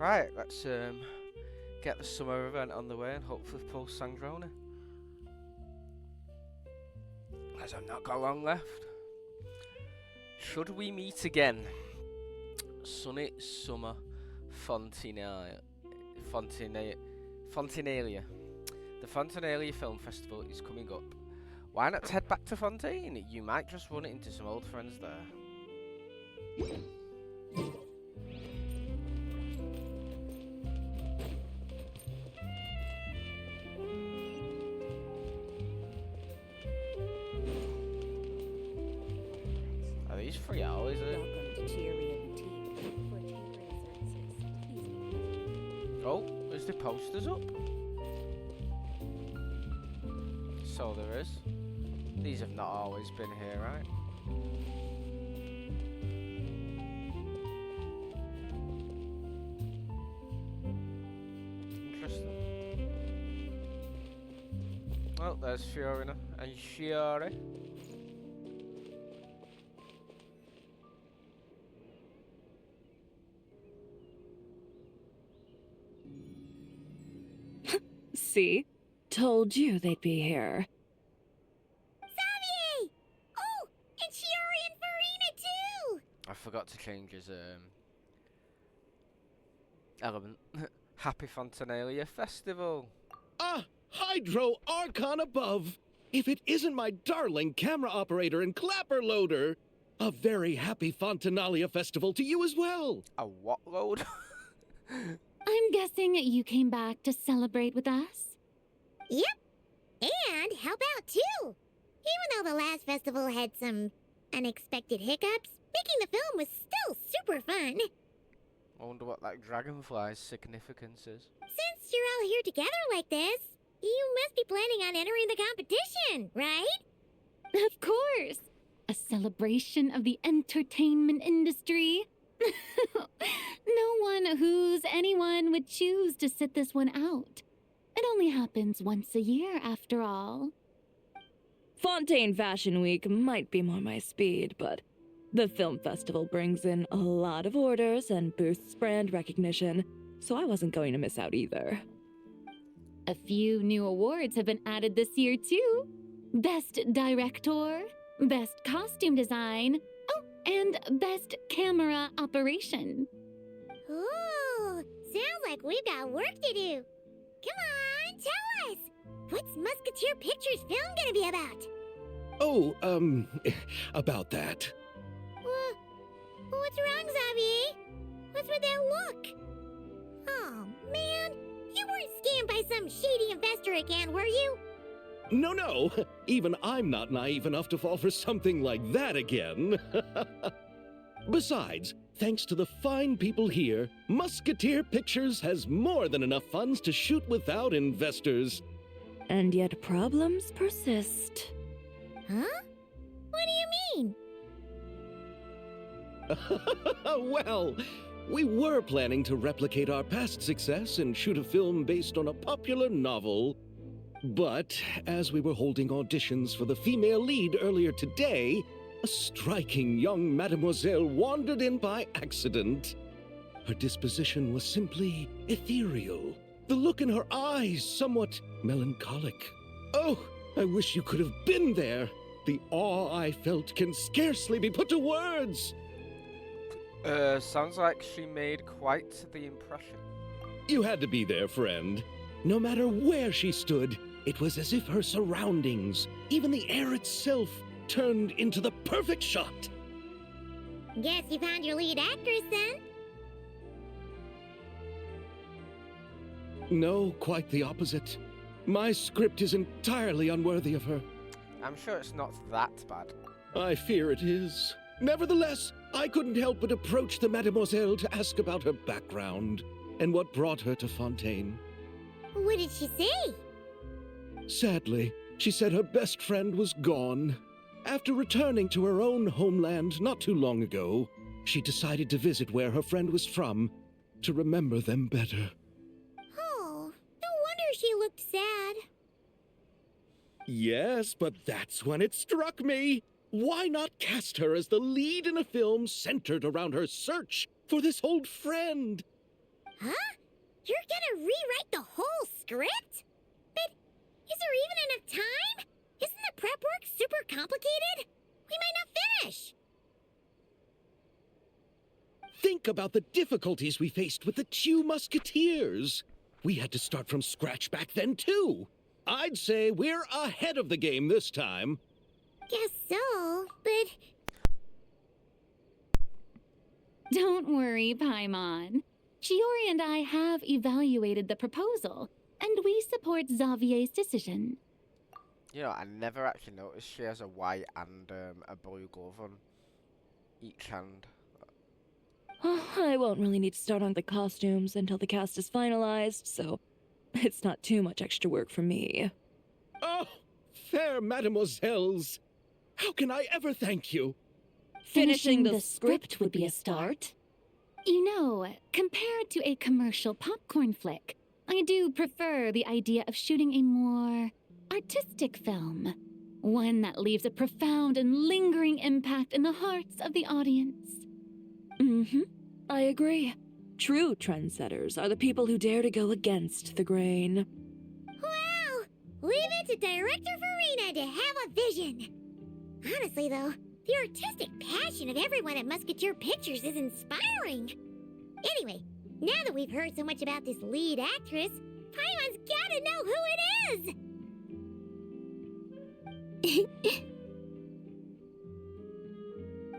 Right, let's get the summer event on the way and hopefully pull Sangroni. As I've not got long left. Should we meet again? Sunny Summer Fontinalia. Fontinalia. The Fontinalia Film Festival is coming up. Why not head back to Fontaine? You might just run into some old friends there. Are these free hours, is it? Welcome to Cheeria Boutique. For catering services, please. Oh, is the posters up? So there is. These have not always been here, right? Interesting. Well, there's Fiorina and Shiori. See? Told you they'd be here. Xavier! Oh, and Shiori and Farina too! I forgot to change his element. Happy Fontinalia Festival. Ah, Hydro Archon above! If it isn't my darling camera operator and clapper loader! A very happy Fontinalia festival to you as well! A what load? I'm guessing you came back to celebrate with us? Yep, and help out too! Even though the last festival had some unexpected hiccups, making the film was still super fun. I wonder what that dragonfly's significance is. Since you're all here together like this, you must be planning on entering the competition, right? Of course! A celebration of the entertainment industry. No one who's anyone would choose to sit this one out. It only happens once a year, after all. Fontaine Fashion Week might be more my speed, but the film festival brings in a lot of orders and boosts brand recognition, so I wasn't going to miss out either. A few new awards have been added this year, too. Best Director, Best Costume Design, oh, and Best Camera Operation. Ooh, sounds like we've got work to do. Come on, tell us! What's Musketeer Pictures film gonna be about? Oh, about that. What's wrong, Xavier? What's with that look? Oh, man, you weren't scammed by some shady investor again, were you? No, even I'm not naive enough to fall for something like that again. Besides, thanks to the fine people here, Musketeer Pictures has more than enough funds to shoot without investors. And yet problems persist. Huh? What do you mean? Well, we were planning to replicate our past success and shoot a film based on a popular novel. But as we were holding auditions for the female lead earlier today, a striking young mademoiselle wandered in by accident. Her disposition was simply ethereal, the look in her eyes somewhat melancholic. Oh, I wish you could have been there. The awe I felt can scarcely be put to words. Sounds like she made quite the impression. You had to be there, friend. No matter where she stood, it was as if her surroundings, even the air itself, turned into the perfect shot. Guess you found your lead actress then? No, quite the opposite. My script is entirely unworthy of her. I'm sure it's not that bad. I fear it is. Nevertheless, I couldn't help but approach the mademoiselle to ask about her background and what brought her to Fontaine. What did she say? Sadly, she said her best friend was gone. After returning to her own homeland not too long ago, she decided to visit where her friend was from to remember them better. Oh, no wonder she looked sad. Yes, but that's when it struck me. Why not cast her as the lead in a film centered around her search for this old friend? Huh? You're gonna rewrite the whole script? But is there even enough time? Isn't the prep work super complicated? We might not finish. Think about the difficulties we faced with the Two Musketeers. We had to start from scratch back then, too. I'd say we're ahead of the game this time. Guess so, but Don't worry, Paimon. Chiori and I have evaluated the proposal, and we support Xavier's decision. You know, I never actually noticed she has a white and a blue glove on each hand. I won't really need to start on the costumes until the cast is finalized, so it's not too much extra work for me. Oh, fair mademoiselles. How can I ever thank you? Finishing the script would be a start. You know, compared to a commercial popcorn flick, I do prefer the idea of shooting a more artistic film. One that leaves a profound and lingering impact in the hearts of the audience. I agree. True trendsetters are the people who dare to go against the grain. wow! Leave it to Director Farina to have a vision. Honestly, though, the artistic passion of everyone at Musketeer Pictures is inspiring. Anyway, now that we've heard so much about this lead actress, Paimon's gotta know who it is!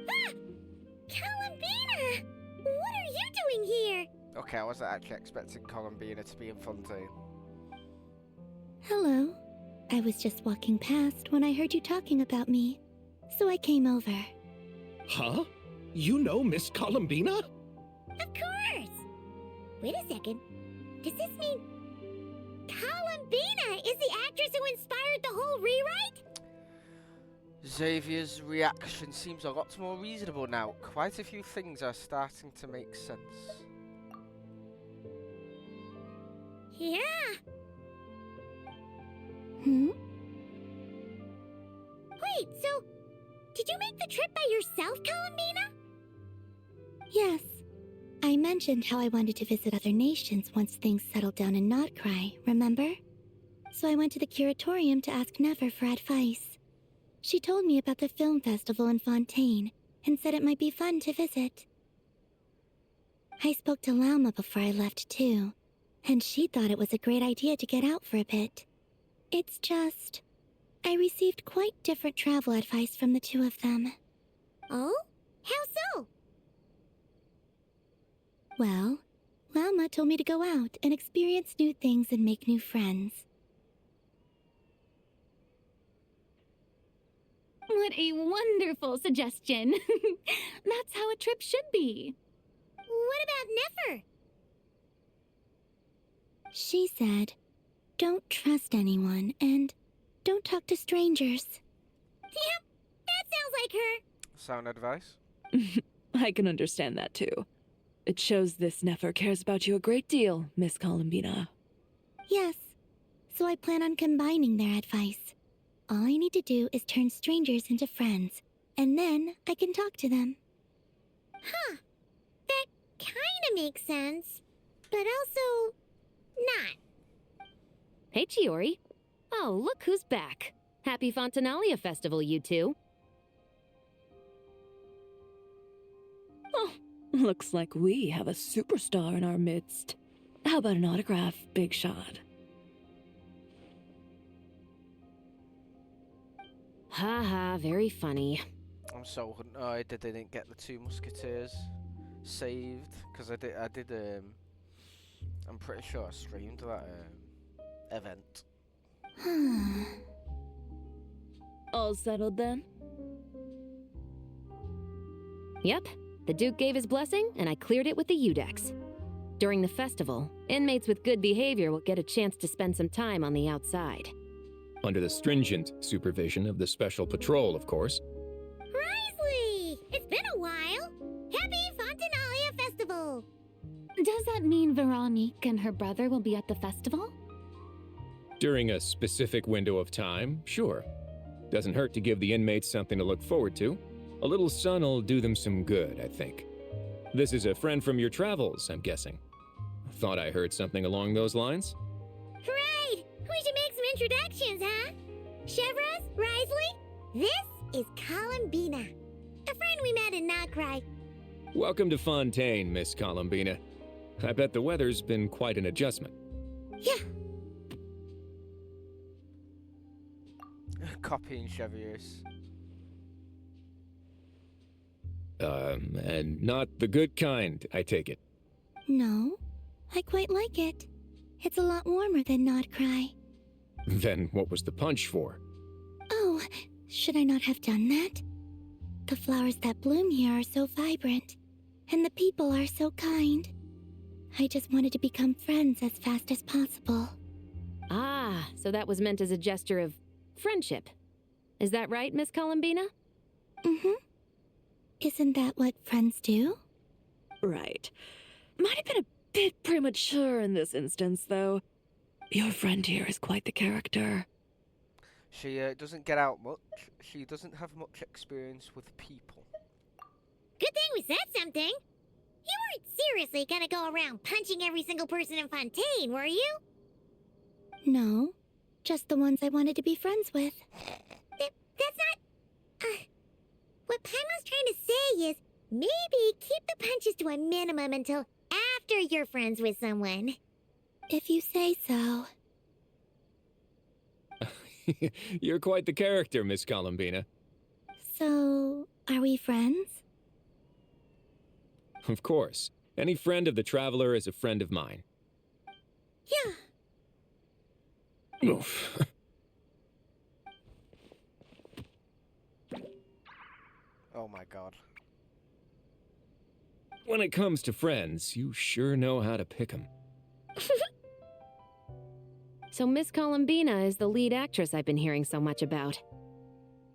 Ah! Columbina! What are you doing here? Okay, I wasn't actually expecting Columbina to be in Fontaine. Hello. I was just walking past when I heard you talking about me, so I came over. Huh? You know Miss Columbina? Of course! Wait a second. Does this mean Columbina is the actress who inspired the whole rewrite? Xavier's reaction seems a lot more reasonable now. Quite a few things are starting to make sense. Yeah. Wait, so did you make the trip by yourself, Columbina? Yes. I mentioned how I wanted to visit other nations once things settled down in Notcry, remember? So I went to the curatorium to ask Never for advice. She told me about the film festival in Fontaine and said it might be fun to visit. I spoke to Lauma before I left too, and she thought it was a great idea to get out for a bit. It's just, I received quite different travel advice from the two of them. Oh? How so? Well, Lauma told me to go out and experience new things and make new friends. What a wonderful suggestion. That's how a trip should be. What about Nefer? She said, don't trust anyone and don't talk to strangers. Yep, that sounds like her. Sound advice? I can understand that too. It shows this Nefer cares about you a great deal, Miss Columbina. Yes, so I plan on combining their advice. All I need to do is turn strangers into friends, and then I can talk to them. Huh. That kinda makes sense, but also not. Hey, Chiori. Oh, look who's back. Happy Fontinalia Festival, you two. Oh, looks like we have a superstar in our midst. How about an autograph, Big Shot? Haha, very funny. I'm so annoyed that they didn't get the Two Musketeers saved, because I'm pretty sure I streamed that event. All settled then? Yep, the Duke gave his blessing, and I cleared it with the Udex. During the festival, inmates with good behavior will get a chance to spend some time on the outside. Under the stringent supervision of the Special Patrol, of course. Risley! It's been a while. Happy Fontinalia Festival! Does that mean Veronique and her brother will be at the festival? During a specific window of time, sure. Doesn't hurt to give the inmates something to look forward to. A little sun'll do them some good, I think. This is a friend from your travels, I'm guessing. Thought I heard something along those lines. Right! We should make some introductions, huh? Chevros, Risley, this is Columbina, a friend we met in Nocry. Welcome to Fontaine, Miss Columbina. I bet the weather's been quite an adjustment. Yeah, Copying Chevrier's. And not the good kind, I take it. No, I quite like it. It's a lot warmer than Not Cry. Then what was the punch for? Oh, should I not have done that? The flowers that bloom here are so vibrant, and the people are so kind. I just wanted to become friends as fast as possible. Ah, so that was meant as a gesture of friendship. Is that right, Miss Columbina? Mm-hmm. Isn't that what friends do? Right. Might have been a bit premature in this instance, though. Your friend here is quite the character. She doesn't get out much. She doesn't have much experience with people. good thing we said something. You weren't seriously gonna go around punching every single person in Fontaine, were you? No, just the ones I wanted to be friends with. That's not... what Paimon's trying to say is, maybe keep the punches to a minimum until after you're friends with someone. If you say so. You're quite the character, Miss Columbina. So, are we friends? Of course. Any friend of the Traveler is a friend of mine. Yeah. Oof. Oh my god. When it comes to friends, you sure know how to pick 'em. So Miss Columbina is the lead actress I've been hearing so much about.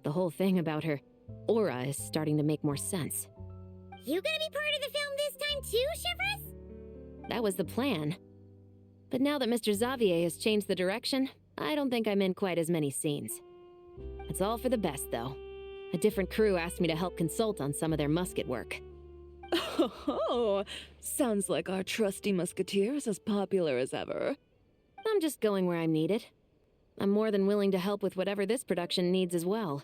The whole thing about her aura is starting to make more sense. You gonna be part of the film this time too, Shivers? That was the plan. But now that Mr. Xavier has changed the direction, I don't think I'm in quite as many scenes. It's all for the best, though. A different crew asked me to help consult on some of their musket work. Oh, sounds like our trusty musketeer is as popular as ever. I'm just going where I'm needed. I'm more than willing to help with whatever this production needs as well.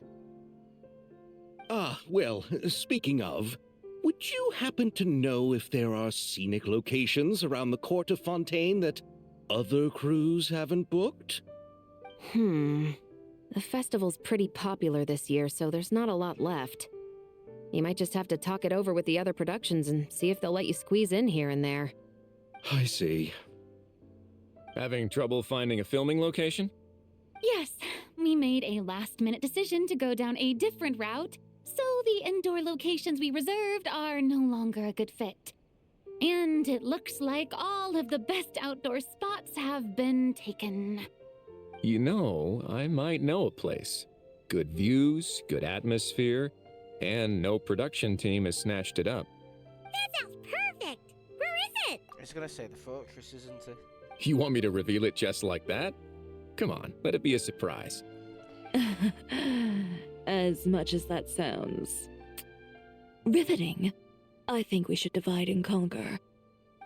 Ah, well, speaking of, would you happen to know if there are scenic locations around the court of Fontaine that other crews haven't booked? The festival's pretty popular this year, so there's not a lot left. You might just have to talk it over with the other productions and see if they'll let you squeeze in here and there. I see. Having trouble finding a filming location? Yes, we made a last-minute decision to go down a different route, so the indoor locations we reserved are no longer a good fit. And it looks like all of the best outdoor spots have been taken. You know, I might know a place. Good views, good atmosphere, and no production team has snatched it up. That sounds perfect! Where is it? It's gonna say the fortress, isn't it? You want me to reveal it just like that? Come on, let it be a surprise. As much as that sounds riveting, I think we should divide and conquer.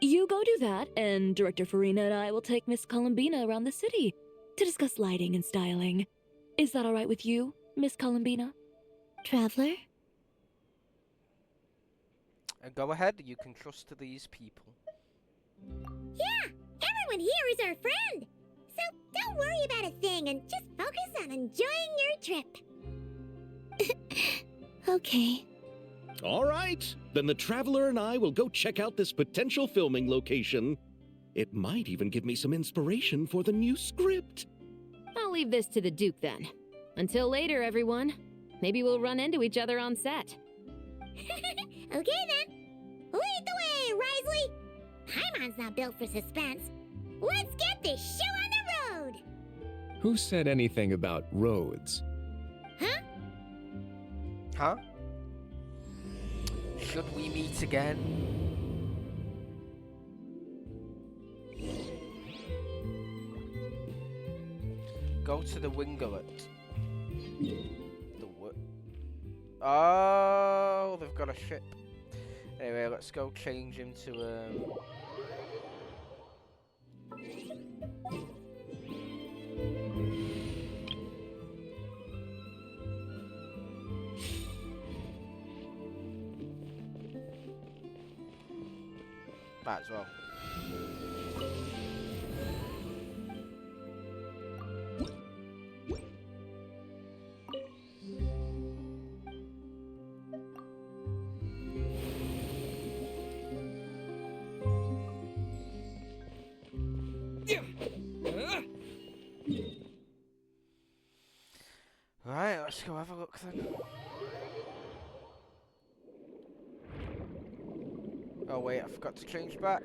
You go do that, and Director Farina and I will take Miss Columbina around the city to discuss lighting and styling. Is that all right with you, Miss Columbina? Traveler? And go ahead, you can trust these people. Yeah! Everyone here is our friend! So don't worry about a thing and just focus on enjoying your trip. Okay. All right, then the Traveler and I will go check out this potential filming location. It might even give me some inspiration for the new script. I'll leave this to the Duke then. Until later, everyone. Maybe we'll run into each other on set. Okay then. Lead the way, Risley! Paimon's not built for suspense. Let's get this show on the road! Who said anything about roads? Huh? Huh? Should we meet again? Go to the Wingolet. The what? Oh, they've got a ship. Anyway, let's go change him to Might as well. Right, let's go have a look then. Oh wait, I forgot to change back.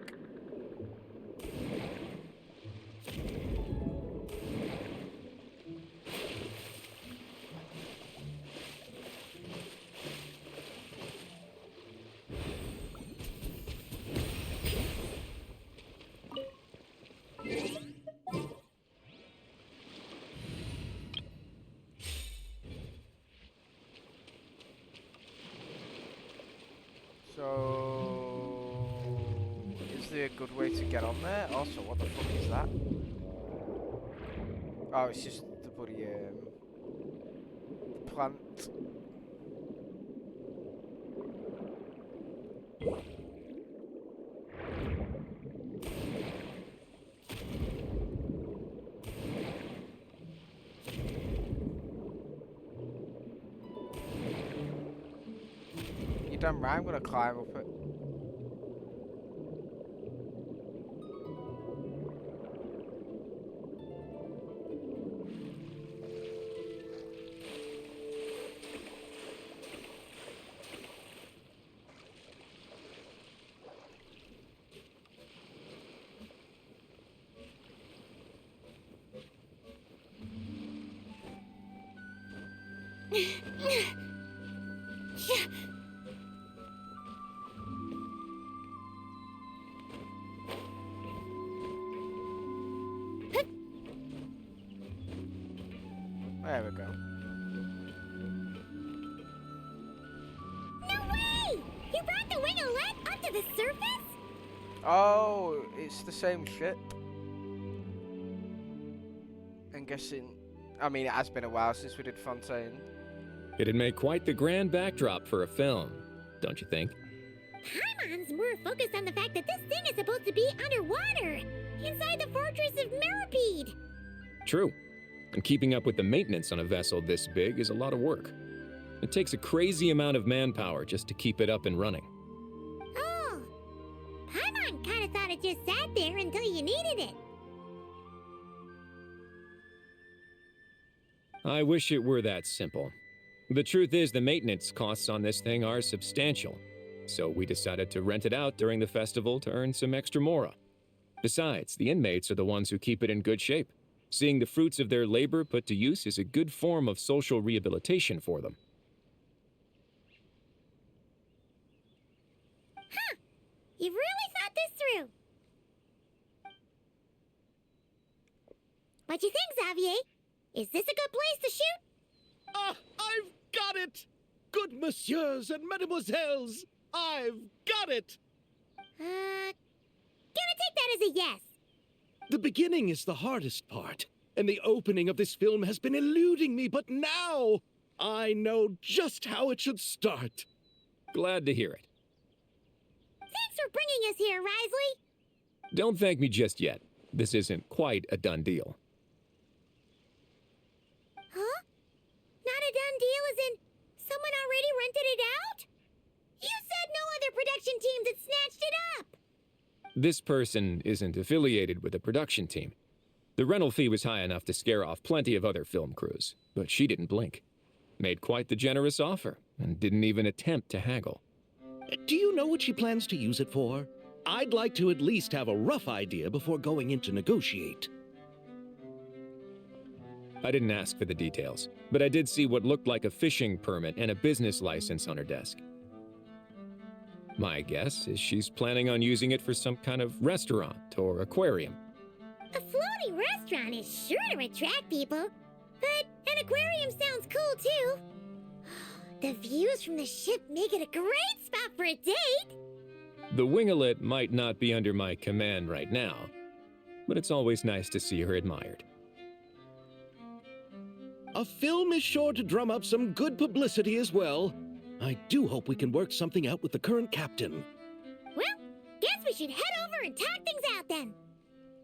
So, is there a good way to get on there? Also, what the fuck is that? Oh, it's just the bloody plant. You damn right, I'm gonna climb up it. There we go. No way! You brought the winglet up to the surface? Oh, it's the same ship. I'm guessing. I mean, it has been a while since we did Fontaine. It'd make quite the grand backdrop for a film, don't you think? Paimon's more focused on the fact that this thing is supposed to be underwater, inside the fortress of Meripede. True. And keeping up with the maintenance on a vessel this big is a lot of work. It takes a crazy amount of manpower just to keep it up and running. Oh, Paimon kind of thought it just sat there until you needed it. I wish it were that simple. The truth is, the maintenance costs on this thing are substantial, so we decided to rent it out during the festival to earn some extra mora. Besides, the inmates are the ones who keep it in good shape. Seeing the fruits of their labor put to use is a good form of social rehabilitation for them. Huh. You've really thought this through. What you think, Xavier? Is this a good place to shoot? Ah, I've got it! Good messieurs and mesdemoiselles, I've got it! Gonna take that as a yes. The beginning is the hardest part, and the opening of this film has been eluding me, but now I know just how it should start. Glad to hear it. Thanks for bringing us here, Risley. Don't thank me just yet. This isn't quite a done deal. Huh? Not a done deal as in someone already rented it out? You said no other production teams had snatched it up. This person isn't affiliated with a production team. The rental fee was high enough to scare off plenty of other film crews, but she didn't blink. Made quite the generous offer, and didn't even attempt to haggle. Do you know what she plans to use it for? I'd like to at least have a rough idea before going in to negotiate. I didn't ask for the details, but I did see what looked like a fishing permit and a business license on her desk. My guess is she's planning on using it for some kind of restaurant or aquarium. A floating restaurant is sure to attract people, but an aquarium sounds cool too. The views from the ship make it a great spot for a date. The winglet might not be under my command right now, but it's always nice to see her admired. A film is sure to drum up some good publicity as well. I do hope we can work something out with the current captain. Well, guess we should head over and talk things out then.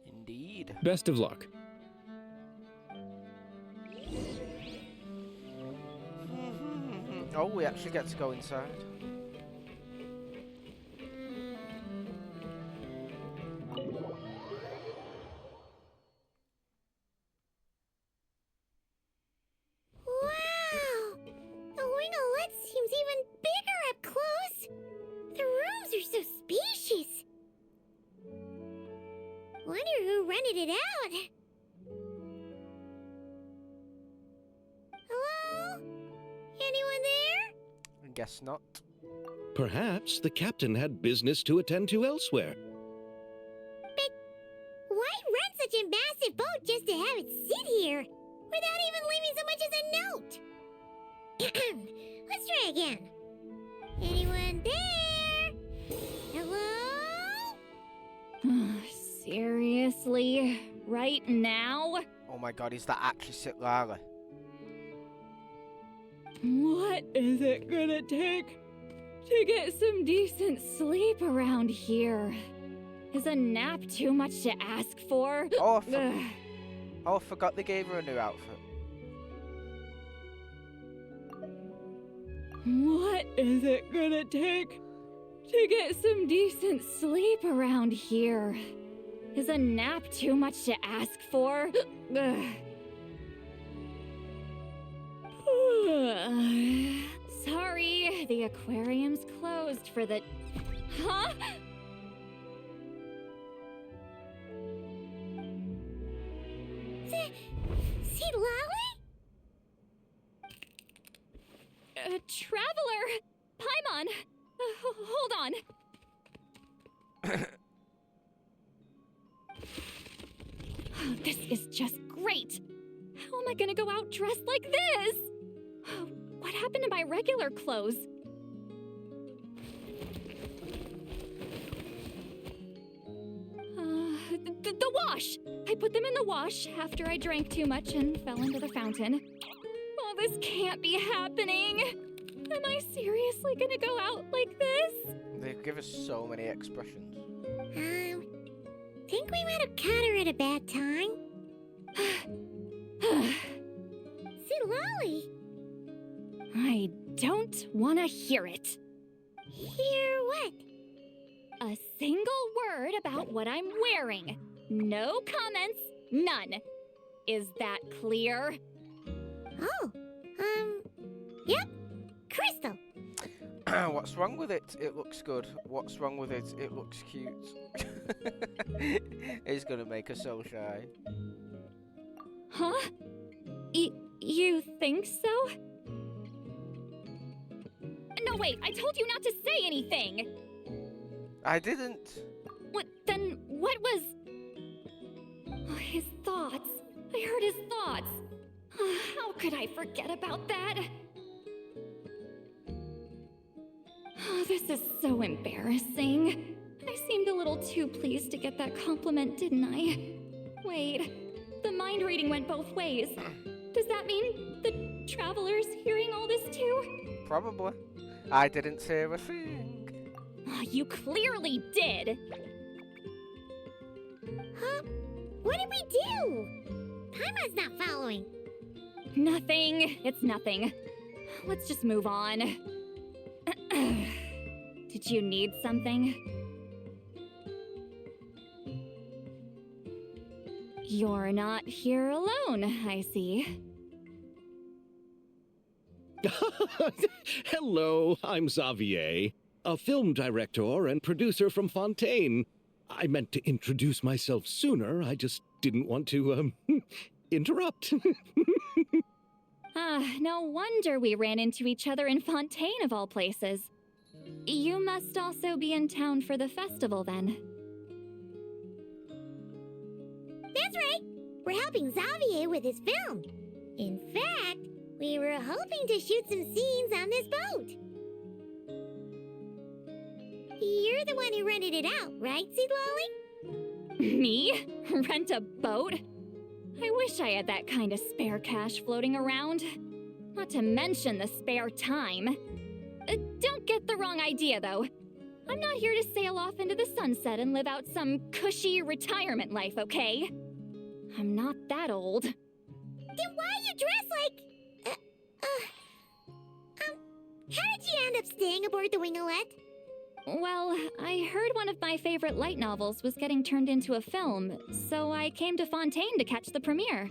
Indeed. Best of luck. Oh, we actually get to go inside. Wow! The wing-o-let seems even bigger up close. The rooms are so spacious. Wonder who rented it out. Hello? Anyone there? I guess not. Perhaps the captain had business to attend to elsewhere. Why rent such a massive boat just to have it sit here, without even leaving so much as a note? Let's try again. Anyone there? Hello? Seriously? Right now? Oh my god, is that actually Sitlala? What is it gonna take to get some decent sleep around here? Is a nap too much to ask for? Oh, Ugh. I forgot they gave her a new outfit. What is it gonna take to get some decent sleep around here? Is a nap too much to ask for? Ugh. Sorry, the aquarium's closed for the... Huh? See Lolly? Traveler! Paimon! Hold on. This is just great! How am I gonna go out dressed like this? What happened to my regular clothes? The wash! I put them in the wash after I drank too much and fell into the fountain. Oh, this can't be happening! Am I seriously gonna go out like this? They give us so many expressions. Think we might have caught her at a bad time. See Lolly? I don't wanna hear it. Hear what? A single word about what I'm wearing. No comments, none. Is that clear? Oh, yep. Crystal. What's wrong with it? It looks good. What's wrong with it? It looks cute. It's gonna make her so shy. Huh? You think so? No, wait, I told you not to say anything! I didn't. What was... Oh, his thoughts. I heard his thoughts. How could I forget about that? Oh, this is so embarrassing. I seemed a little too pleased to get that compliment, didn't I? Wait, the mind reading went both ways. Does that mean the traveler's hearing all this too? Probably. I didn't say a thing. Oh, you clearly did! Huh? What did we do? Paimon's not following. Nothing. It's nothing. Let's just move on. Did you need something? You're not here alone, I see. Hello, I'm Xavier, a film director and producer from Fontaine. I meant to introduce myself sooner, I just didn't want to, interrupt. No wonder we ran into each other in Fontaine of all places. You must also be in town for the festival then. That's right. We're helping Xavier with his film. In fact, we were hoping to shoot some scenes on this boat. You're the one who rented it out, right, Seed Lolly? Me? Rent a boat? I wish I had that kind of spare cash floating around. Not to mention the spare time. Don't get the wrong idea, though. I'm not here to sail off into the sunset and live out some cushy retirement life, okay? I'm not that old. Then why you dress like... how did you end up staying aboard the Winglet? Well, I heard one of my favorite light novels was getting turned into a film, so I came to Fontaine to catch the premiere.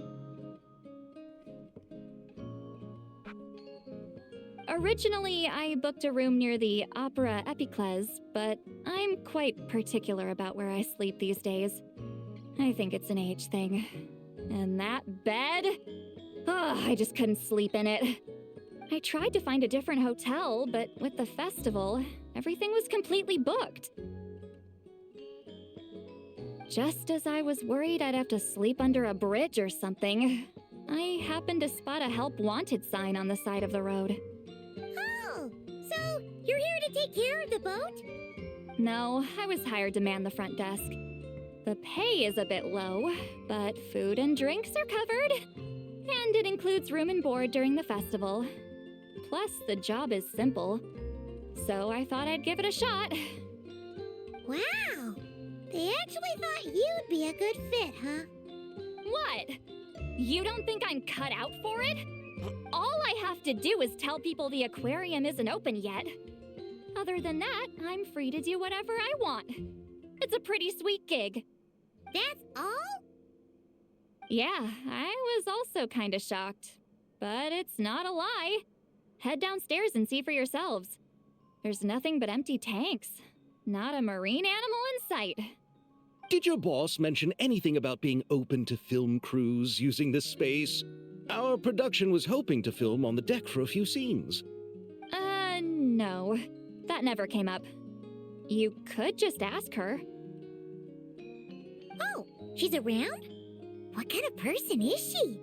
Originally, I booked a room near the Opera Epicles, but I'm quite particular about where I sleep these days. I think it's an age thing. And that bed? Oh, I just couldn't sleep in it. I tried to find a different hotel, but with the festival, everything was completely booked. Just as I was worried I'd have to sleep under a bridge or something, I happened to spot a help wanted sign on the side of the road. Oh, so you're here to take care of the boat? No, I was hired to man the front desk. The pay is a bit low, but food and drinks are covered. And it includes room and board during the festival. Plus, the job is simple. So I thought I'd give it a shot. Wow, they actually thought you'd be a good fit, huh? What? You don't think I'm cut out for it? All I have to do is tell people the aquarium isn't open yet. Other than that, I'm free to do whatever I want. It's a pretty sweet gig. That's all? Yeah, I was also kinda shocked. But it's not a lie. Head downstairs and see for yourselves. There's nothing but empty tanks. Not a marine animal in sight. Did your boss mention anything about being open to film crews using this space? Our production was hoping to film on the deck for a few scenes. No. That never came up. You could just ask her. Oh, she's around? What kind of person is she?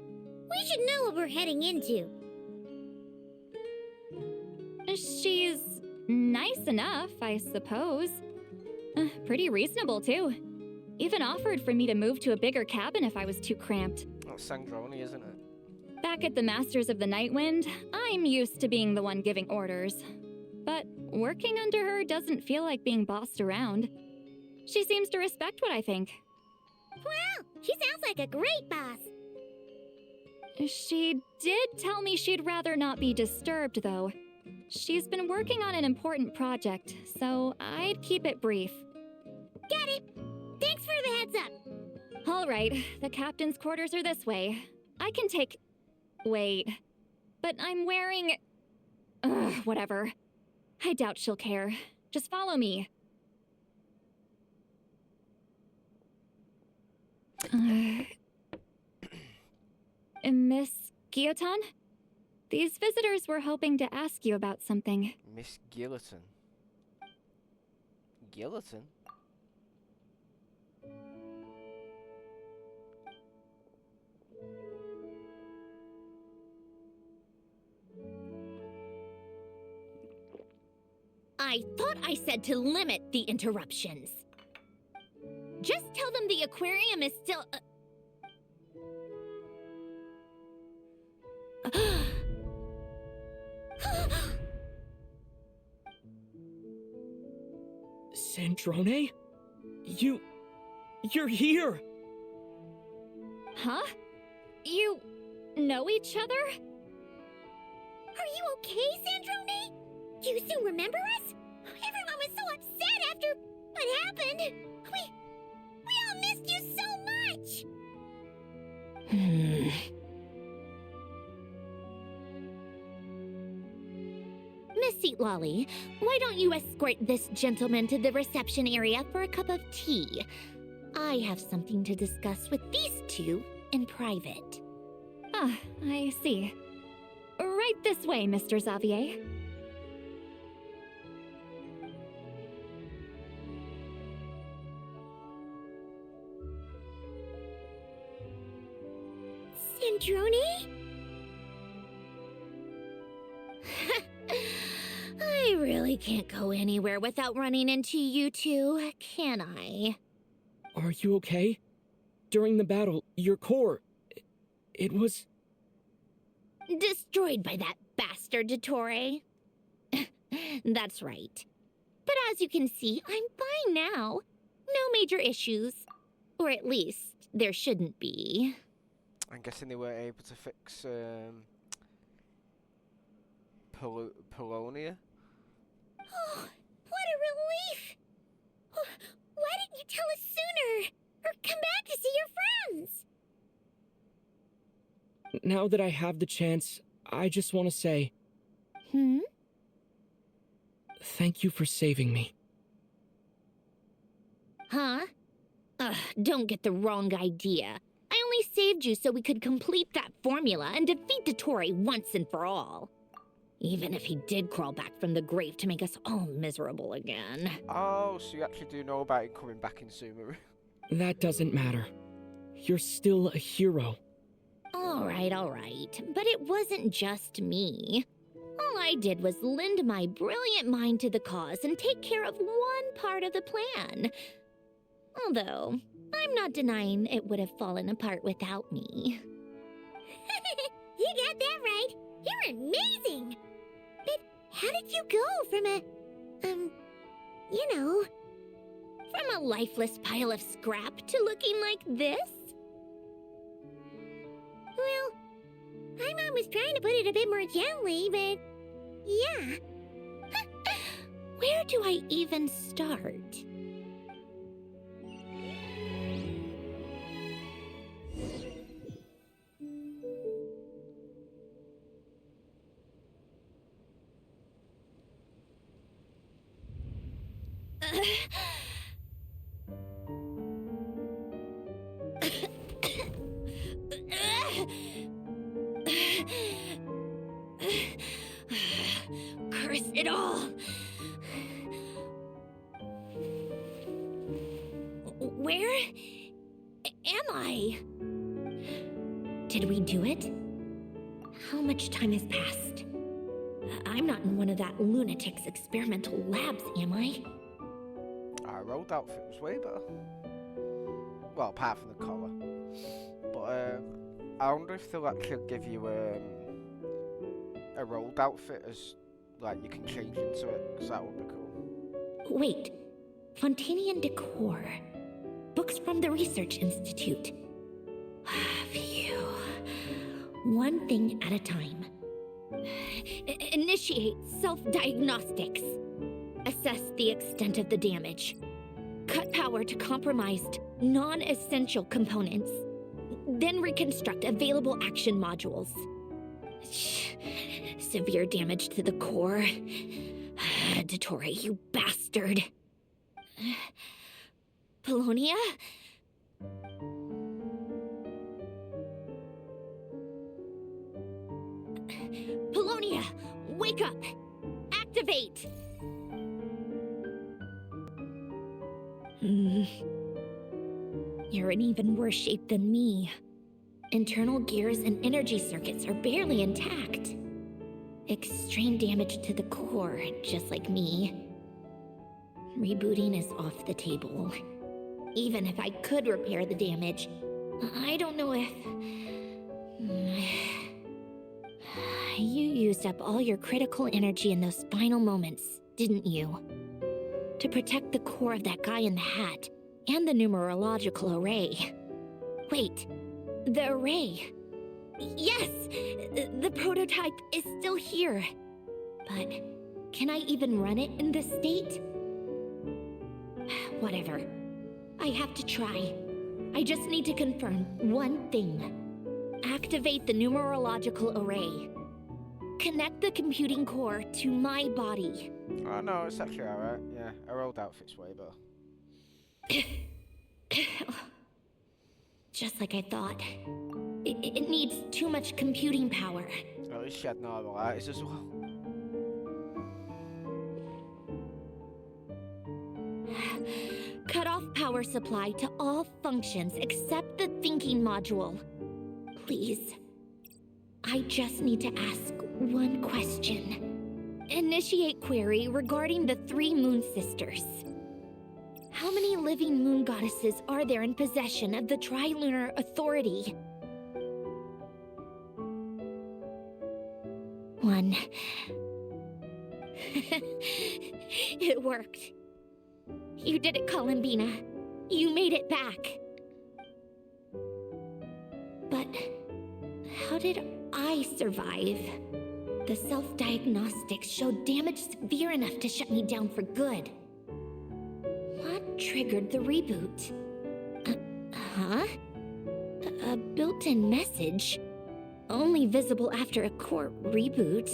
We should know what we're heading into. She's nice enough, I suppose. Pretty reasonable, too. Even offered for me to move to a bigger cabin if I was too cramped. That's Sangroni, isn't it? Back at the Masters of the Night Wind, I'm used to being the one giving orders. But working under her doesn't feel like being bossed around. She seems to respect what I think. Wow, she sounds like a great boss. She did tell me she'd rather not be disturbed, though. She's been working on an important project, so I'd keep it brief. Got it. Thanks for the heads up. All right, the captain's quarters are this way. I can take... Wait. But I'm wearing... whatever. I doubt she'll care. Just follow me. Miss Guillotin? These visitors were hoping to ask you about something. Miss Gilliton. Gilliton? I thought I said to limit the interruptions. Just tell them the aquarium is still... Sandrone? You're here! Huh? You know each other? Are you okay, Sandrone? Do you still remember us? Everyone was so upset after what happened. We all missed you so much. Miss Seatlolly, why don't you escort this gentleman to the reception area for a cup of tea? I have something to discuss with these two in private. Ah, I see. Right this way, Mr. Xavier. Sandrone? I really can't go anywhere without running into you two, can I? Are you okay? During the battle, your core... It was... Destroyed by that bastard Dottore. That's right. But as you can see, I'm fine now. No major issues. Or at least, there shouldn't be. I'm guessing they weren't able to fix Polonia. Oh, what a relief! Why didn't you tell us sooner? Or come back to see your friends? Now that I have the chance, I just want to say... Thank you for saving me. Huh? Ugh, don't get the wrong idea. I only saved you so we could complete that formula and defeat Dottore once and for all. Even if he did crawl back from the grave to make us all miserable again. Oh, so you actually do know about him coming back in Sumeru. That doesn't matter. You're still a hero. All right. But it wasn't just me. All I did was lend my brilliant mind to the cause and take care of one part of the plan. Although, I'm not denying it would have fallen apart without me. You got that right. You're amazing. But how did you go from from a lifeless pile of scrap to looking like this? Well, my mom was trying to put it a bit more gently, but yeah. Where do I even start? Curse it all! Where am I? Did we do it? How much time has passed? I'm not in one of that lunatic's experimental labs, am I? Our road outfit was way better. Well, apart from the collar. But I wonder if they'll actually give you a road outfit as, like, you can change into it, because that would be cool. Wait, Fontinian decor. Books from the Research Institute. Phew. One thing at a time. Initiate self-diagnostics. Assess the extent of the damage. Cut power to compromised, non-essential components. Then reconstruct available action modules. Severe damage to the core. Dottore, you bastard. Polonia? Polonia, wake up! Activate! You're in even worse shape than me. Internal gears and energy circuits are barely intact. Extreme damage to the core, just like me. Rebooting is off the table. Even if I could repair the damage, I don't know if... You used up all your critical energy in those final moments, didn't you? To protect the core of that guy in the hat, and the numerological array. Wait, the array. Yes! The prototype is still here. But can I even run it in this state? Whatever. I have to try. I just need to confirm one thing. Activate the numerological array. Connect the computing core to my body. Oh no, it's actually alright. Yeah, our old outfit's way better. Just like I thought. It needs too much computing power. At least she had normal eyes as well. Cut off power supply to all functions except the thinking module. Please. I just need to ask one question. Initiate query regarding the 3 Moon Sisters. How many living moon goddesses are there in possession of the Trilunar Authority? 1. It worked. You did it, Columbina. You made it back. But how did I survive? The self-diagnostics showed damage severe enough to shut me down for good. What triggered the reboot? A built-in message? Only visible after a core reboot.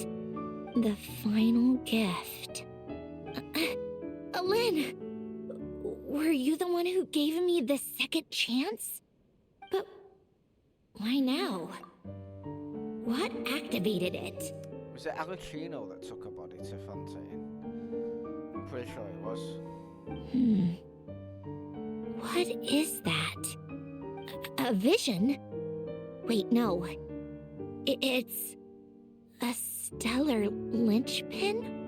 The final gift. Lynn! Were you the one who gave me the second chance? But why now? What activated it? Was it Alachino that took her body to Fontaine? I'm pretty sure it was. What is that? A vision? Wait, no. It's a stellar linchpin?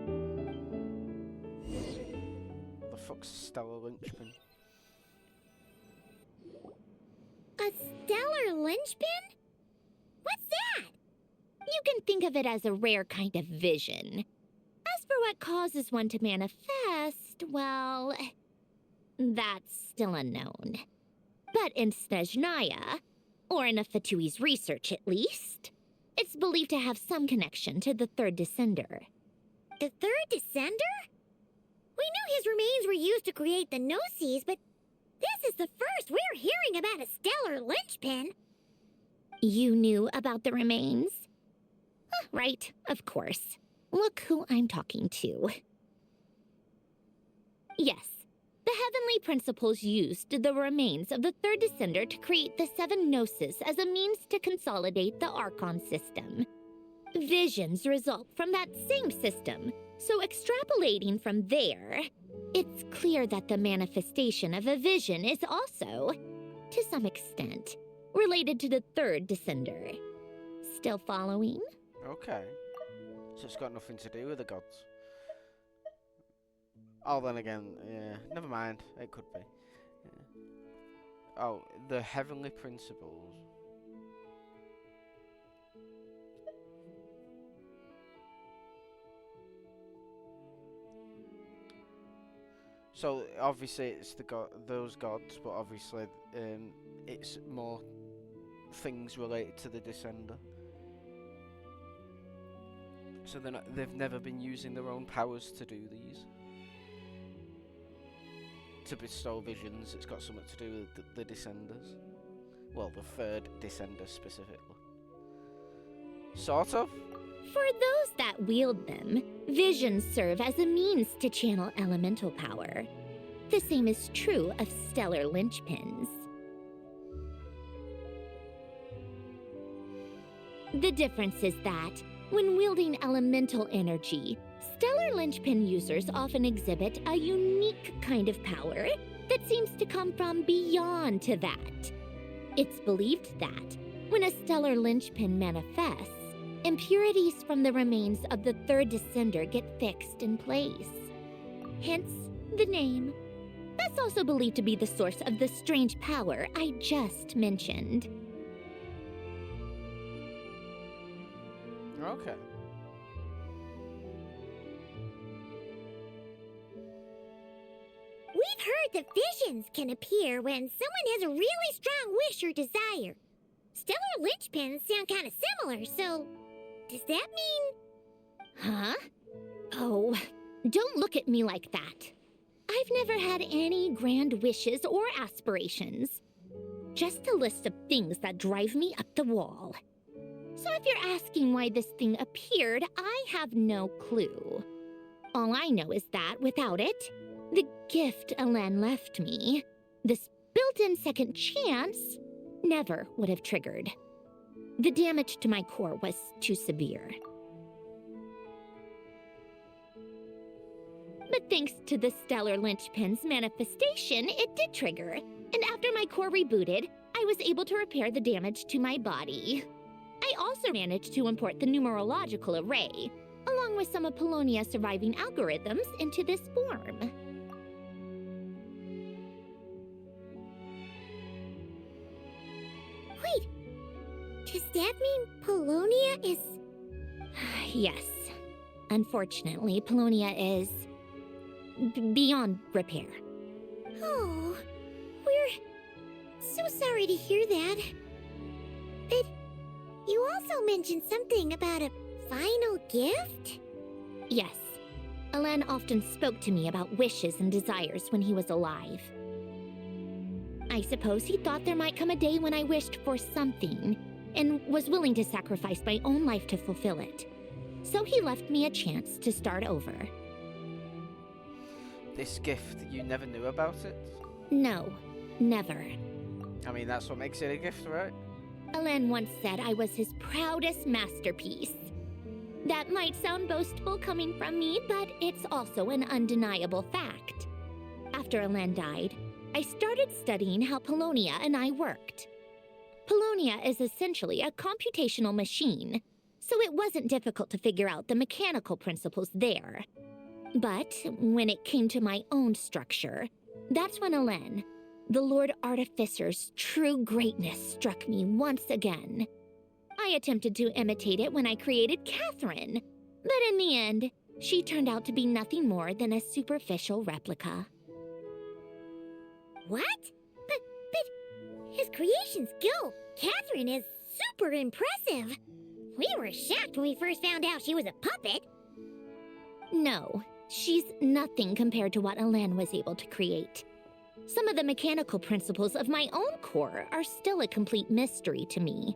The fuck's Stellar Lynchpin? A stellar linchpin? What's that? You can think of it as a rare kind of vision. As for what causes one to manifest, well, that's still unknown. But in Snezhnaya, or in Afatui's research at least, it's believed to have some connection to the third descender. The third descender? We knew his remains were used to create the Gnosis, but this is the first we're hearing about a stellar linchpin. You knew about the remains? Right, of course. Look who I'm talking to. Yes, the heavenly principles used the remains of the third descender to create the 7 Gnosis as a means to consolidate the Archon system. Visions result from that same system, so extrapolating from there, it's clear that the manifestation of a vision is also, to some extent, related to the third descender. Still following? Okay. So it's got nothing to do with the gods. Oh, then again, yeah, never mind. It could be. Yeah. Oh, the heavenly principles. So obviously it's those gods, but obviously it's more things related to the Descender. So they've never been using their own powers to do these. To bestow visions, it's got something to do with the Descenders. Well, the third Descender specifically. Sort of. For those that wield them, visions serve as a means to channel elemental power. The same is true of stellar linchpins. The difference is that, when wielding elemental energy, stellar linchpin users often exhibit a unique kind of power that seems to come from beyond to that. It's believed that, when a stellar linchpin manifests, impurities from the remains of the third descender get fixed in place. Hence, the name. That's also believed to be the source of the strange power I just mentioned. Okay. We've heard that visions can appear when someone has a really strong wish or desire. Stellar linchpins sound kind of similar, so does that mean... Huh? Oh, don't look at me like that. I've never had any grand wishes or aspirations. Just a list of things that drive me up the wall. So if you're asking why this thing appeared, I have no clue. All I know is that without it, the gift Elen left me, this built-in second chance, never would have triggered. The damage to my core was too severe. But thanks to the stellar linchpin's manifestation, it did trigger. And after my core rebooted, I was able to repair the damage to my body. I also managed to import the numerological array, along with some of Polonia's surviving algorithms, into this form. Does that mean Polonia is... Yes. Unfortunately, Polonia is... beyond repair. Oh, we're so sorry to hear that. But you also mentioned something about a final gift? Yes. Alen often spoke to me about wishes and desires when he was alive. I suppose he thought there might come a day when I wished for something, and was willing to sacrifice my own life to fulfill it. So he left me a chance to start over. This gift, you never knew about it? No, never. I mean, that's what makes it a gift, right? Alen once said I was his proudest masterpiece. That might sound boastful coming from me, but it's also an undeniable fact. After Alen died, I started studying how Polonia and I worked. Polonia is essentially a computational machine, so it wasn't difficult to figure out the mechanical principles there. But when it came to my own structure, that's when Alen, the Lord Artificer's true greatness, struck me once again. I attempted to imitate it when I created Catherine, but in the end, she turned out to be nothing more than a superficial replica. What? But his creation skill, Catherine, is super impressive. We were shocked when we first found out she was a puppet. No, she's nothing compared to what Alen was able to create. Some of the mechanical principles of my own core are still a complete mystery to me.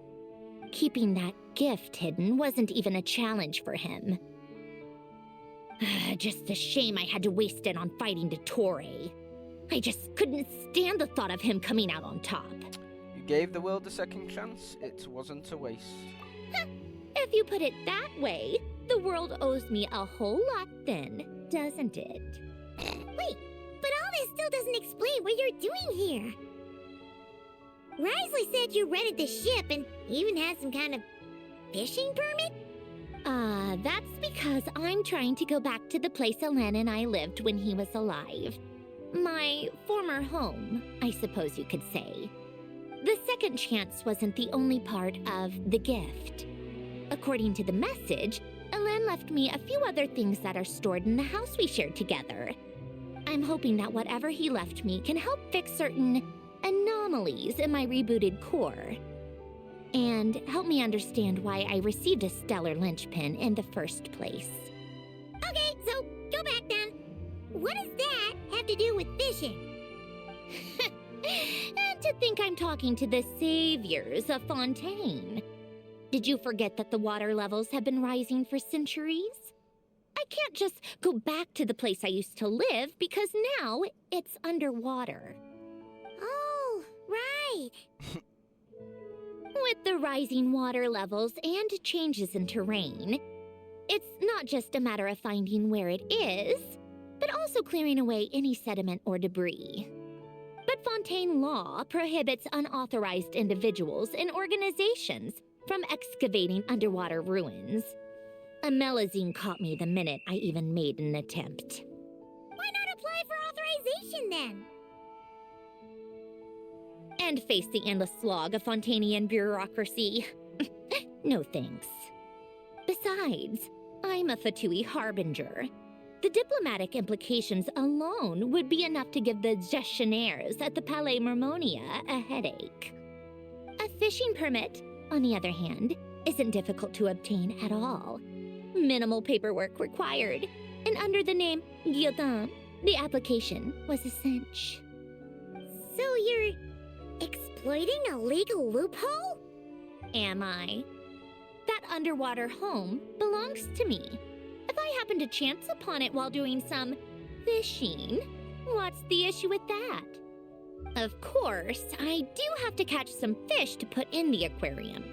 Keeping that gift hidden wasn't even a challenge for him. Just a shame I had to waste it on fighting Dottore. I just couldn't stand the thought of him coming out on top. You gave the world a second chance. It wasn't a waste. If you put it that way, the world owes me a whole lot then, doesn't it? Wait, but all this still doesn't explain what you're doing here. Risley said you rented the ship and even had some kind of fishing permit? That's because I'm trying to go back to the place Alen and I lived when he was alive. My former home, I suppose you could say. The second chance wasn't the only part of the gift. According to the message, Alen left me a few other things that are stored in the house we shared together. I'm hoping that whatever he left me can help fix certain anomalies in my rebooted core. And help me understand why I received a stellar linchpin in the first place. Okay, so go back then. What does that have to do with fishing? And to think I'm talking to the saviors of Fontaine. Did you forget that the water levels have been rising for centuries? I can't just go back to the place I used to live because now it's underwater. Oh, right. With the rising water levels and changes in terrain, it's not just a matter of finding where it is, but also clearing away any sediment or debris. But Fontaine law prohibits unauthorized individuals and organizations from excavating underwater ruins. A Melazine caught me the minute I even made an attempt. Why not apply for authorization then? And face the endless slog of Fontanian bureaucracy. No thanks. Besides, I'm a Fatui harbinger. The diplomatic implications alone would be enough to give the gestionnaires at the Palais Mermonia a headache. A fishing permit, on the other hand, isn't difficult to obtain at all. Minimal paperwork required, and under the name Guiltin, the application was a cinch. So you're exploiting a legal loophole? Am I? That underwater home belongs to me. If I happen to chance upon it while doing some fishing, what's the issue with that? Of course, I do have to catch some fish to put in the aquarium,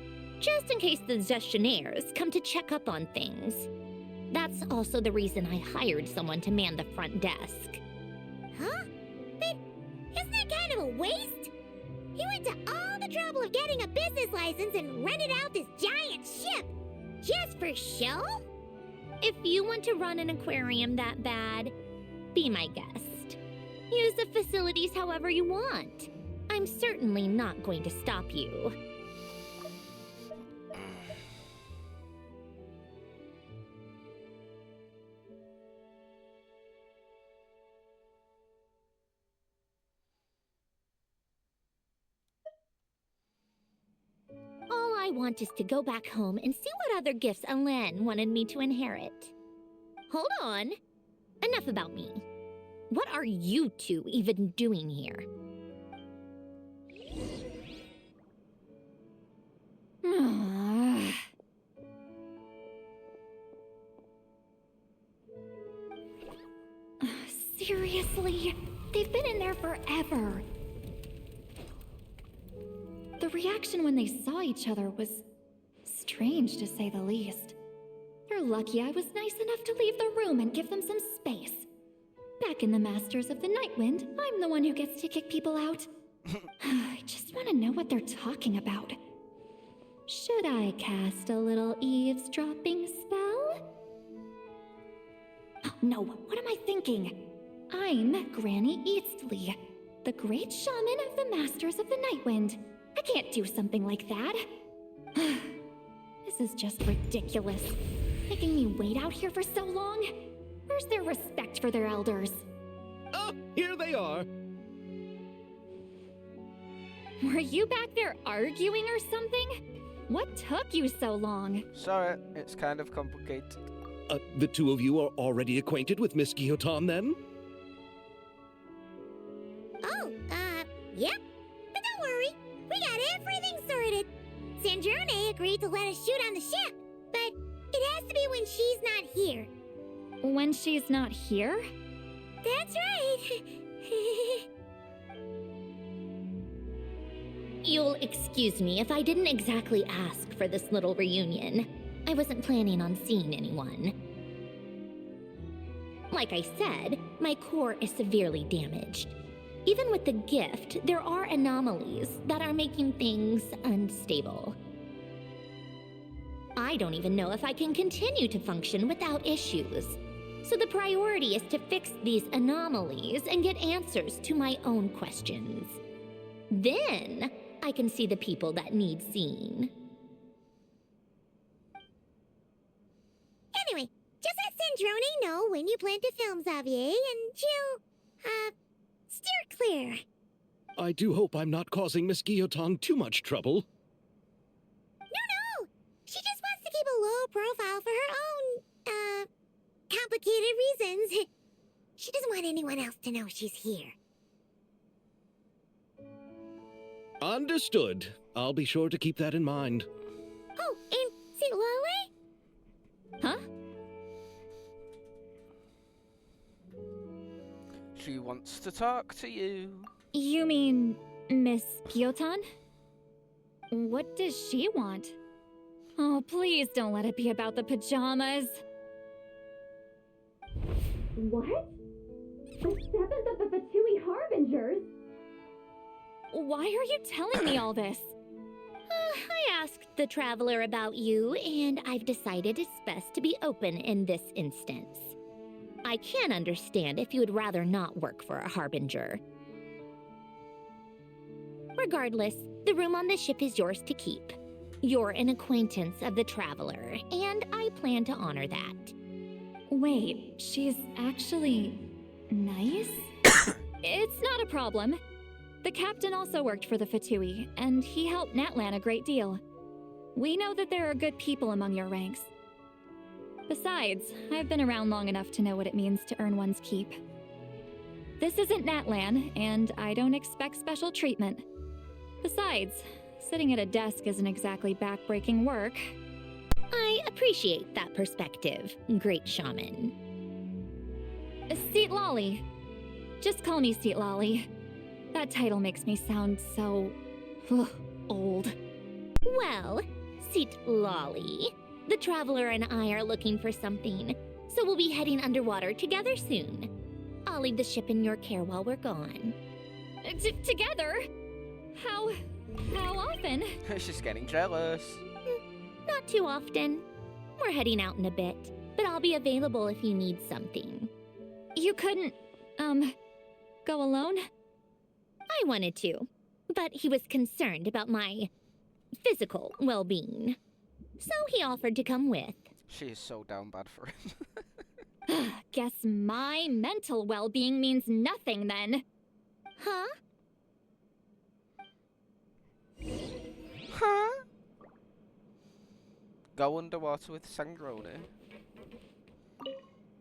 just in case the gestionnaires come to check up on things. That's also the reason I hired someone to man the front desk. Huh? But isn't that kind of a waste? You went to all the trouble of getting a business license and rented out this giant ship, just for show? If you want to run an aquarium that bad, be my guest. Use the facilities however you want. I'm certainly not going to stop you. I want is to go back home and see what other gifts Alain wanted me to inherit. Hold on. Enough about me. What are you two even doing here? Seriously? They've been in there forever. The reaction when they saw each other was strange, to say the least. You're lucky I was nice enough to leave the room and give them some space. Back in the Masters of the Nightwind, I'm the one who gets to kick people out. I just want to know what they're talking about. Should I cast a little eavesdropping spell? Oh, no, what am I thinking? I'm Granny Eastley, the great shaman of the Masters of the Nightwind. I can't do something like that. This is just ridiculous. Making me wait out here for so long? Where's their respect for their elders? Oh, here they are. Were you back there arguing or something? What took you so long? Sorry, it's kind of complicated. The two of you are already acquainted with Miss Guillotin, then? Oh, yep. But don't worry. We got everything sorted. Sandrone agreed to let us shoot on the ship, but it has to be when she's not here. When she's not here? That's right. You'll excuse me if I didn't exactly ask for this little reunion. I wasn't planning on seeing anyone. Like I said, my core is severely damaged. Even with the gift, there are anomalies that are making things unstable. I don't even know if I can continue to function without issues. So the priority is to fix these anomalies and get answers to my own questions. Then I can see the people that need seeing. Anyway, just let Sandrone know when you plan to film Xavier, and she'll, steer clear. I do hope I'm not causing Miss Guillotin too much trouble. No! She just wants to keep a low profile for her own, complicated reasons. She doesn't want anyone else to know she's here. Understood. I'll be sure to keep that in mind. Oh, and St. Lale? Huh? She wants to talk to you. You mean Miss Guillotin? What does she want? Oh, please don't let it be about the pajamas. What? The 7th of the Fatui Harbingers? Why are you telling me all this? I asked the Traveler about you, and I've decided it's best to be open in this instance. I can understand if you would rather not work for a Harbinger. Regardless, the room on the ship is yours to keep. You're an acquaintance of the Traveler, and I plan to honor that. Wait, she's actually nice? It's not a problem. The captain also worked for the Fatui, and he helped Natlan a great deal. We know that there are good people among your ranks. Besides, I've been around long enough to know what it means to earn one's keep. This isn't Natlan, and I don't expect special treatment. Besides, sitting at a desk isn't exactly back-breaking work. I appreciate that perspective, great shaman. Seat Lolly. Just call me Seat Lolly. That title makes me sound so... old. Well, Seat Lolly, the Traveler and I are looking for something, so we'll be heading underwater together soon. I'll leave the ship in your care while we're gone. Together? How often? She's getting jealous. Not too often. We're heading out in a bit, but I'll be available if you need something. You couldn't, go alone? I wanted to, but he was concerned about my physical well-being. So he offered to come with. She is so down bad for him. Guess my mental well-being means nothing then. Huh? Huh? go underwater with Sangroni.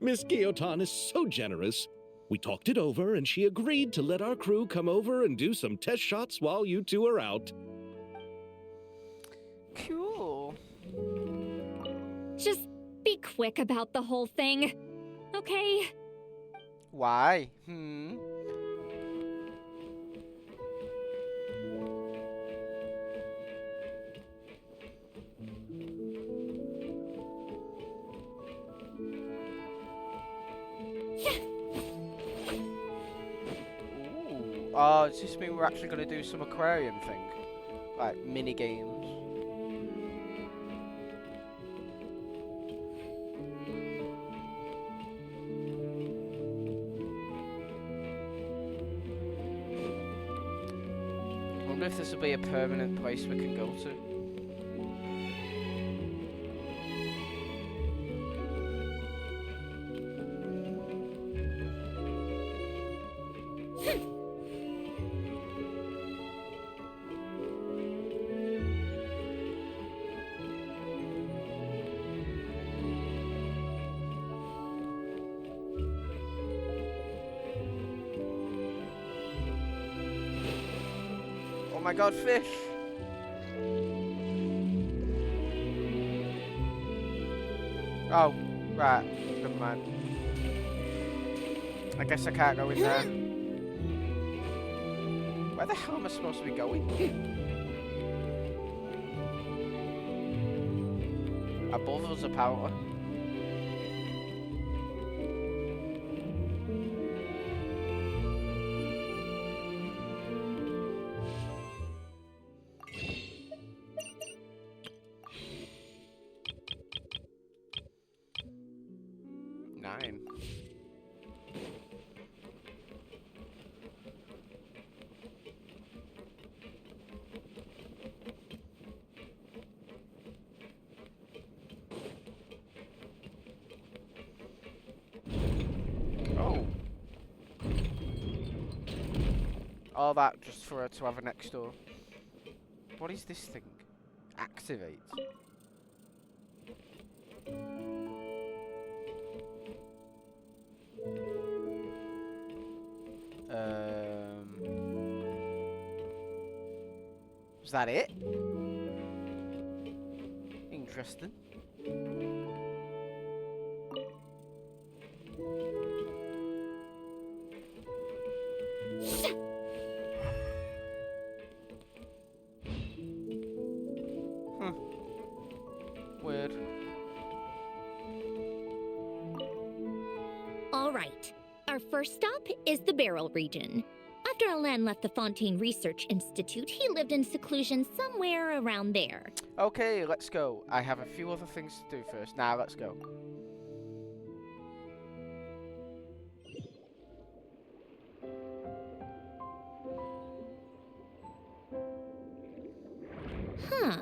Miss Guillotin is so generous. We talked it over, and she agreed to let our crew come over and do some test shots while you two are out. Cool. Just be quick about the whole thing, okay? Why? Ooh. Oh, does this mean we're actually going to do some aquarium thing? Like, mini games? I wonder if this will be a permanent place we can go to. Oh my god, fish! Oh, right. Never mind. I guess I can't go in there. Where the hell am I supposed to be going? Above us, apparently. Nine. Oh. All that just for her to have a next door. What is this thing? Activate. Was that it? Interesting. Weird. All right. Our first stop is the Barrel region. After Alain left the Fontaine Research Institute, he lived in seclusion somewhere around there. Okay, let's go. I have a few other things to do first. Now, let's go. Huh.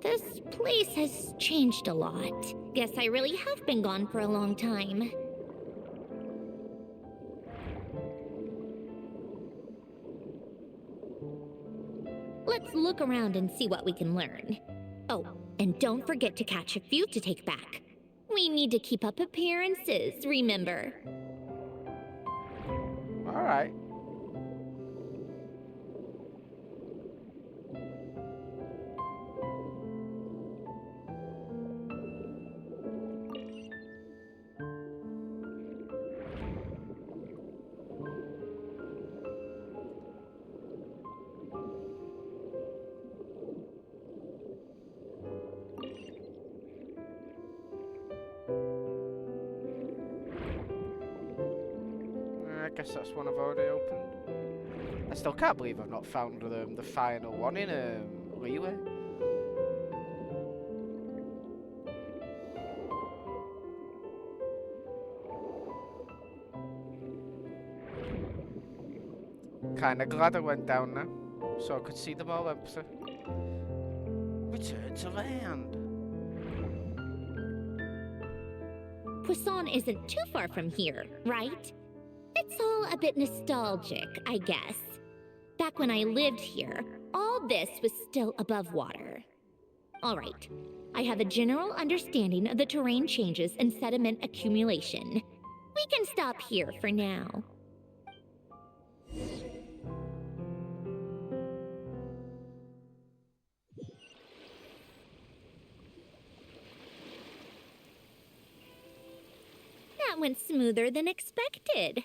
This place has changed a lot. Guess I really have been gone for a long time. Let's look around and see what we can learn. Oh, and don't forget to catch a few to take back. We need to keep up appearances, remember? Alright. I guess that's one I've already opened. I still can't believe I've not found the final one in Leeway. Kinda glad I went down now, so I could see them all empty. Return to land. Poisson isn't too far from here, right? It's all a bit nostalgic, I guess. Back when I lived here, all this was still above water. Alright. I have a general understanding of the terrain changes and sediment accumulation. We can stop here for now. That went smoother than expected.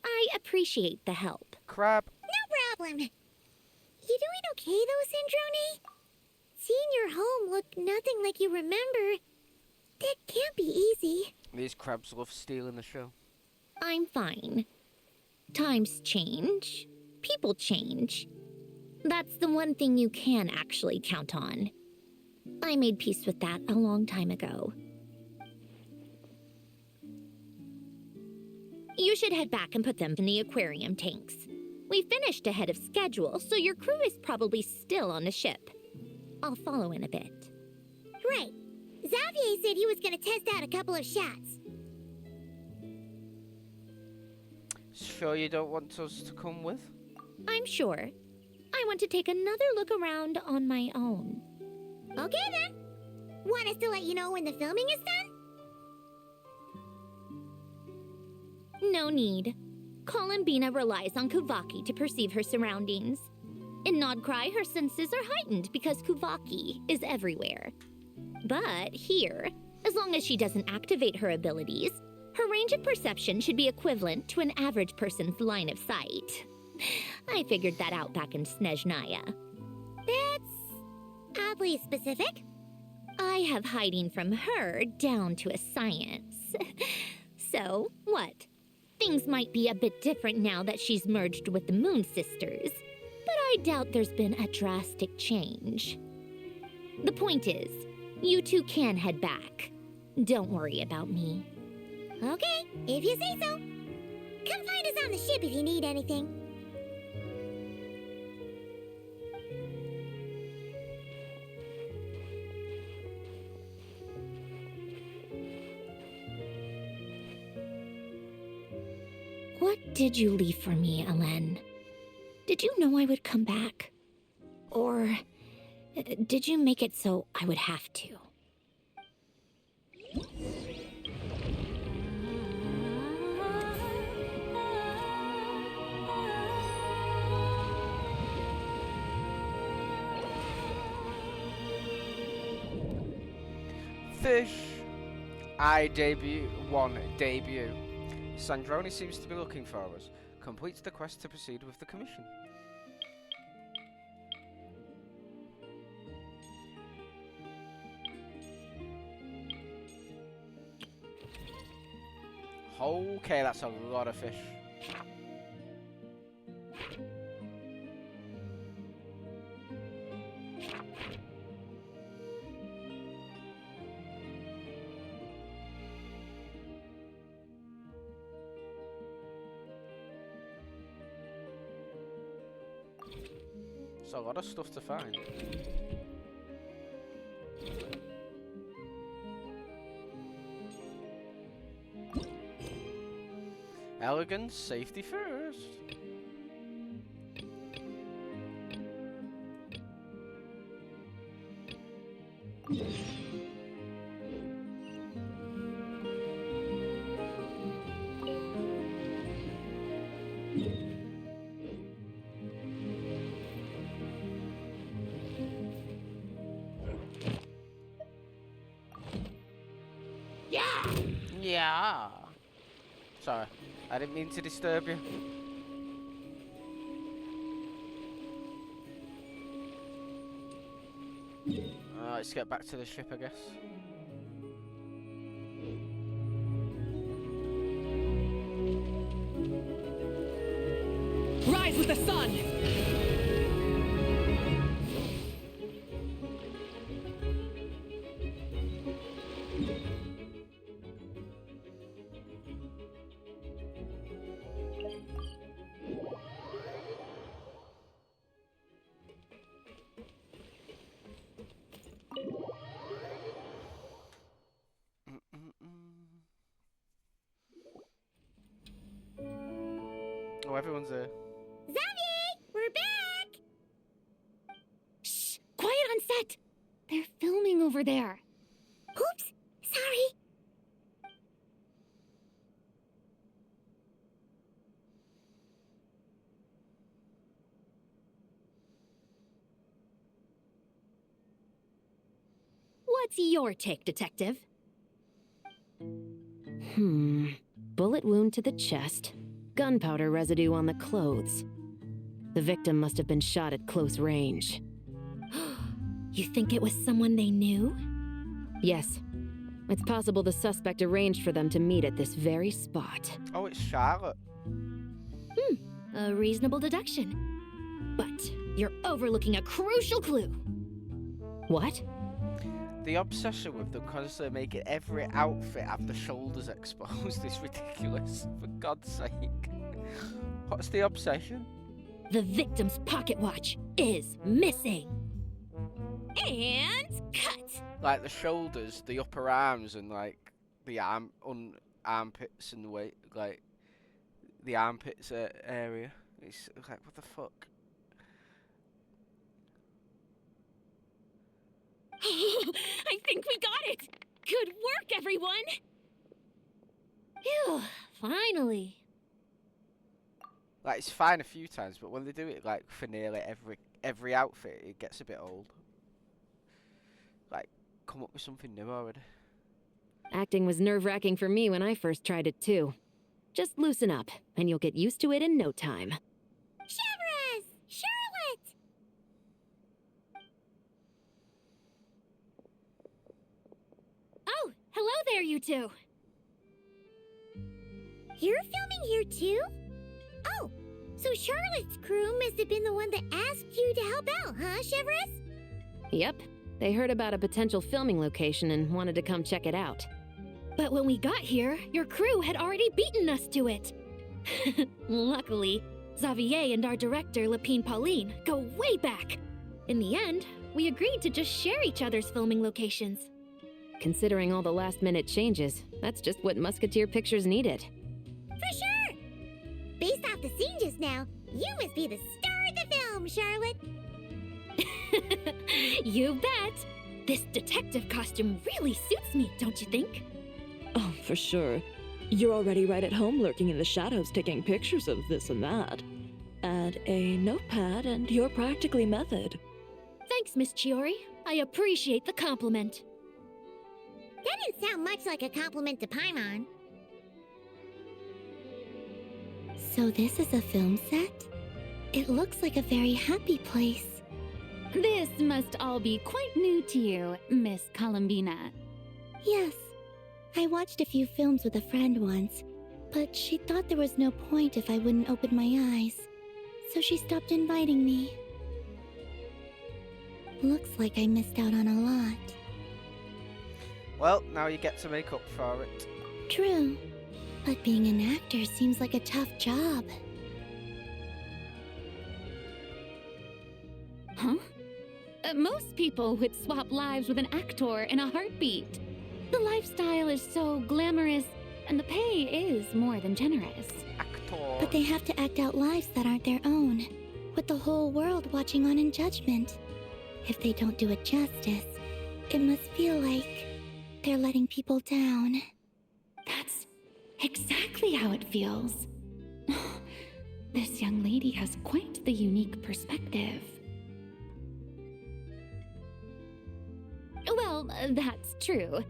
I appreciate the help. Crab. No problem. You doing okay though, Sandrone? Seeing your home look nothing like you remember, that can't be easy. These crabs love stealing the show. I'm fine. Times change. People change. That's the one thing you can actually count on. I made peace with that a long time ago. You should head back and put them in the aquarium tanks. We finished ahead of schedule, so your crew is probably still on the ship. I'll follow in a bit. Right. Xavier said he was gonna test out a couple of shots. Sure you don't want us to come with? I'm sure. I want to take another look around on my own. Okay then. Want us to let you know when the filming is done? No need. Columbina relies on Kuvaki to perceive her surroundings. In Nodcry, her senses are heightened because Kuvaki is everywhere. But here, as long as she doesn't activate her abilities, her range of perception should be equivalent to an average person's line of sight. I figured that out back in Snezhnaya. That's oddly specific. I have hiding from her down to a science. So, what? Things might be a bit different now that she's merged with the Moon Sisters, but I doubt there's been a drastic change. The point is, you two can head back. Don't worry about me. Okay, if you say so. Come find us on the ship if you need anything. What did you leave for me, Alen? Did you know I would come back? Or did you make it so I would have to? Fish. Debut. Sandrone seems to be looking for us. Completes the quest to proceed with the commission. Okay, that's a lot of fish. It's a lot of stuff to find. Elegance, safety first. Yeah. Sorry, I didn't mean to disturb you. Let's get back to the ship, I guess. Rise with the sun! Oh, everyone's there. Xavier, we're back! Shh! Quiet on set! They're filming over there. Oops, sorry. What's your take, Detective? Bullet wound to the chest. Gunpowder residue on the clothes. The victim must have been shot at close range. You think it was someone they knew? Yes. It's possible the suspect arranged for them to meet at this very spot. Oh, it's Charlotte. A reasonable deduction. But you're overlooking a crucial clue. What? The obsession with them constantly making every outfit have the shoulders exposed is ridiculous, for God's sake. What's the obsession? The victim's pocket watch is missing. And cut! Like the shoulders, the upper arms, and like the armpits and the weight, like the armpits area. It's like, what the fuck? I think we got it! Good work, everyone! Phew, finally. Like, it's fine a few times, but when they do it like for nearly every outfit, it gets a bit old. Like, come up with something new already. Acting was nerve-wracking for me when I first tried it too. Just loosen up, and you'll get used to it in no time. Chevres! Charlotte! Oh, hello there, you two. You're filming here too? Oh, so Charlotte's crew must have been the one that asked you to help out, huh, Chevres? Yep. They heard about a potential filming location and wanted to come check it out. But when we got here, your crew had already beaten us to it. Luckily, Xavier and our director, Lapine Pauline, go way back. In the end, we agreed to just share each other's filming locations. Considering all the last-minute changes, that's just what Musketeer Pictures needed. For sure! Based off the scene just now, you must be the star of the film, Charlotte. You bet! This detective costume really suits me, don't you think? Oh, for sure. You're already right at home lurking in the shadows taking pictures of this and that. Add a notepad and you're practically method. Thanks, Miss Chiori. I appreciate the compliment. That didn't sound much like a compliment to Paimon. So this is a film set? It looks like a very happy place. This must all be quite new to you, Miss Columbina. Yes. I watched a few films with a friend once, but she thought there was no point if I wouldn't open my eyes. So she stopped inviting me. Looks like I missed out on a lot. Well, now you get to make up for it. True. But being an actor seems like a tough job. Huh? Most people would swap lives with an actor in a heartbeat. The lifestyle is so glamorous, and the pay is more than generous. Actor. But they have to act out lives that aren't their own, with the whole world watching on in judgment. If they don't do it justice, it must feel like they're letting people down. That's exactly how it feels. This young lady has quite the unique perspective. Well, that's true.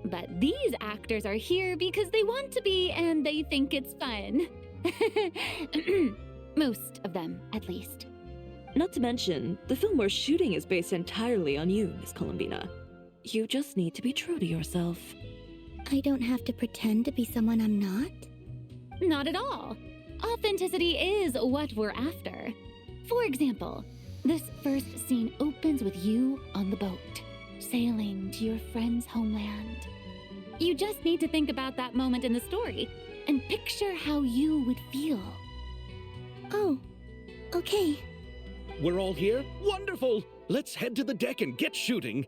But these actors are here because they want to be and they think it's fun. Most of them, at least. Not to mention, the film we're shooting is based entirely on you, Miss Columbina. You just need to be true to yourself. I don't have to pretend to be someone I'm not? Not at all. Authenticity is what we're after. For example, this first scene opens with you on the boat, sailing to your friend's homeland. You just need to think about that moment in the story and picture how you would feel. Oh, okay. We're all here? Wonderful! Let's head to the deck and get shooting.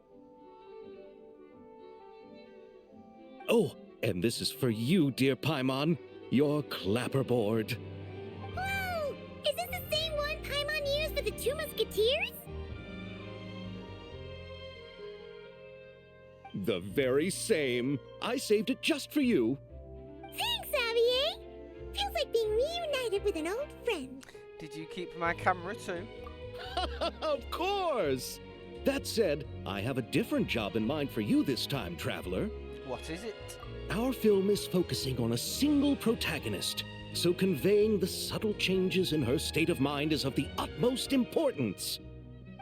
Oh, and this is for you, dear Paimon, your clapperboard. Whoa! Is this the same one Paimon used for the Two Musketeers? The very same. I saved it just for you. Thanks, Xavier. Feels like being reunited with an old friend. Did you keep my camera too? Of course! That said, I have a different job in mind for you this time, traveler. What is it? Our film is focusing on a single protagonist, so conveying the subtle changes in her state of mind is of the utmost importance.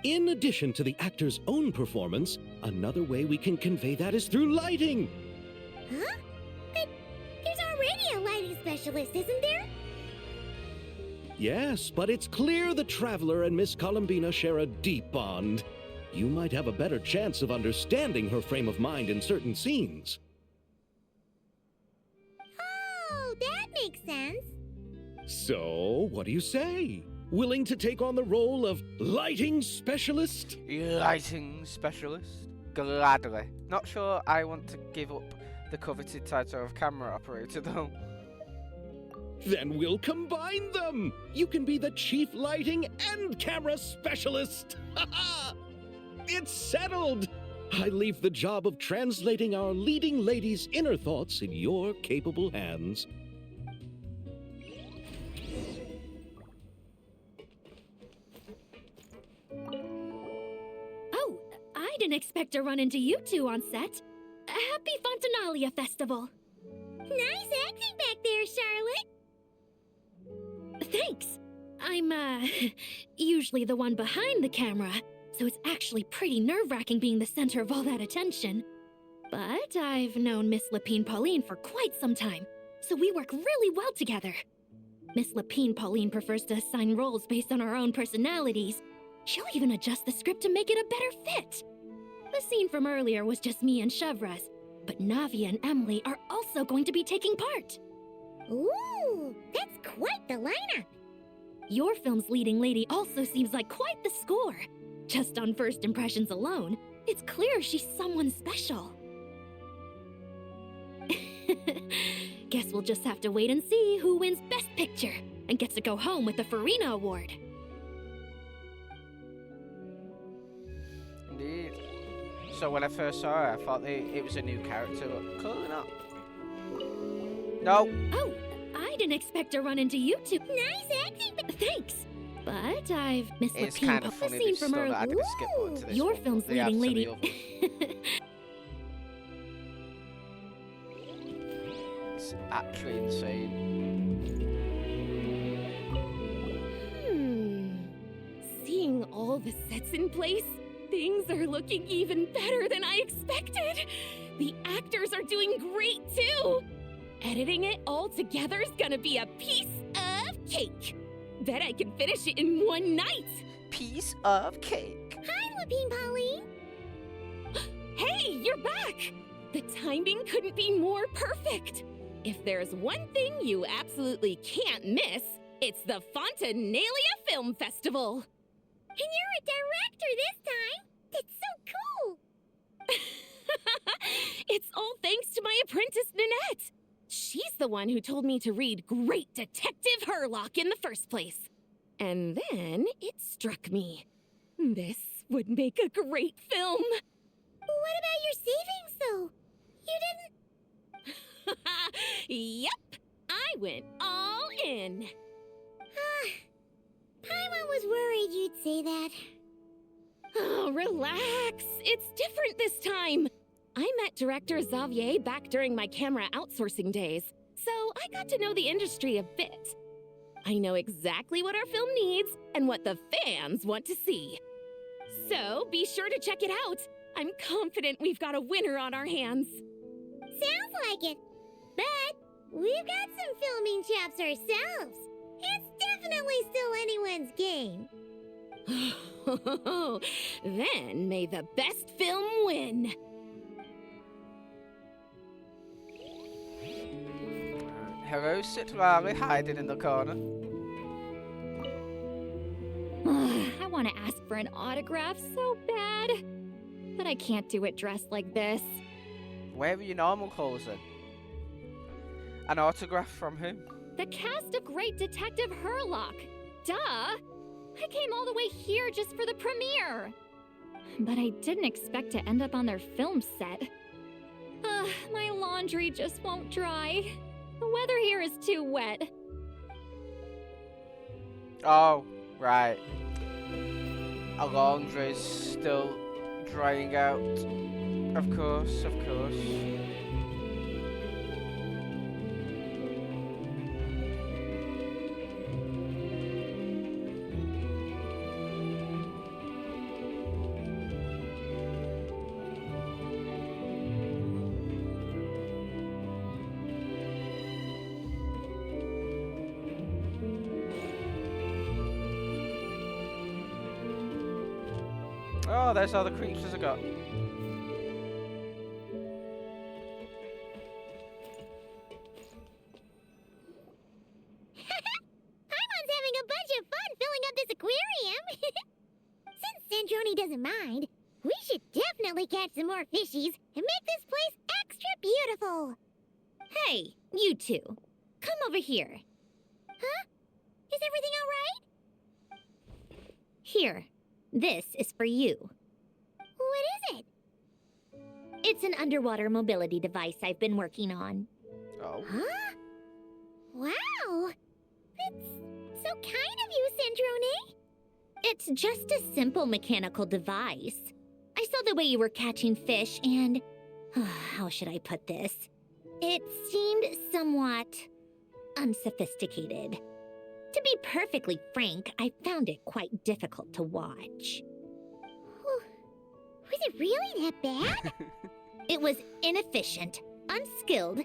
In addition to the actor's own performance, another way we can convey that is through lighting. Huh? But there's already a lighting specialist, isn't there? Yes, but it's clear the Traveler and Miss Columbina share a deep bond. You might have a better chance of understanding her frame of mind in certain scenes. Oh, that makes sense. So, what do you say? Willing to take on the role of lighting specialist? Lighting specialist? Gladly. Not sure I want to give up the coveted title of camera operator, though. Then we'll combine them! You can be the chief lighting and camera specialist! Ha ha! It's settled! I leave the job of translating our leading lady's inner thoughts in your capable hands. Oh, I didn't expect to run into you two on set. Happy Fontinalia Festival. Nice acting back there, Charlotte. Thanks. I'm, usually the one behind the camera, so it's actually pretty nerve-wracking being the center of all that attention. But I've known Miss Lapine Pauline for quite some time, so we work really well together. Miss Lapine Pauline prefers to assign roles based on our own personalities. She'll even adjust the script to make it a better fit. The scene from earlier was just me and Chevres, but Navia and Emily are also going to be taking part. Ooh, that's quite the lineup. Your film's leading lady also seems like quite the score. Just on first impressions alone, it's clear she's someone special. Guess we'll just have to wait and see who wins Best Picture and gets to go home with the Farina Award. Indeed. So when I first saw her, I thought it was a new character, but clearly not. No. Oh, I didn't expect to run into you two. Nice acting. Thanks. But I've missed It's Lapine kind of the funny scene they from still earlier. added a skip button to this Your one, but film's they have leading to the lady. other. It's actually insane. Seeing all the sets in place, things are looking even better than I expected. The actors are doing great too. Editing it all together is gonna be a piece of cake. Bet I can finish it in one night. Piece of cake. Hi, Lapine Pauline. Hey, you're back! The timing couldn't be more perfect. If there's one thing you absolutely can't miss, it's the Fontinalia Film Festival. And you're a director this time. That's so cool. It's all thanks to my apprentice, Ninette. She's the one who told me to read Great Detective Herlock in the first place. And then it struck me. This would make a great film. What about your savings, though? You didn't... Yep, I went all in. Paimon was worried you'd say that. Oh, relax. It's different this time. I met director Xavier back during my camera outsourcing days, so I got to know the industry a bit. I know exactly what our film needs and what the fans want to see. So be sure to check it out. I'm confident we've got a winner on our hands. Sounds like it. But we've got some filming chops ourselves. It's definitely still anyone's game. Then may the best film win. Hero Citrali hiding in the corner. I want to ask for an autograph so bad, but I can't do it dressed like this. Where are your normal clothes then? An autograph from whom? The cast of Great Detective Herlock. Duh! I came all the way here just for the premiere. But I didn't expect to end up on their film set. My laundry just won't dry. The weather here is too wet. Oh, right. Our laundry's still drying out. Of course, of course. Oh, there's all the creatures I got. Paimon's having a bunch of fun filling up this aquarium. Since Sandrone doesn't mind, we should definitely catch some more fishies and make this place extra beautiful. Hey, you two. Come over here. Huh? Is everything all right? Here. This is for you. What is it? It's an underwater mobility device I've been working on. Oh. Huh? Wow! That's so kind of you, Sandrone. It's just a simple mechanical device. I saw the way you were catching fish and... how should I put this? It seemed somewhat... unsophisticated. To be perfectly frank, I found it quite difficult to watch. Was it really that bad? It was inefficient, unskilled,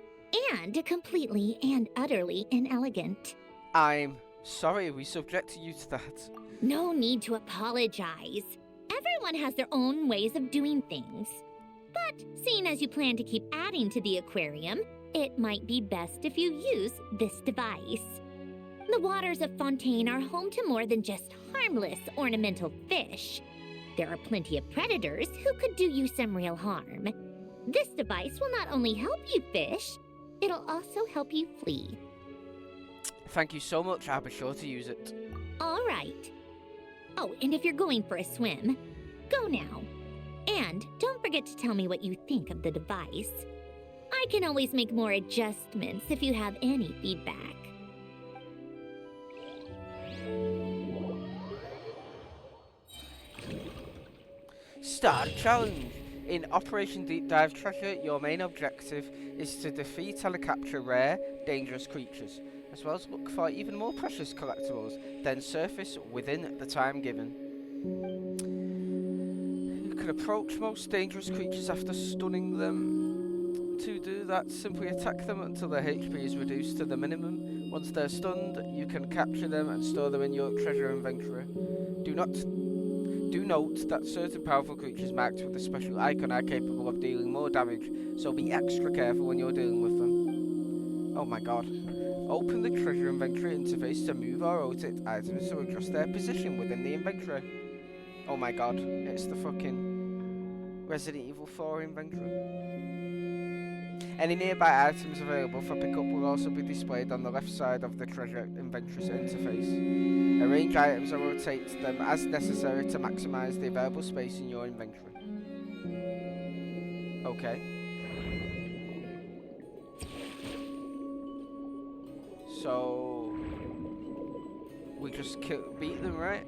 and completely and utterly inelegant. I'm sorry we subjected you to that. No need to apologize. Everyone has their own ways of doing things. But seeing as you plan to keep adding to the aquarium, it might be best if you use this device. The waters of Fontaine are home to more than just harmless ornamental fish. There are plenty of predators who could do you some real harm. This device will not only help you fish, it'll also help you flee. Thank you so much. I'll be sure to use it. All right. Oh, and if you're going for a swim, go now. And don't forget to tell me what you think of the device. I can always make more adjustments if you have any feedback. Start challenge. In Operation Deep Dive Treasure, your main objective is to defeat and capture rare, dangerous creatures, as well as look for even more precious collectibles, then surface within the time given. You can approach most dangerous creatures after stunning them. To do that, simply attack them until their HP is reduced to the minimum. Once they're stunned, you can capture them and store them in your treasure inventory. Do note that certain powerful creatures marked with a special icon are capable of dealing more damage, so be extra careful when you're dealing with them. Oh my god. Open the treasure inventory interface to move or rotate items to adjust their position within the inventory. Oh my god, it's the fucking Resident Evil 4 inventory. Any nearby items available for pickup will also be displayed on the left side of the treasure inventory interface. Arrange items and rotate them as necessary to maximize the available space in your inventory. Okay. So we just beat them, right?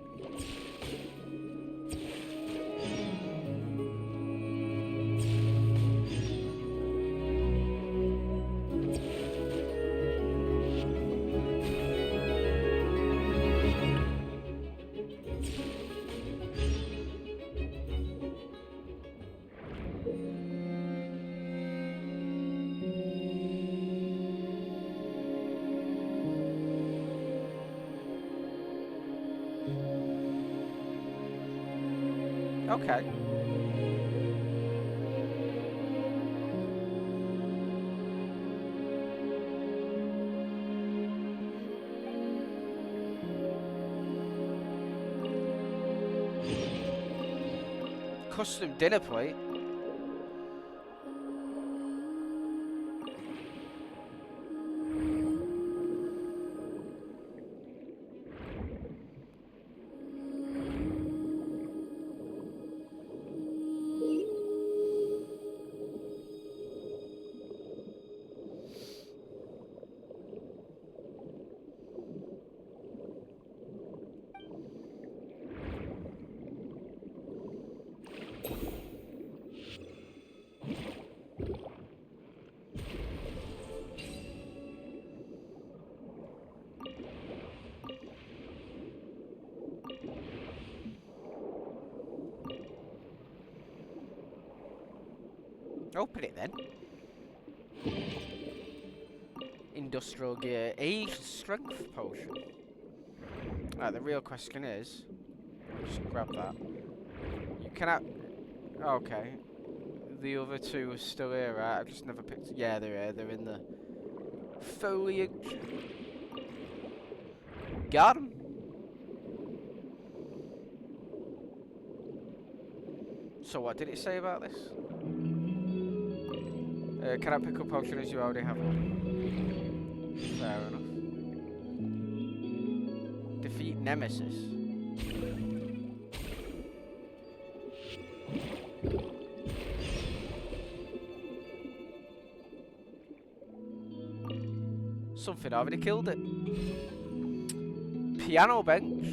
Okay. Custom dinner plate. Open it then. Industrial gear, age strength potion. Right, the real question is, just grab that. You cannot. Okay. The other two are still here, right? I've just never picked. Yeah, they're here. They're in the foliage. Got 'em. So what did it say about this? Can I pick up potion as you already have one? Fair enough. Defeat Nemesis. Something already killed it. Piano bench.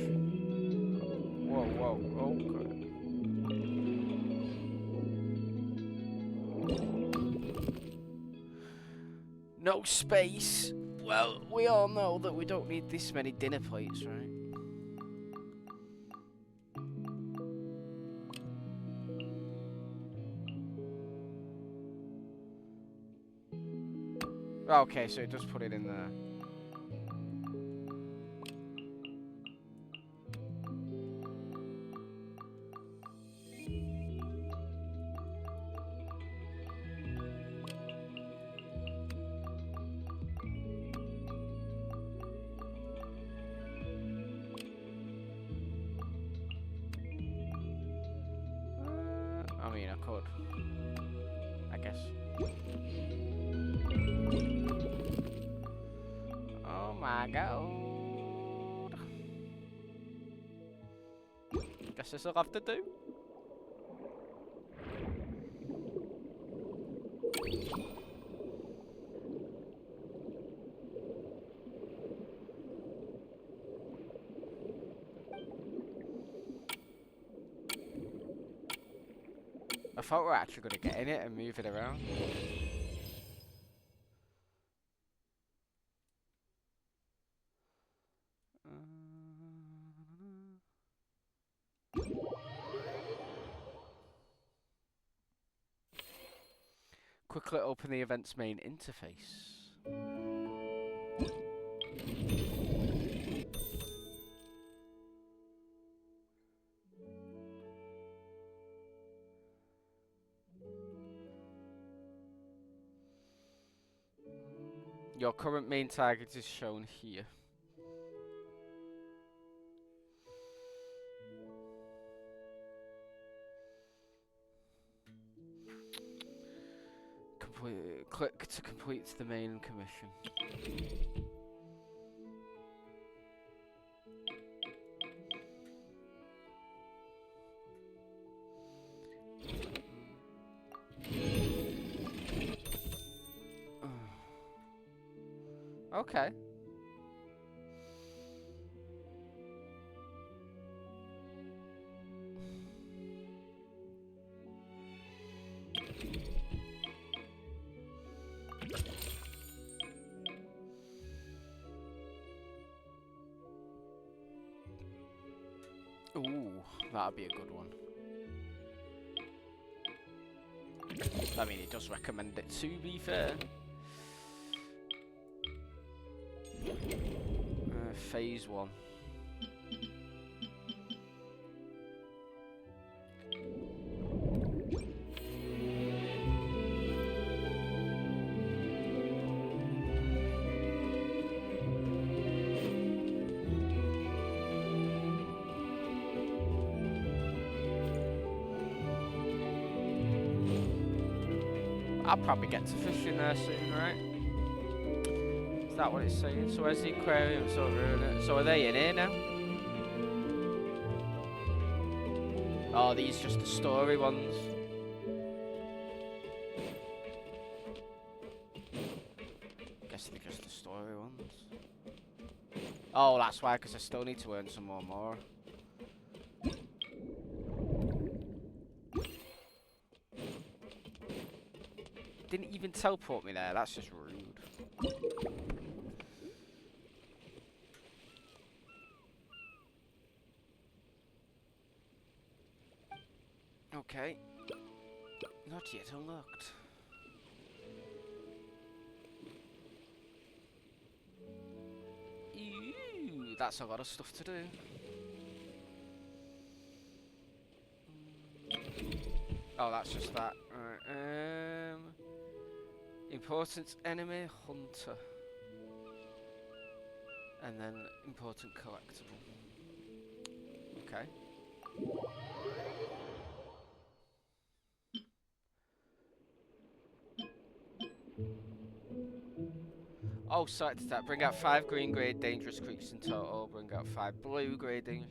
Whoa, whoa, okay. No space. Well, we all know that we don't need this many dinner plates, right? Okay, so it does put it in there. I mean, I could. I guess. Oh my god. Guess this will have to do. I thought we were actually going to get in it and move it around. Quickly open the event's main interface. Your current main target is shown here. Click to complete the main commission. Okay. Ooh, that'd be a good one. I mean, it does recommend it, to be fair. Phase 1. I'll probably get to fishing there soon, right? Is that what it's saying? So where's the aquarium? So are they in here now? Oh, these just the story ones. Guess they're just the story ones. Oh, that's why, because I still need to earn some more. Didn't even teleport me there, that's just rude. Okay. Not yet unlocked. That's a lot of stuff to do. Oh, that's just that. Alright, important enemy hunter. And then important collectible. Okay. Oh, sorry to that. Bring out 5 green grade dangerous creatures in total. Bring out 5 blue grade dangerous.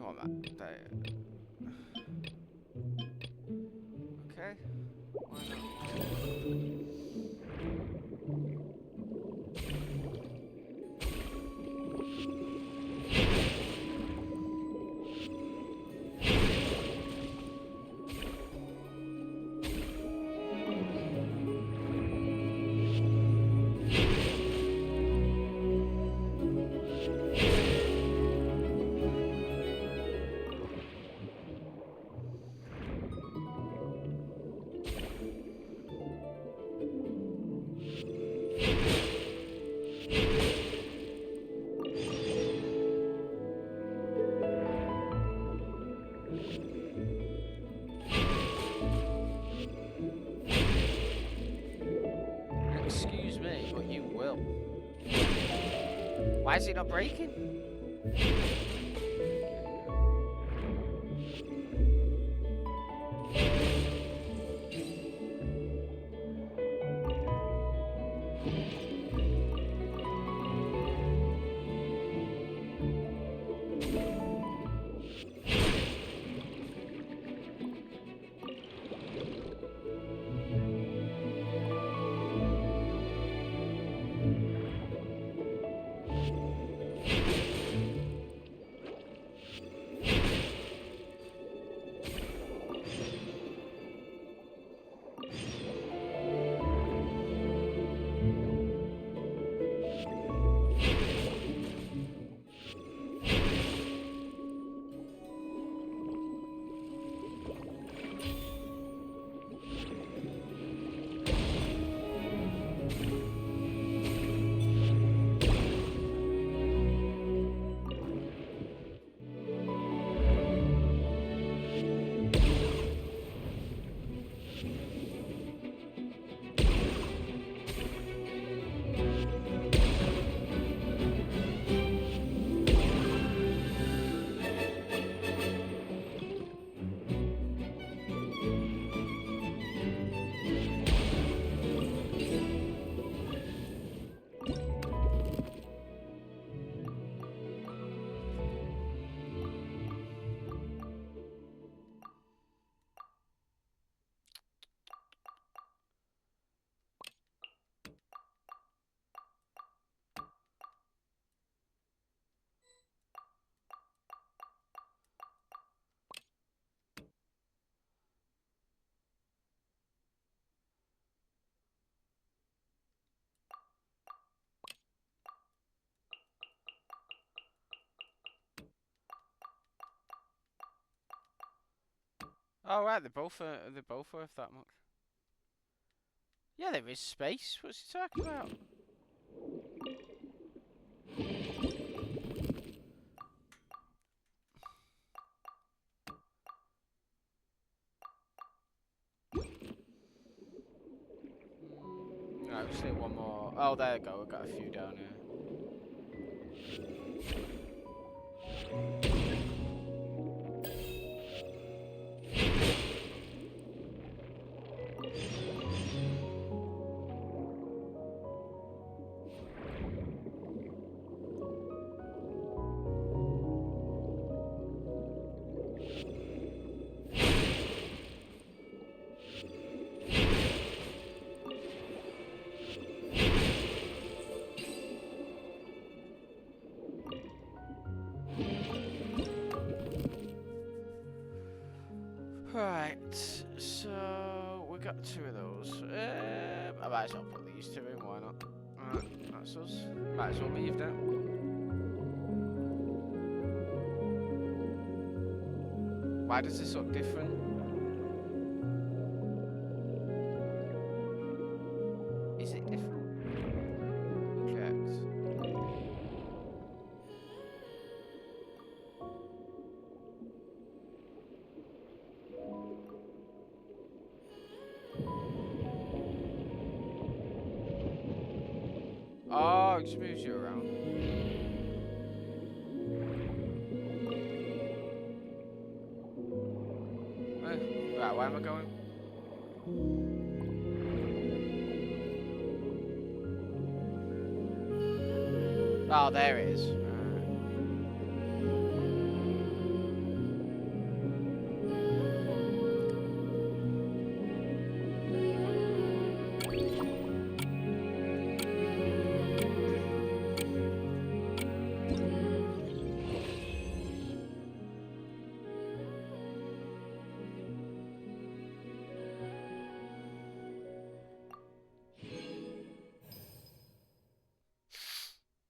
Oh, man. There. Okay. Why not? Excuse me, but you will. Why is it not breaking? Oh right, they're both worth that much. Yeah, there is space. What's he talking about? Right, just need one more. Oh, there you go. We've got a few down here. Right, so we got 2 of those. I might as well put these 2 in, why not? Alright, that's us. Might as well leave that. Why does this look different? Is it different? Oh, it just moves you around. Right, where am I going? Oh, there it is.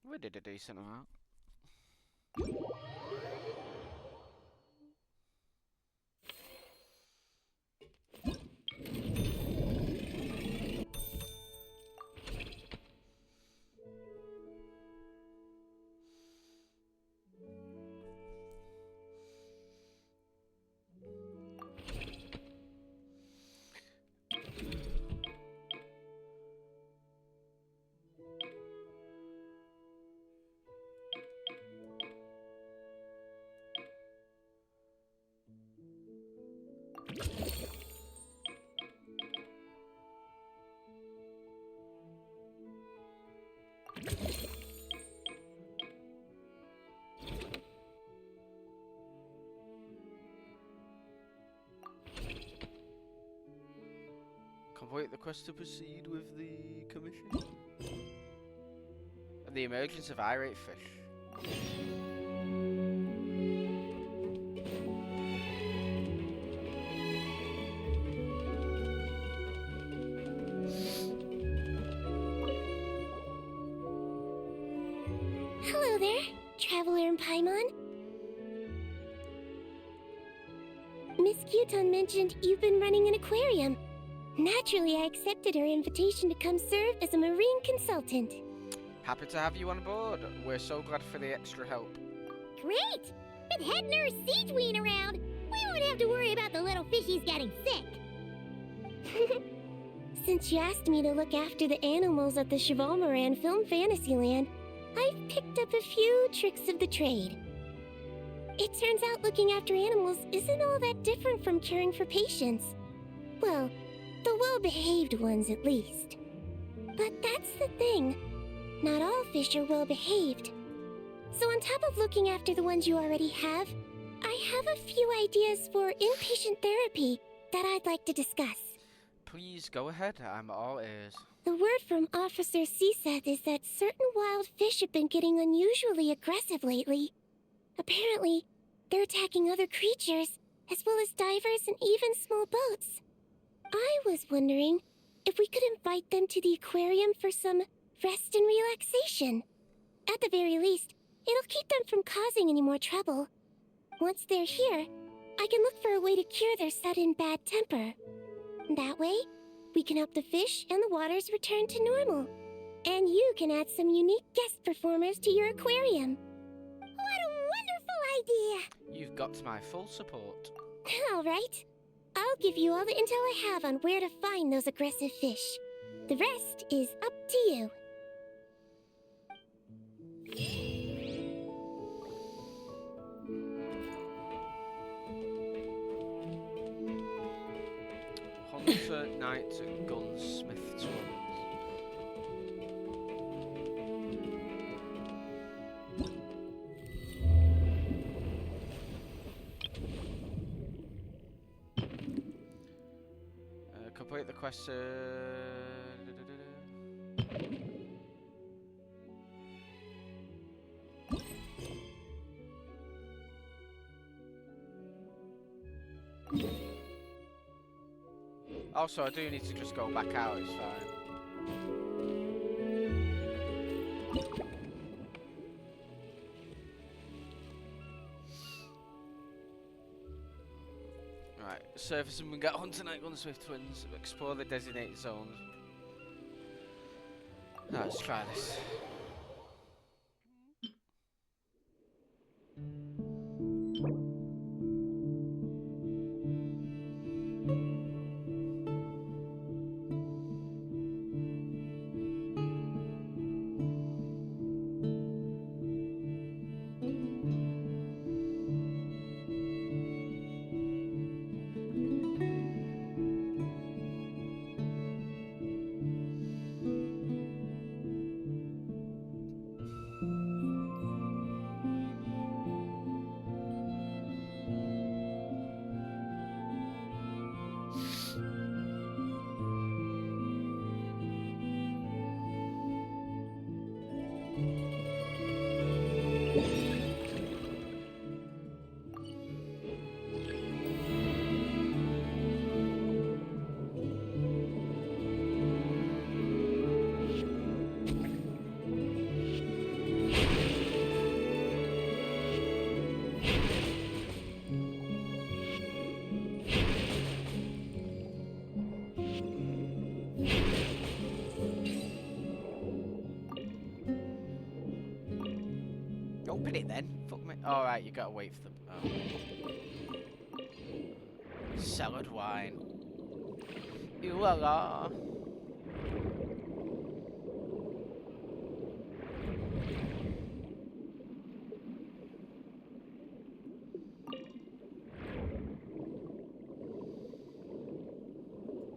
We did a decent amount. Complete the quest to proceed with the commission. And the emergence of irate fish. Hello there, Traveler in Paimon. Miss Kyuton mentioned you've been running an aquarium. Naturally, I accepted her invitation to come serve as a marine consultant. Happy to have you on board. We're so glad for the extra help. Great! With Head Nurse Siegeween around, we won't have to worry about the little fishies getting sick. Since you asked me to look after the animals at the Chevalmoran Film Fantasyland, I've picked up a few tricks of the trade. It turns out looking after animals isn't all that different from caring for patients. Well, the well-behaved ones at least. But that's the thing. Not all fish are well-behaved. So on top of looking after the ones you already have, I have a few ideas for inpatient therapy that I'd like to discuss. Please go ahead, I'm all ears. The word from Officer Seth is that certain wild fish have been getting unusually aggressive lately. Apparently, they're attacking other creatures, as well as divers and even small boats. I was wondering if we could invite them to the aquarium for some rest and relaxation. At the very least, it'll keep them from causing any more trouble. Once they're here, I can look for a way to cure their sudden bad temper. That way, we can help the fish and the waters return to normal. And you can add some unique guest performers to your aquarium. What a wonderful idea! You've got my full support. All right. I'll give you all the intel I have on where to find those aggressive fish. The rest is up to you. Hunter Knight Gunsmith Twins. Complete the quest. Also, I do need to just go back out, it's fine. Right, surface and we get Hunter Knight Gunsmith Twins, explore the designated zones. Right, let's try this. right, you gotta wait for the... Oh. Cellared wine. Ooh la la.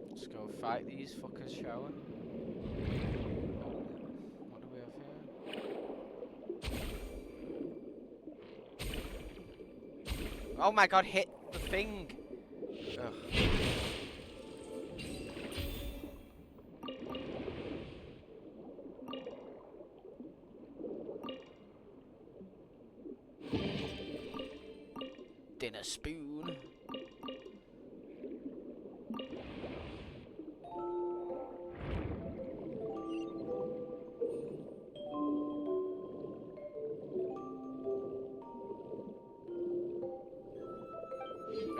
Let's go fight these fuckers, shall we? What do we have here? Oh my god, hit the thing! Ugh. Dinner spoon.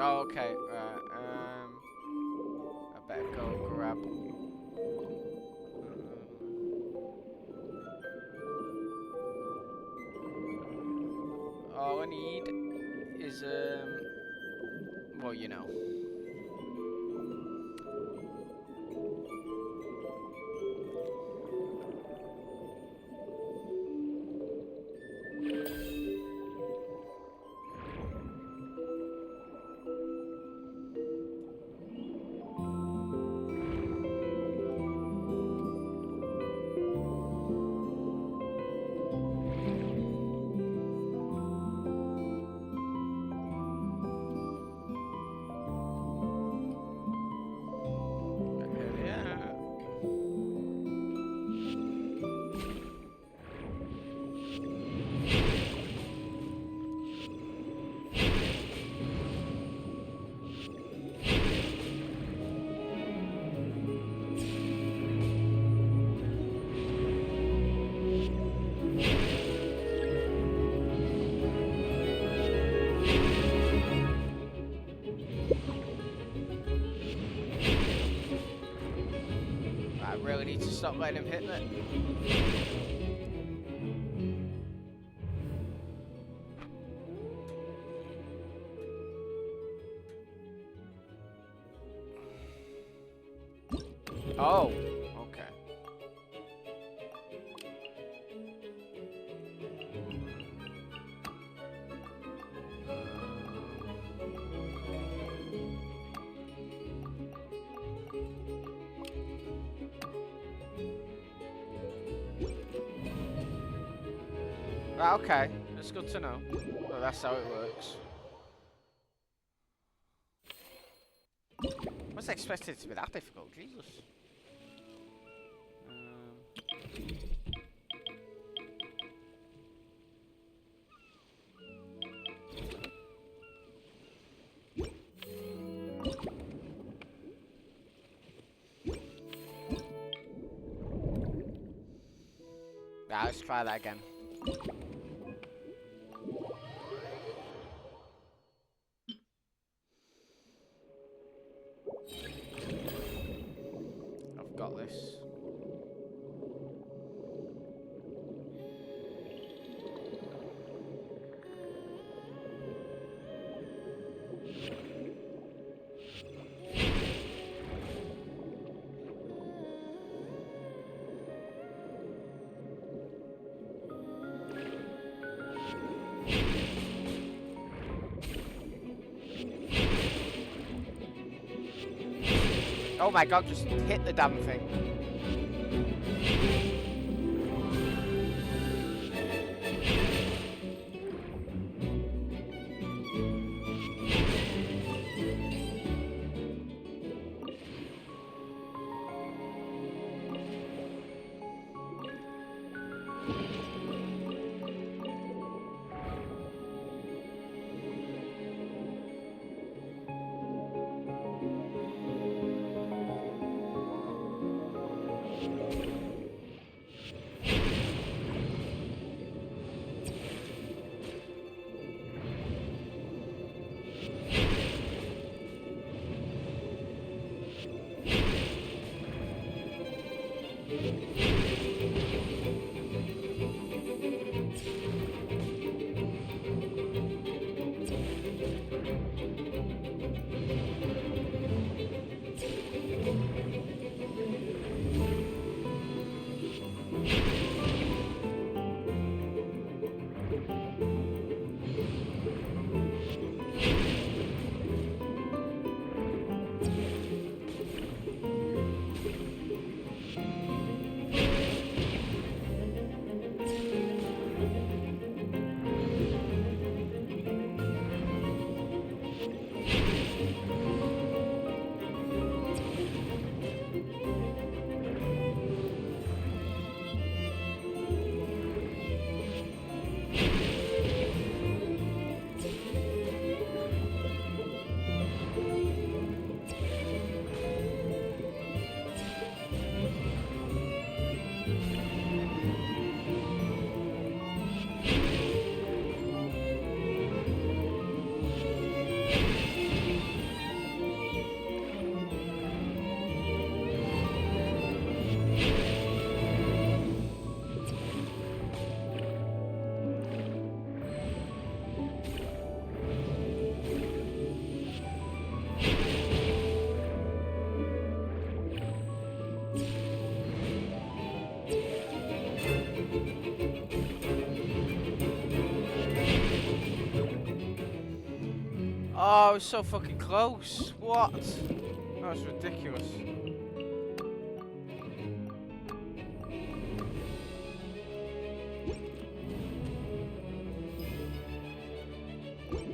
Oh, okay, right, I better go grab... all I need is, well, you know. I really need to stop letting him hit me. Oh, okay. Right, okay, it's good to know. Well, that's how it works. I was expecting it to be that difficult, Jesus. Now let's try that again. I've got this. Oh my god, just hit the damn thing. Oh, it's so fucking close. What? That's ridiculous.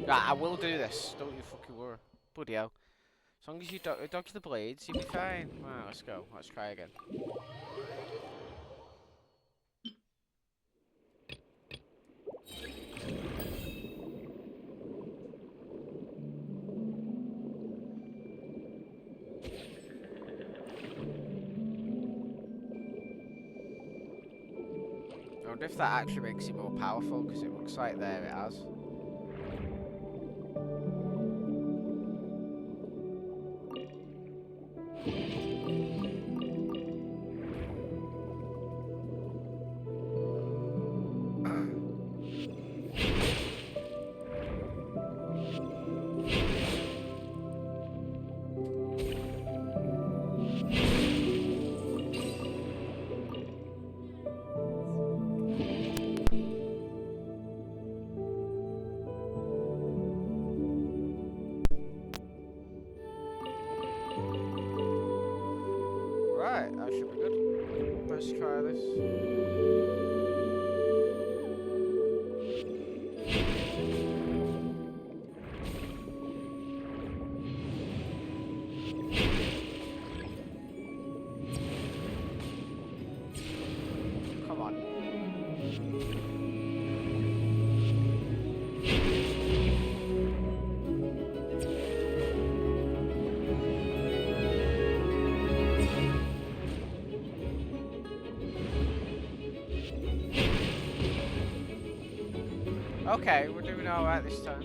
Right, I will do this. Don't you fucking worry. Bloody hell. As long as you dodge the blades, you'll be fine. Right, let's go. Let's try again. I wonder if that actually makes it more powerful, because it looks like there it has. Right, that should be good. Let's try this. Come on. Okay, we're doing alright this time.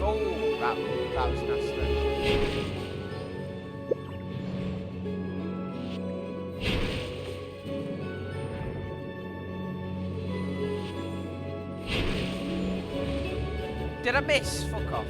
Oh, that was nasty. Did I miss? Fuck off.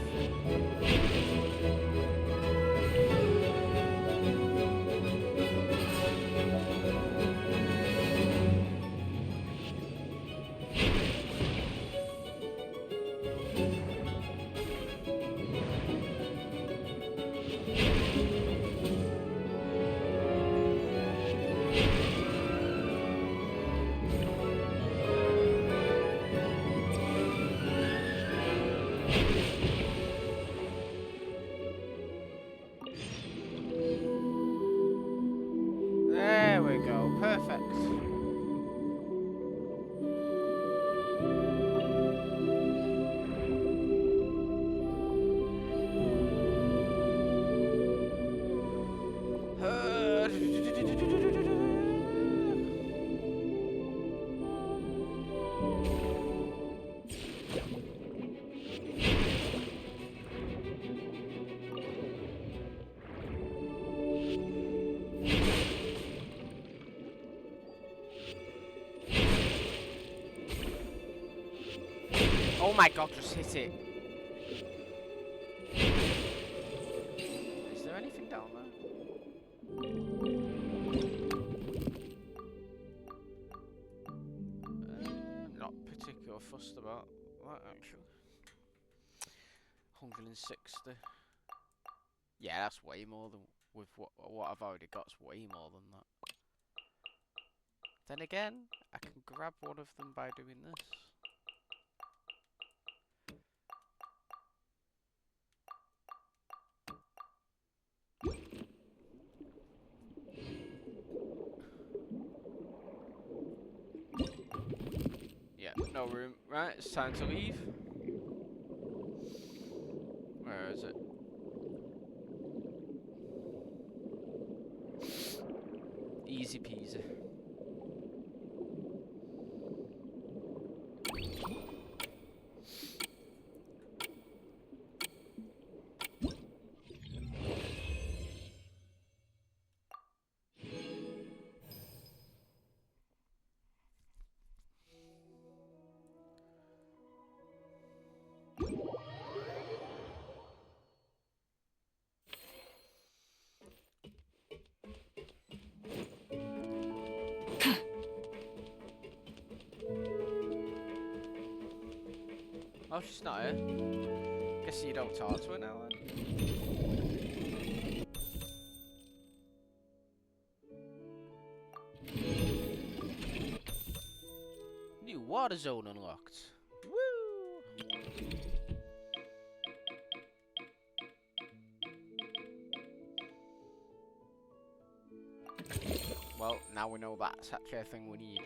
There we go. Perfect. Oh my god, just hit it. Is there anything down there? Not particular fussed about that actually. 160. Yeah, that's way more than with what I've already got. It's way more than that. Then again, I can grab one of them by doing this. No room. Right, it's time to leave. Where is it? Easy peasy. Oh, she's not here. Guess you don't talk to her now then. New water zone unlocked. Woo! Well, now we know that's actually a thing we need.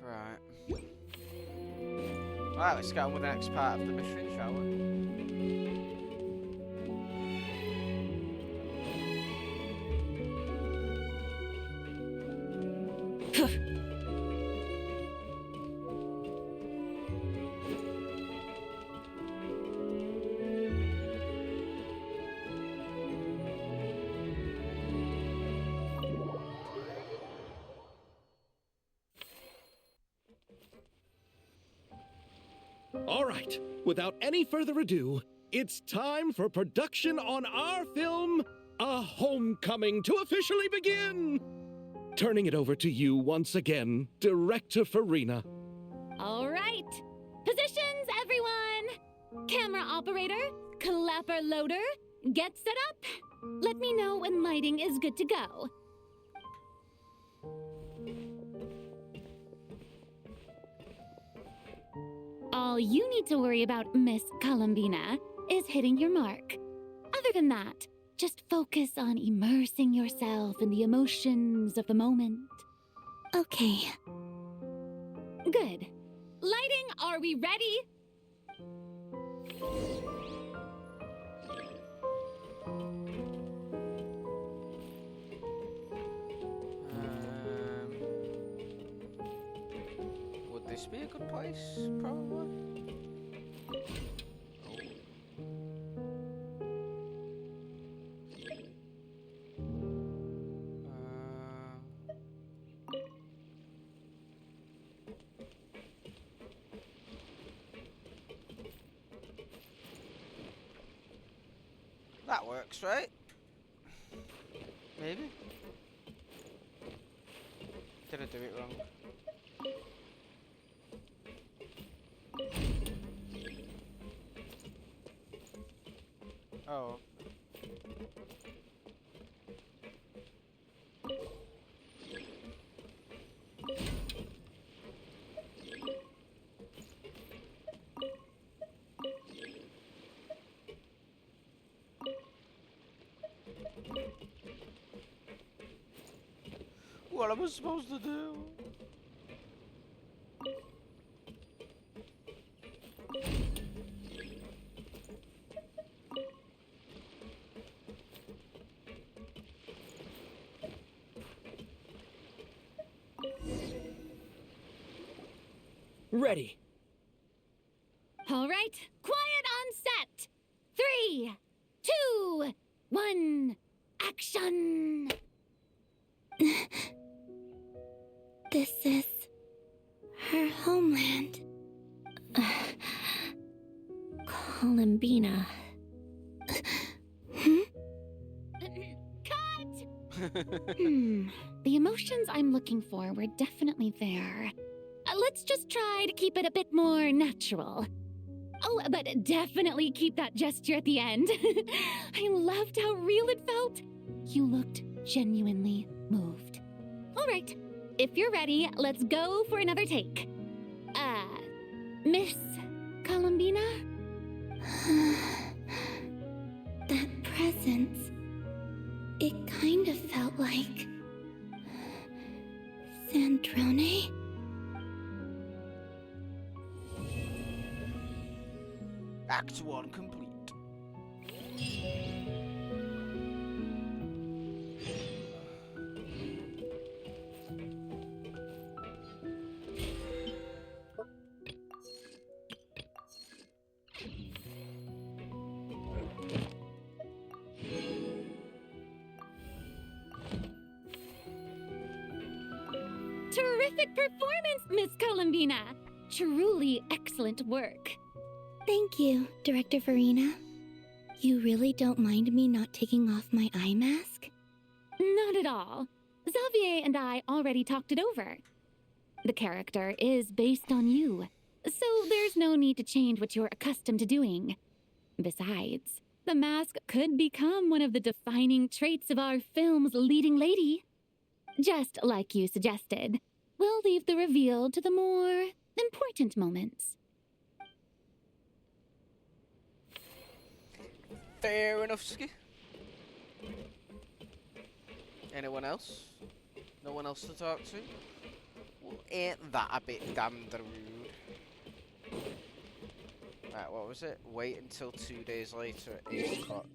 Right. Right, let's get on with the next part of the mission, shall we? All right, without any further ado, it's time for production on our film, A Homecoming, to officially begin. Turning it over to you once again, Director Farina. All right. Positions, everyone. Camera operator, clapper loader, get set up. Let me know when lighting is good to go. All you need to worry about, Miss Columbina, is hitting your mark. Other than that, just focus on immersing yourself in the emotions of the moment. Okay. Good. Lighting, are we ready? Would this be a good place? Probably. That works, right? Maybe? Did I do it wrong? Oh. What am I supposed to do? Ready. All right, quiet on set. 3, 2, 1, action! This is her homeland. Columbina. Cut! The emotions I'm looking for were definitely there. Let's just try to keep it a bit more natural. Oh, but definitely keep that gesture at the end. I loved how real it felt. You looked genuinely moved. All right, if you're ready, let's go for another take. Miss Columbina? That presence. It kind of felt like Sandrone? Act 1 complete. Terrific performance, Miss Columbina! Truly excellent work. Thank you, Director Farina. You really don't mind me not taking off my eye mask? Not at all. Xavier and I already talked it over. The character is based on you, so there's no need to change what you're accustomed to doing. Besides, the mask could become one of the defining traits of our film's leading lady. Just like you suggested, we'll leave the reveal to the more important moments. Fair enough, Ski. Anyone else? No one else to talk to? Well, ain't that a bit damned rude? Right, what was it? Wait until 2 days later at 8 o'clock.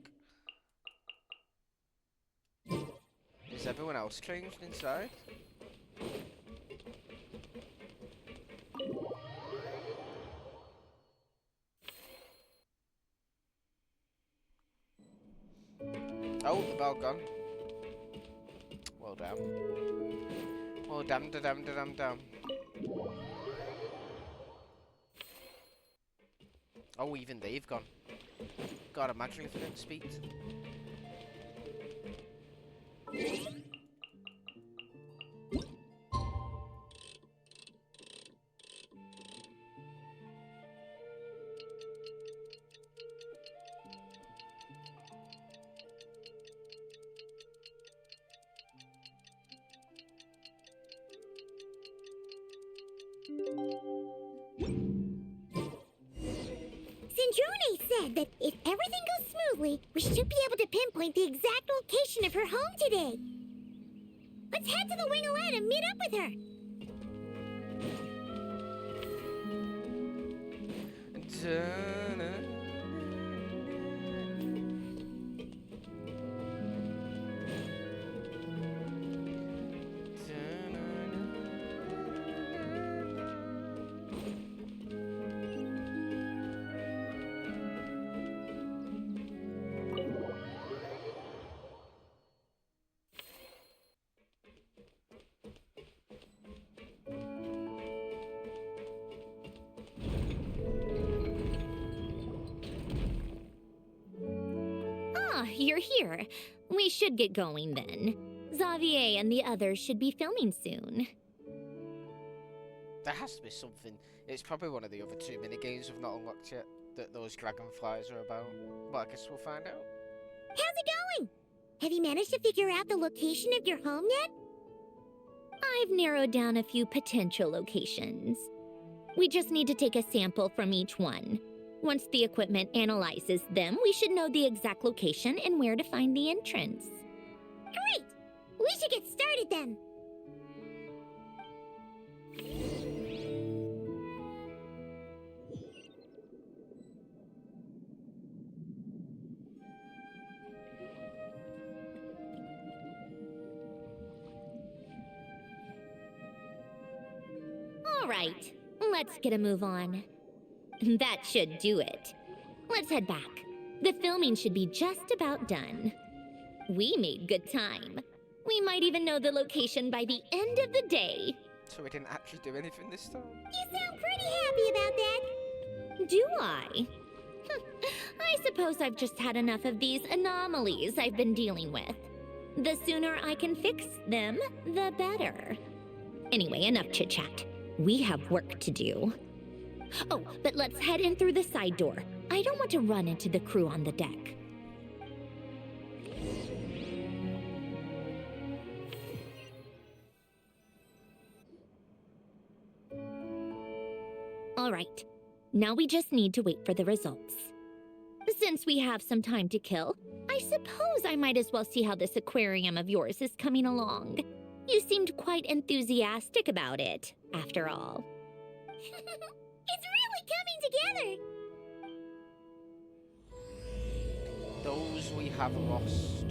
Is everyone else changed inside? Oh, they've all gone. Well done. Well damn da damn da damn damn. Oh, even they've gone. God, imagine if they didn't speak to them. Sandrone said that if everything goes smoothly, we should be able to pinpoint the exact location of her home today. Let's head to the Wing-O-Lette and meet up with her. Ah, you're here. We should get going then. Xavier and the others should be filming soon. There has to be something. It's probably one of the other 2 minigames we've not unlocked yet that those dragonflies are about. But I guess we'll find out. How's it going? Have you managed to figure out the location of your home yet? I've narrowed down a few potential locations. We just need to take a sample from each one. Once the equipment analyzes them, we should know the exact location and where to find the entrance. Great! We should get started then. All right, let's get a move on. That should do it. Let's head back. The filming should be just about done. We made good time. We might even know the location by the end of the day. So we didn't actually do anything this time? You sound pretty happy about that. Do I? I suppose I've just had enough of these anomalies I've been dealing with. The sooner I can fix them, the better. Anyway, enough chit-chat. We have work to do. Oh, but let's head in through the side door. I don't want to run into the crew on the deck. All right, Now we just need to wait for the results. Since we have some time to kill, I suppose I might as well see how this aquarium of yours is coming along. You seemed quite enthusiastic about it, after all. It's really coming together! Those we have lost.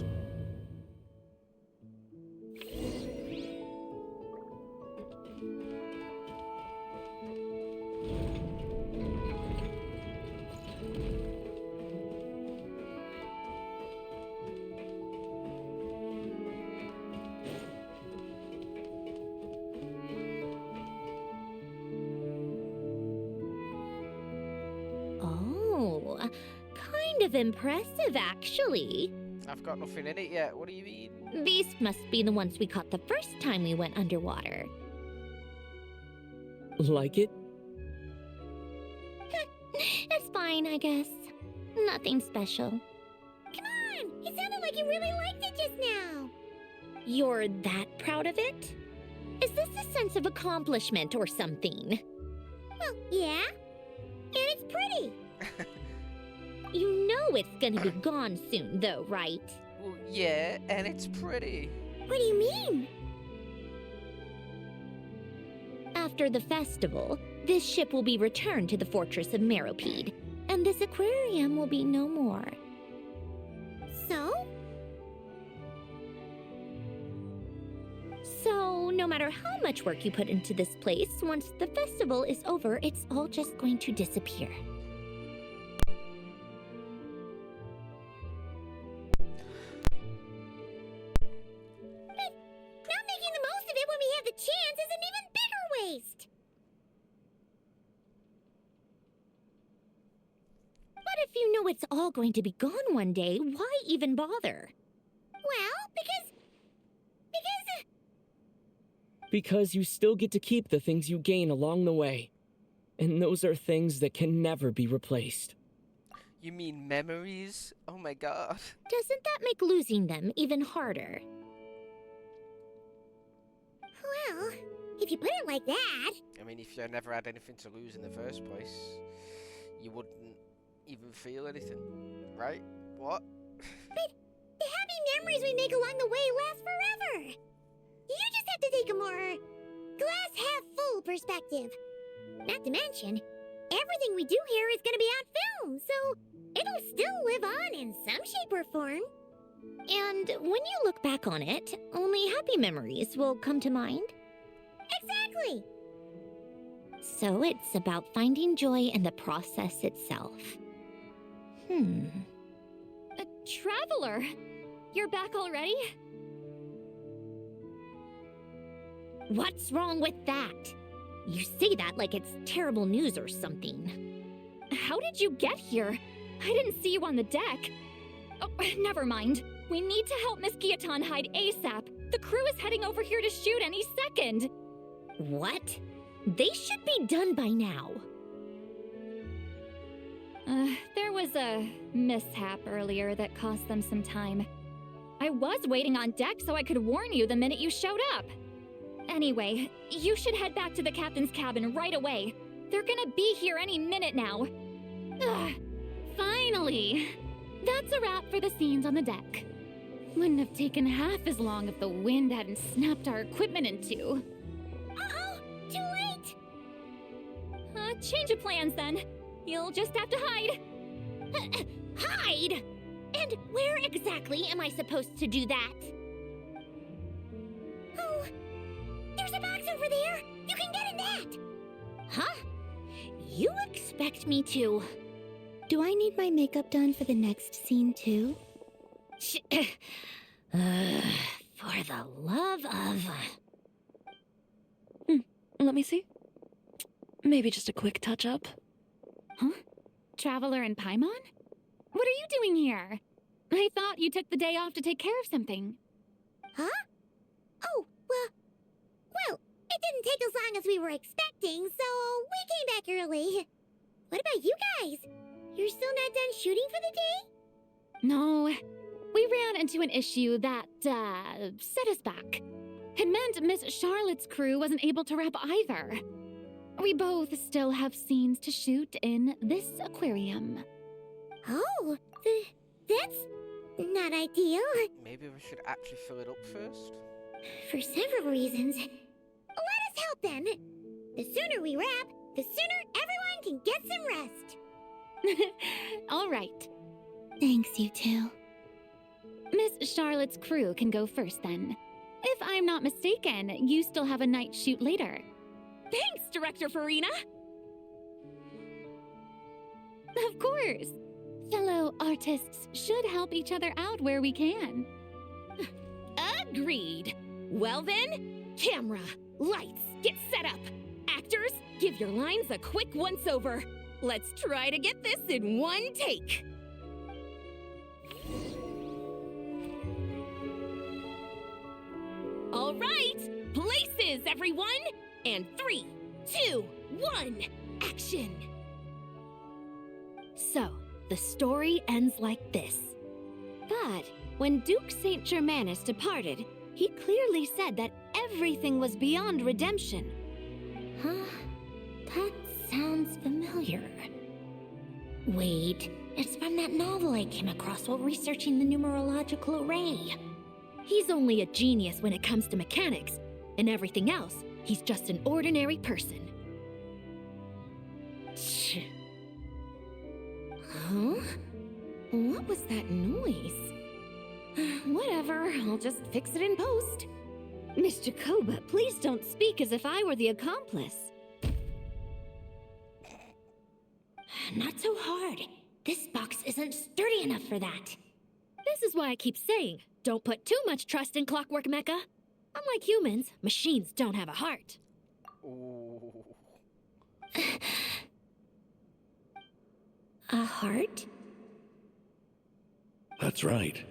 Oh, kind of impressive, actually. I've got nothing in it yet. What do you mean? These must be the ones we caught the first time we went underwater. Like it? It's fine, I guess. Nothing special. Come on! It sounded like you really liked it just now. You're that proud of it? Is this a sense of accomplishment or something? Well, yeah. And it's pretty. You know it's gonna be gone soon, though, right? Well, yeah, and it's pretty. What do you mean? After the festival, this ship will be returned to the fortress of Meropide, and this aquarium will be no more. So? So, no matter how much work you put into this place, once the festival is over, it's all just going to disappear. Not making the most of it when we have the chance is an even bigger waste! But if you know it's all going to be gone one day, why even bother? Well, because... Because you still get to keep the things you gain along the way. And those are things that can never be replaced. You mean memories? Oh my god. Doesn't that make losing them even harder? Well, if you put it like that... I mean, if you never had anything to lose in the first place, you wouldn't even feel anything, right? What? But the happy memories we make along the way last forever! You just have to take a more glass-half-full perspective. Not to mention, everything we do here is going to be on film, so it'll still live on in some shape or form. And when you look back on it, only happy memories will come to mind. Exactly! So it's about finding joy in the process itself. Traveler! You're back already? What's wrong with that? You say that like it's terrible news or something. How did you get here? I didn't see you on the deck. Oh, never mind. We need to help Miss Guillotin hide ASAP. The crew is heading over here to shoot any second. What? They should be done by now. There was a mishap earlier that cost them some time. I was waiting on deck so I could warn you the minute you showed up. Anyway, you should head back to the captain's cabin right away. They're gonna be here any minute now. Finally! That's a wrap for the scenes on the deck. Wouldn't have taken half as long if the wind hadn't snapped our equipment in two. Uh-oh! Too late! Change of plans then. You'll just have to hide. Hide? And where exactly am I supposed to do that? Oh, there's a box over there! You can get in that! Huh? You expect me to... Do I need my makeup done for the next scene too? For the love of... Let me see. Maybe just a quick touch-up. Huh? Traveler and Paimon? What are you doing here? I thought you took the day off to take care of something. Huh? Oh, well, it didn't take as long as we were expecting, so we came back early. What about you guys? You're still not done shooting for the day? No, we ran into an issue that, set us back. It meant Miss Charlotte's crew wasn't able to wrap either. We both still have scenes to shoot in this aquarium. Oh, that's not ideal. Maybe we should actually fill it up first. For several reasons. Let us help then. The sooner we wrap, the sooner everyone can get some rest. All right. Thanks, you two. Miss Charlotte's crew can go first then. If I'm not mistaken, you still have a night shoot later. Thanks, Director Farina! Of course. Fellow artists should help each other out where we can. Agreed. Well then, camera, lights, get set up. Actors, give your lines a quick once-over. Let's try to get this in one take. All right, places, everyone! And 3, 2, 1, action! So, the story ends like this. But when Duke St. Germanus departed, he clearly said that everything was beyond redemption. Huh? That sounds familiar. Wait, it's from that novel I came across while researching the numerological array. He's only a genius when it comes to mechanics, and everything else, he's just an ordinary person. Huh? What was that noise? Whatever, I'll just fix it in post. Miss Jacoba, please don't speak as if I were the accomplice. Not so hard. This box isn't sturdy enough for that. This is why I keep saying, don't put too much trust in Clockwork Mecha. Unlike humans, machines don't have a heart. Ooh. A heart? That's right.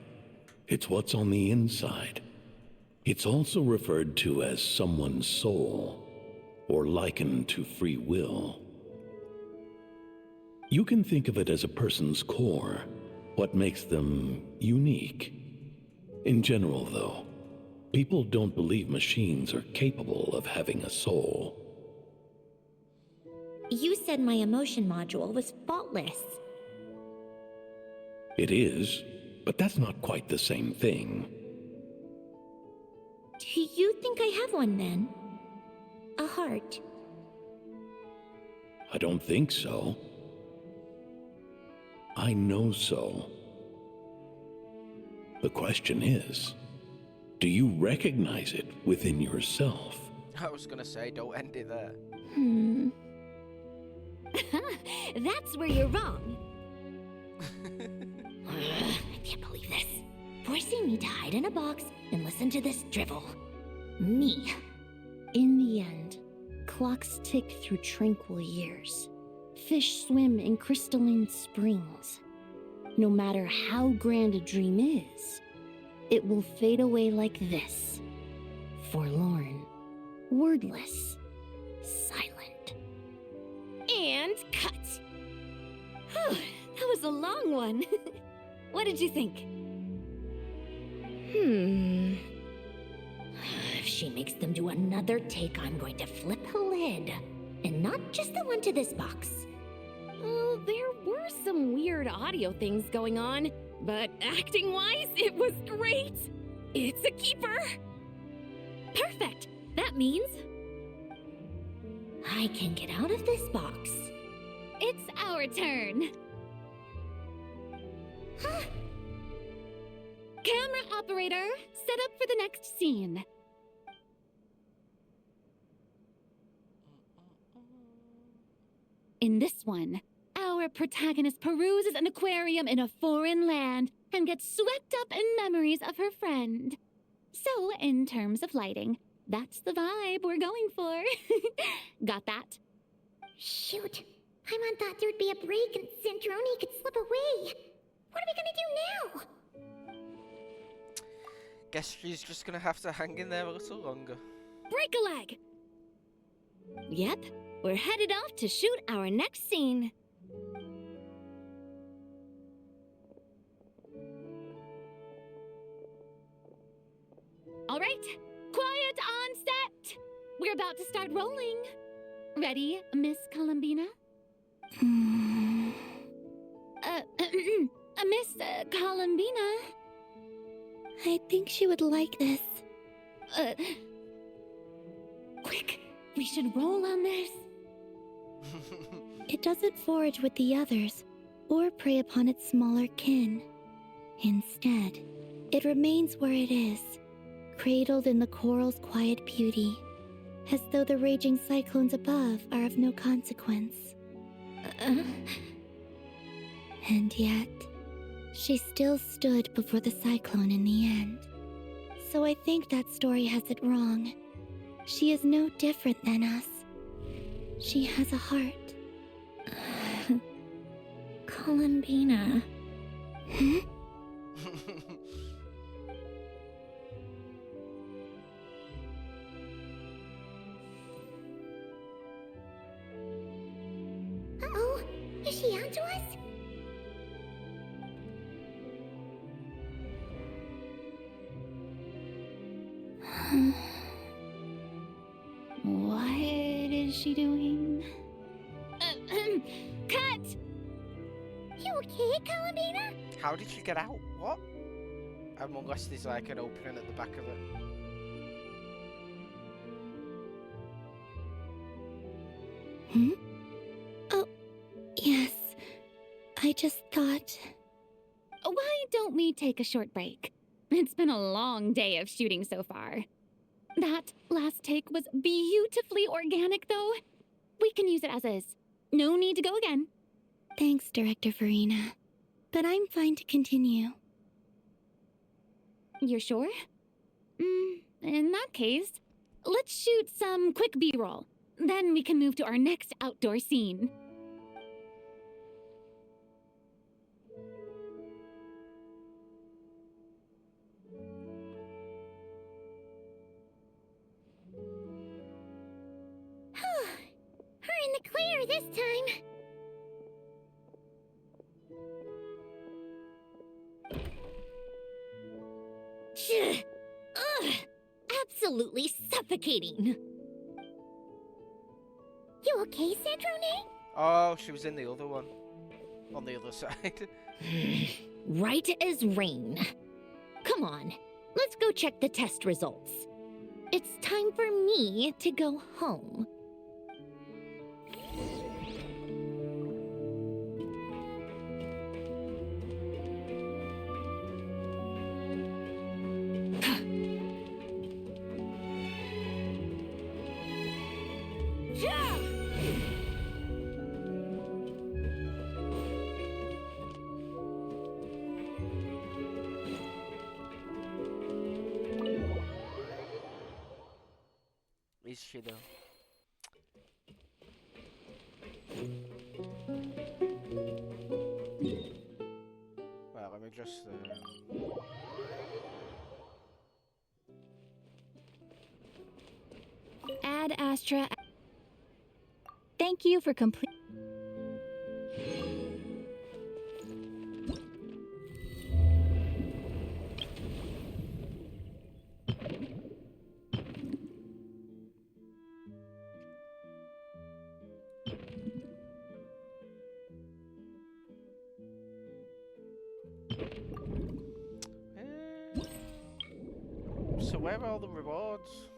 It's what's on the inside. It's also referred to as someone's soul, or likened to free will. You can think of it as a person's core, what makes them unique. In general, though, people don't believe machines are capable of having a soul. You said my emotion module was faultless. It is, but that's not quite the same thing. Do you think I have one then? A heart? I don't think so. I know so. The question is, do you recognize it within yourself? I was gonna say, don't end it there. That's where you're wrong. I can't believe this. Forcing me to hide in a box and listen to this drivel. Me. In the end, clocks tick through tranquil years. Fish swim in crystalline springs. No matter how grand a dream is, it will fade away like this. Forlorn, wordless, silent. And cut! Whew, that was a long one. What did you think? If she makes them do another take, I'm going to flip a lid. And not just the one to this box. Oh, there were some weird audio things going on, but acting-wise, it was great! It's a keeper! Perfect! That means I can get out of this box. It's our turn. Camera operator, set up for the next scene. In this one, our protagonist peruses an aquarium in a foreign land and gets swept up in memories of her friend. So, in terms of lighting, that's the vibe we're going for. Got that? Shoot. I thought there'd be a break and Sandroni could slip away. What are we gonna do now? Guess she's just gonna have to hang in there a little longer. break a leg! Yep, we're headed off to shoot our next scene. All right, quiet on set. We're about to start rolling. Ready, Miss Columbina? Miss Columbina? I think she would like this. Quick, we should roll on this. It doesn't forage with the others, or prey upon its smaller kin. Instead, it remains where it is, cradled in the coral's quiet beauty, as though the raging cyclones above are of no consequence. And yet, she still stood before the cyclone in the end. So I think that story has it wrong. She is no different than us. She has a heart. Columbina. Hmm? Uh-oh, is she onto us? What is she doing? Cut! You okay, Columbina? How did she get out? What? Unless there's like an opening at the back of it. Hmm? Oh, yes. I just thought... Why don't we take a short break? It's been a long day of shooting so far. That last take was beautifully organic, though. We can use it as is. No need to go again. Thanks, Director Farina. But I'm fine to continue. You're sure? In that case, let's shoot some quick B-roll. Then we can move to our next outdoor scene. We're in the clear this time. Ugh! Absolutely suffocating. You okay, Sandrone? Oh, she was in the other one. On the other side. Right as rain. Come on, let's go check the test results. It's time for me to go home. Is she though? Well, let me just. Ad Astra. Thank you for complete... So where are all the rewards?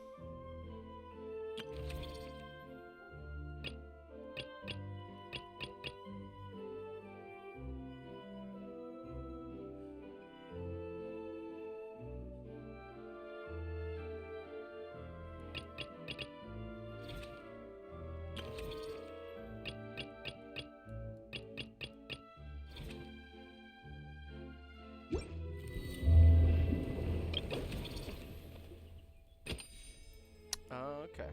Oh, okay.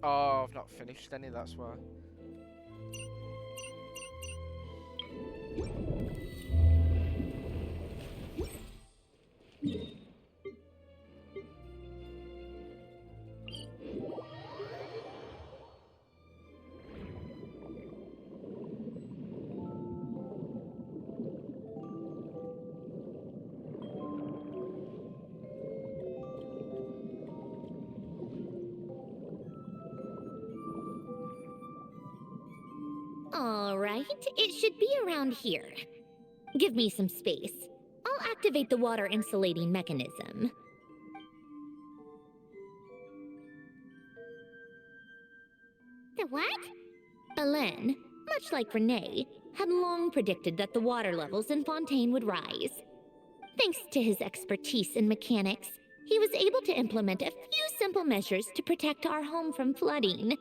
Oh, I've not finished any, that's why. All right, it should be around here. Give me some space. I'll activate the water insulating mechanism. The what? Alain, much like Renee, had long predicted that the water levels in Fontaine would rise. Thanks to his expertise in mechanics, he was able to implement a few simple measures to protect our home from flooding.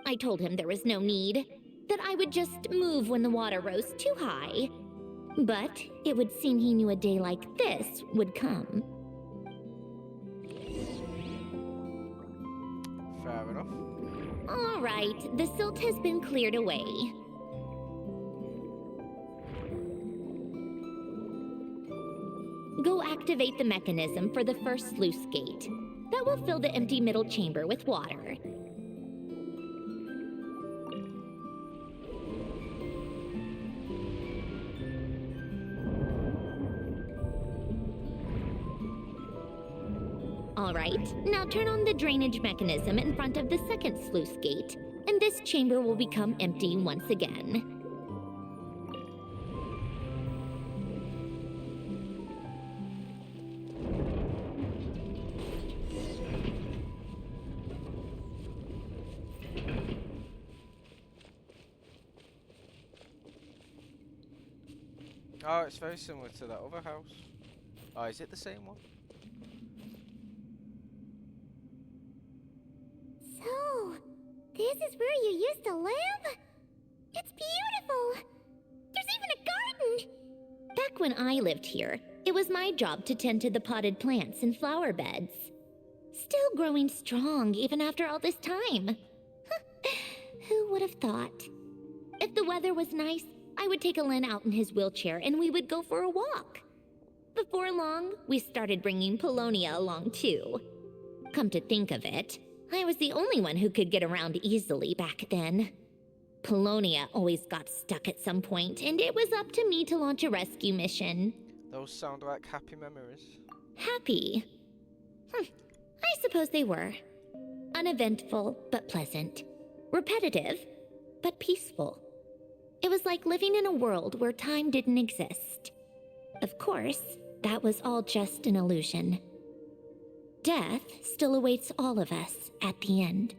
I told him there was no need, that I would just move when the water rose too high. But it would seem he knew a day like this would come. Fair enough. All right, the silt has been cleared away. Go activate the mechanism for the first sluice gate. That will fill the empty middle chamber with water. All right, now turn on the drainage mechanism in front of the second sluice gate, and this chamber will become empty once again. Oh, it's very similar to that other house. Oh, is it the same one? So, this is where you used to live? It's beautiful! There's even a garden! Back when I lived here, it was my job to tend to the potted plants and flower beds. Still growing strong even after all this time. Who would have thought? If the weather was nice, I would take Alain out in his wheelchair and we would go for a walk. Before long, we started bringing Polonia along too. Come to think of it, I was the only one who could get around easily back then. Polonia always got stuck at some point, and it was up to me to launch a rescue mission. Those sound like happy memories. Happy? I suppose they were. Uneventful, but pleasant. Repetitive, but peaceful. It was like living in a world where time didn't exist. Of course, that was all just an illusion. Death still awaits all of us at the end.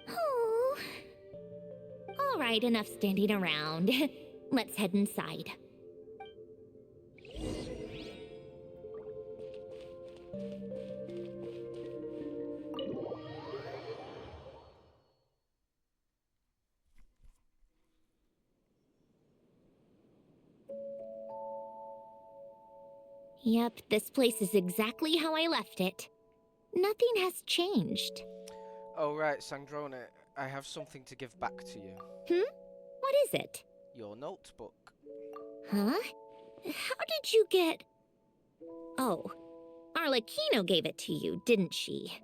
Oh. All right, enough standing around. Let's head inside. Yep, this place is exactly how I left it. Nothing has changed. Oh right, Sandrone, I have something to give back to you. What is it? Your notebook. Huh? How did you get... Oh, Arlecchino gave it to you, didn't she?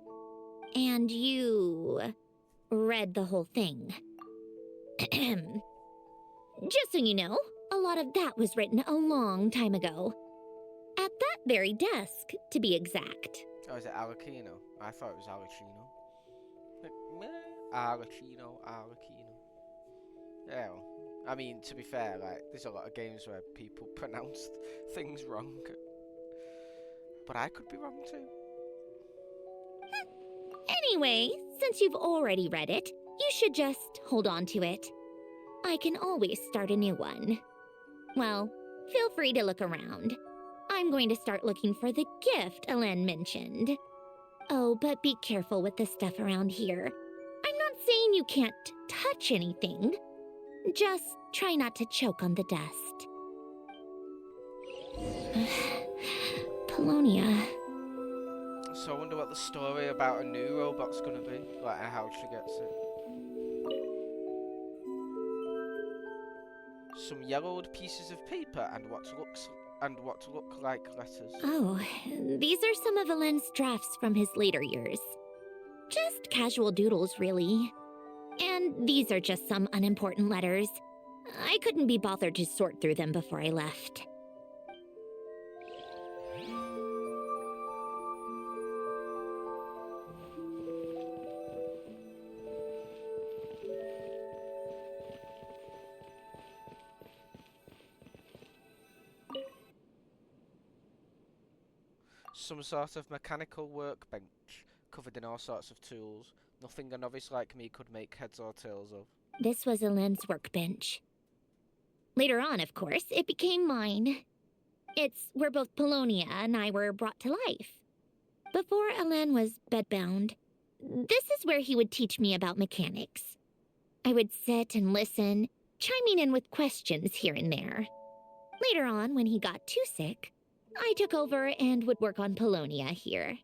And you... read the whole thing. Just so you know, a lot of that was written a long time ago. At that very desk, to be exact. Oh, is it Arlecchino? I thought it was Arlecchino. Like, meh, Arlecchino. Yeah, well, I mean, to be fair, like, there's a lot of games where people pronounce things wrong. But I could be wrong too. Anyway, since you've already read it, you should just hold on to it. I can always start a new one. Well, feel free to look around. I'm going to start looking for the gift Alain mentioned. Oh, but be careful with the stuff around here. I'm not saying you can't touch anything. Just try not to choke on the dust. Polonia. So I wonder what the story about a new robot's gonna be, like and how she gets it. Some yellowed pieces of paper and what look like letters. Oh, these are some of Alain's drafts from his later years. Just casual doodles, really. And these are just some unimportant letters. I couldn't be bothered to sort through them before I left. Some sort of mechanical workbench, covered in all sorts of tools. Nothing a novice like me could make heads or tails of. This was Elend's workbench. Later on, of course, it became mine. It's where both Polonia and I were brought to life. Before Elen was bedbound, this is where he would teach me about mechanics. I would sit and listen, chiming in with questions here and there. Later on, when he got too sick, I took over and would work on Polonia here.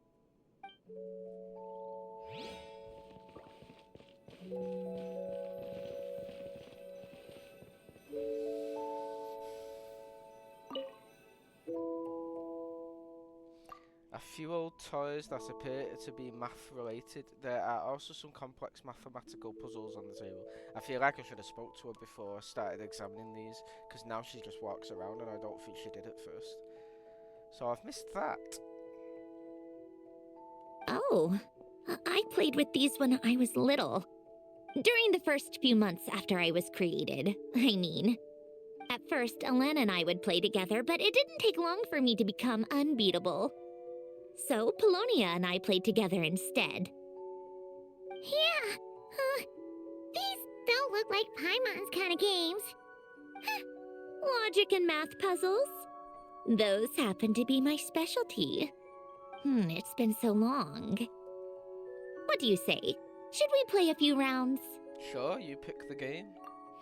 A few old toys that appear to be math related. There are also some complex mathematical puzzles on the table. I feel like I should have spoke to her before I started examining these, because now she just walks around and I don't think she did at first. So I've missed that. Oh, I played with these when I was little. During the first few months after I was created, I mean. At first, Elen and I would play together, but it didn't take long for me to become unbeatable. So, Polonia and I played together instead. Yeah, these don't look like Paimon's kind of games. Logic and math puzzles? Those happen to be my specialty. It's been so long. What do you say? Should we play a few rounds? Sure, you pick the game.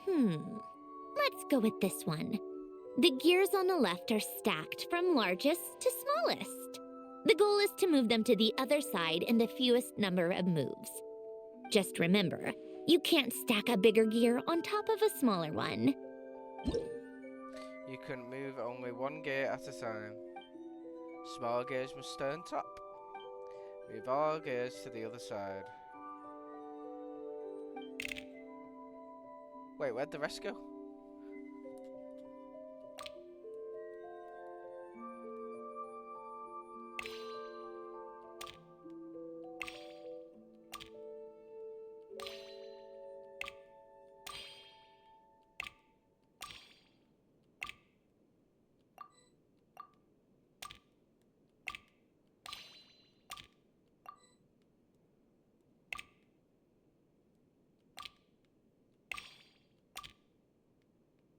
Let's go with this one. The gears on the left are stacked from largest to smallest. The goal is to move them to the other side in the fewest number of moves. Just remember, you can't stack a bigger gear on top of a smaller one. You can move only one gear at a time. Small gears must stay on top. Move all gears to the other side. Wait, where'd the rest go?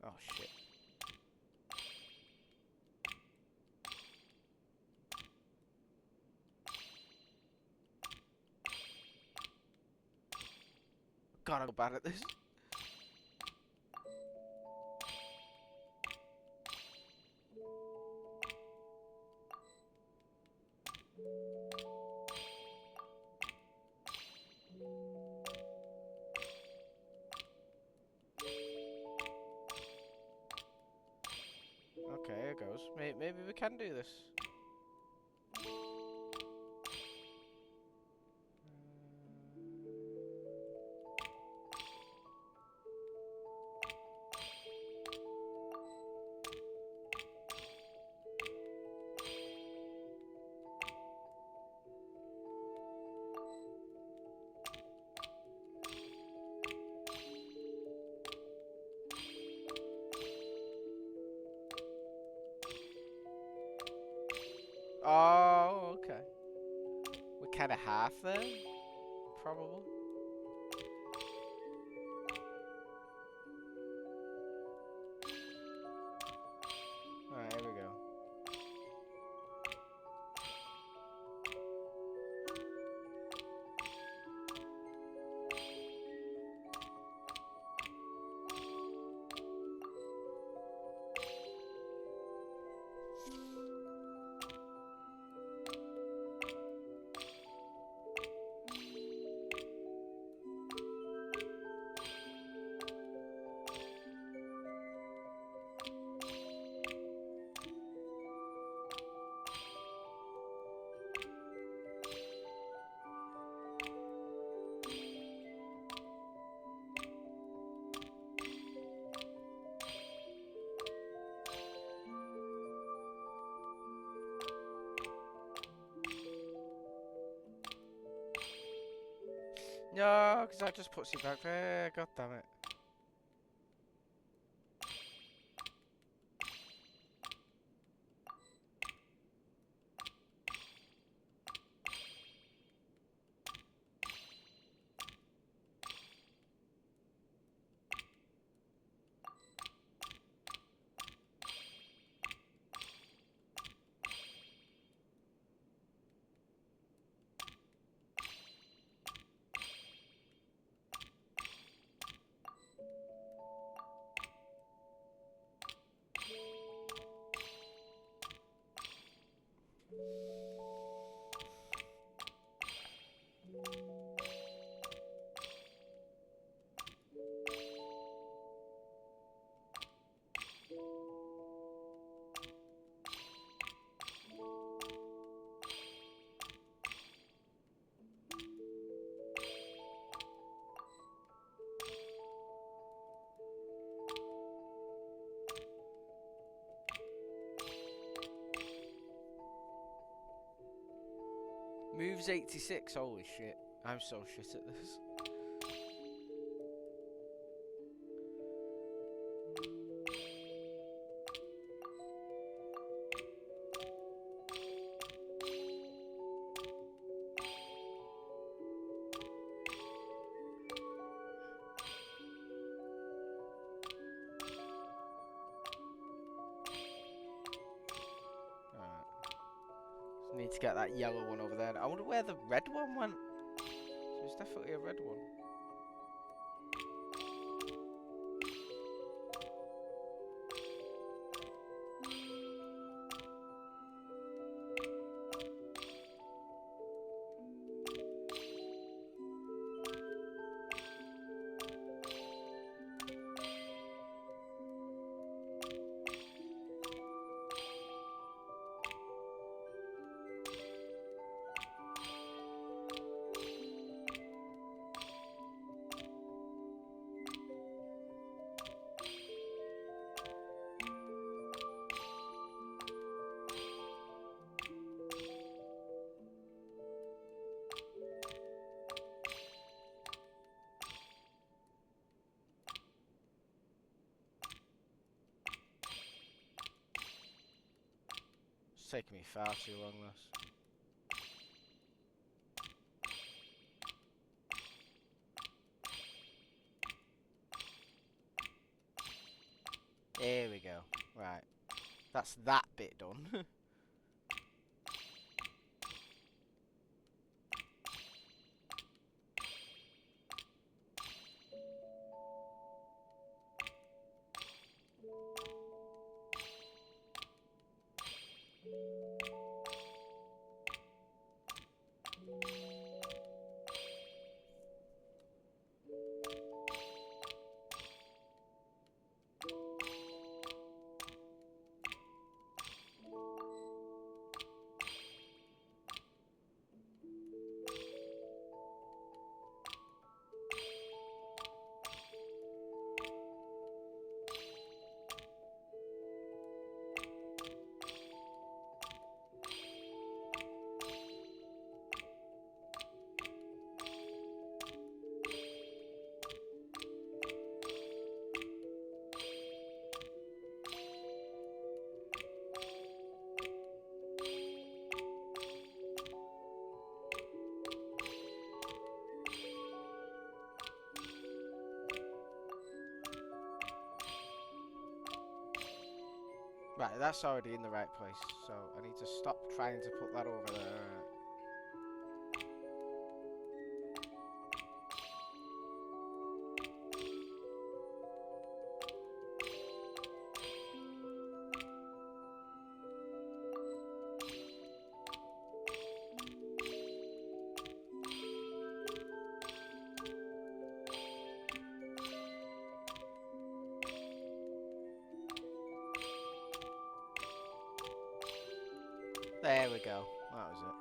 Oh shit. God, I'm bad at this. Okay, here goes. Maybe we can do this. Oh, okay. We're kind of half there, probably. Alright, here we go. No, because that just puts you back there. God damn it. Moves 86. Holy shit. I'm so shit at this. Need to get that yellow one over there. I wonder where the red one went. So it's definitely a red one. It's taking me far too long, this. Here we go. Right. That's that bit done. Right, that's already in the right place, so I need to stop trying to put that over there. There we go. That was it.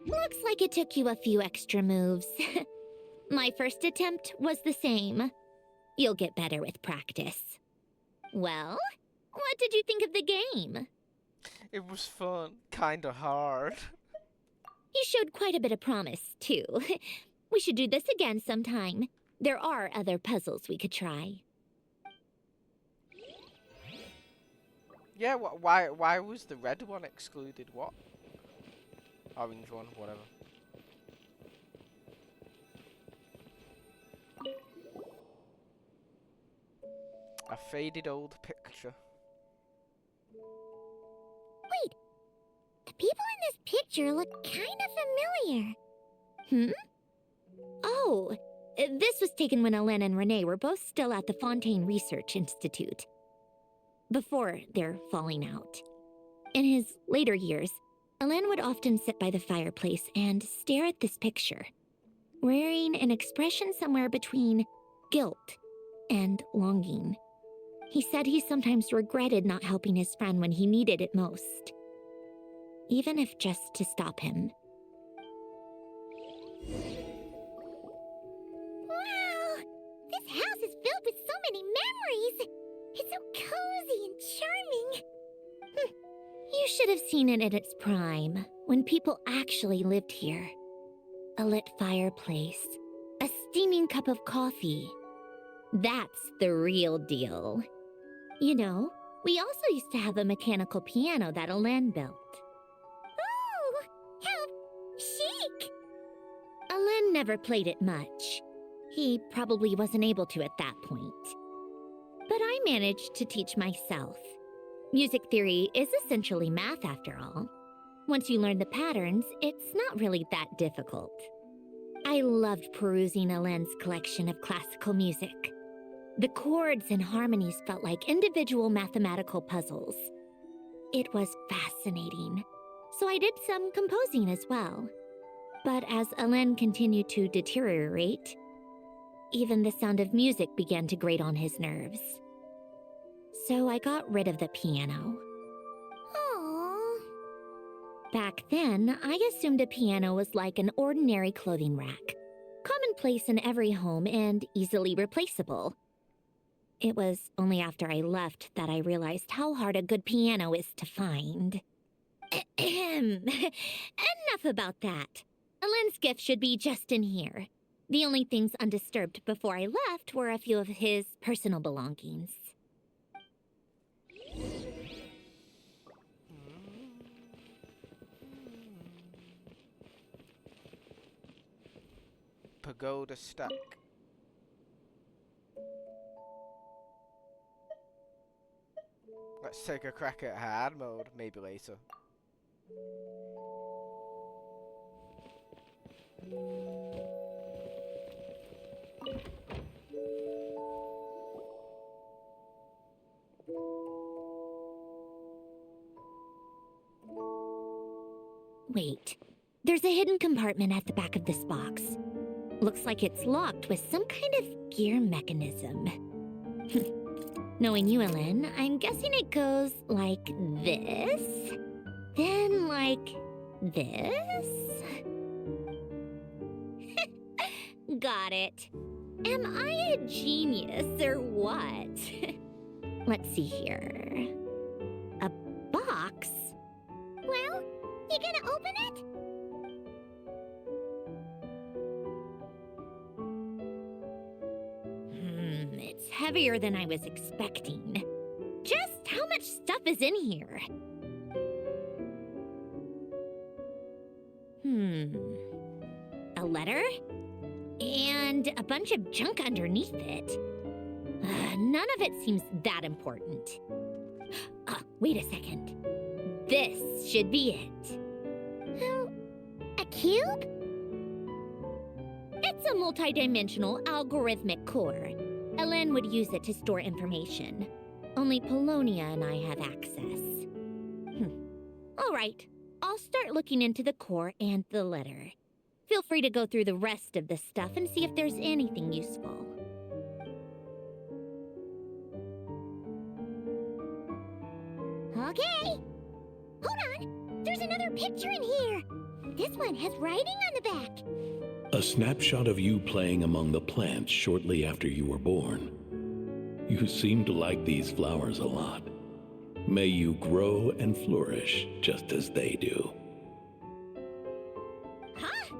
Looks like it took you a few extra moves. My first attempt was the same. You'll get better with practice. Well, what did you think of the game? It was fun. Kinda hard. You showed quite a bit of promise, too. We should do this again sometime. There are other puzzles we could try. Yeah, why was the red one excluded? What? Orange one, whatever. A faded old picture. Wait, the people in this picture look kind of familiar. Oh, this was taken when Ellen and Renee were both still at the Fontaine Research Institute. Before their falling out. In his later years, Ellen would often sit by the fireplace and stare at this picture, wearing an expression somewhere between guilt and longing. He said he sometimes regretted not helping his friend when he needed it most, even if just to stop him. stories. It's so cozy and charming. You should have seen it at its prime, when people actually lived here. A lit fireplace, a steaming cup of coffee. That's the real deal. You know, we also used to have a mechanical piano that Alen built. Oh, how chic! Alen never played it much. He probably wasn't able to at that point. But I managed to teach myself. Music theory is essentially math after all. Once you learn the patterns, it's not really that difficult. I loved perusing Alen's collection of classical music. The chords and harmonies felt like individual mathematical puzzles. It was fascinating, so I did some composing as well. But as Alen continued to deteriorate, even the sound of music began to grate on his nerves. So I got rid of the piano. Aww. Back then, I assumed a piano was like an ordinary clothing rack, commonplace in every home and easily replaceable. It was only after I left that I realized how hard a good piano is to find. Enough about that. Alen's gift should be just in here. The only things undisturbed before I left were a few of his personal belongings. Pagoda stack. Let's take a crack at hard mode, maybe later. Wait, there's a hidden compartment at the back of this box. Looks like it's locked with some kind of gear mechanism. Knowing you, Alen, I'm guessing it goes like this, then like this. Got it. Am I a genius or what? Let's see here. A box? Well, you gonna open it? It's heavier than I was expecting. Just how much stuff is in here? A letter? And a bunch of junk underneath it. None of it seems that important. Wait a second. This should be it. Oh, a cube? It's a multidimensional algorithmic core. Alen would use it to store information. Only Polonia and I have access. All right, I'll start looking into the core and the letter. Feel free to go through the rest of the stuff and see if there's anything useful. Okay. Hold on. There's another picture in here. This one has writing on the back. A snapshot of you playing among the plants shortly after you were born. You seem to like these flowers a lot. May you grow and flourish just as they do. Huh?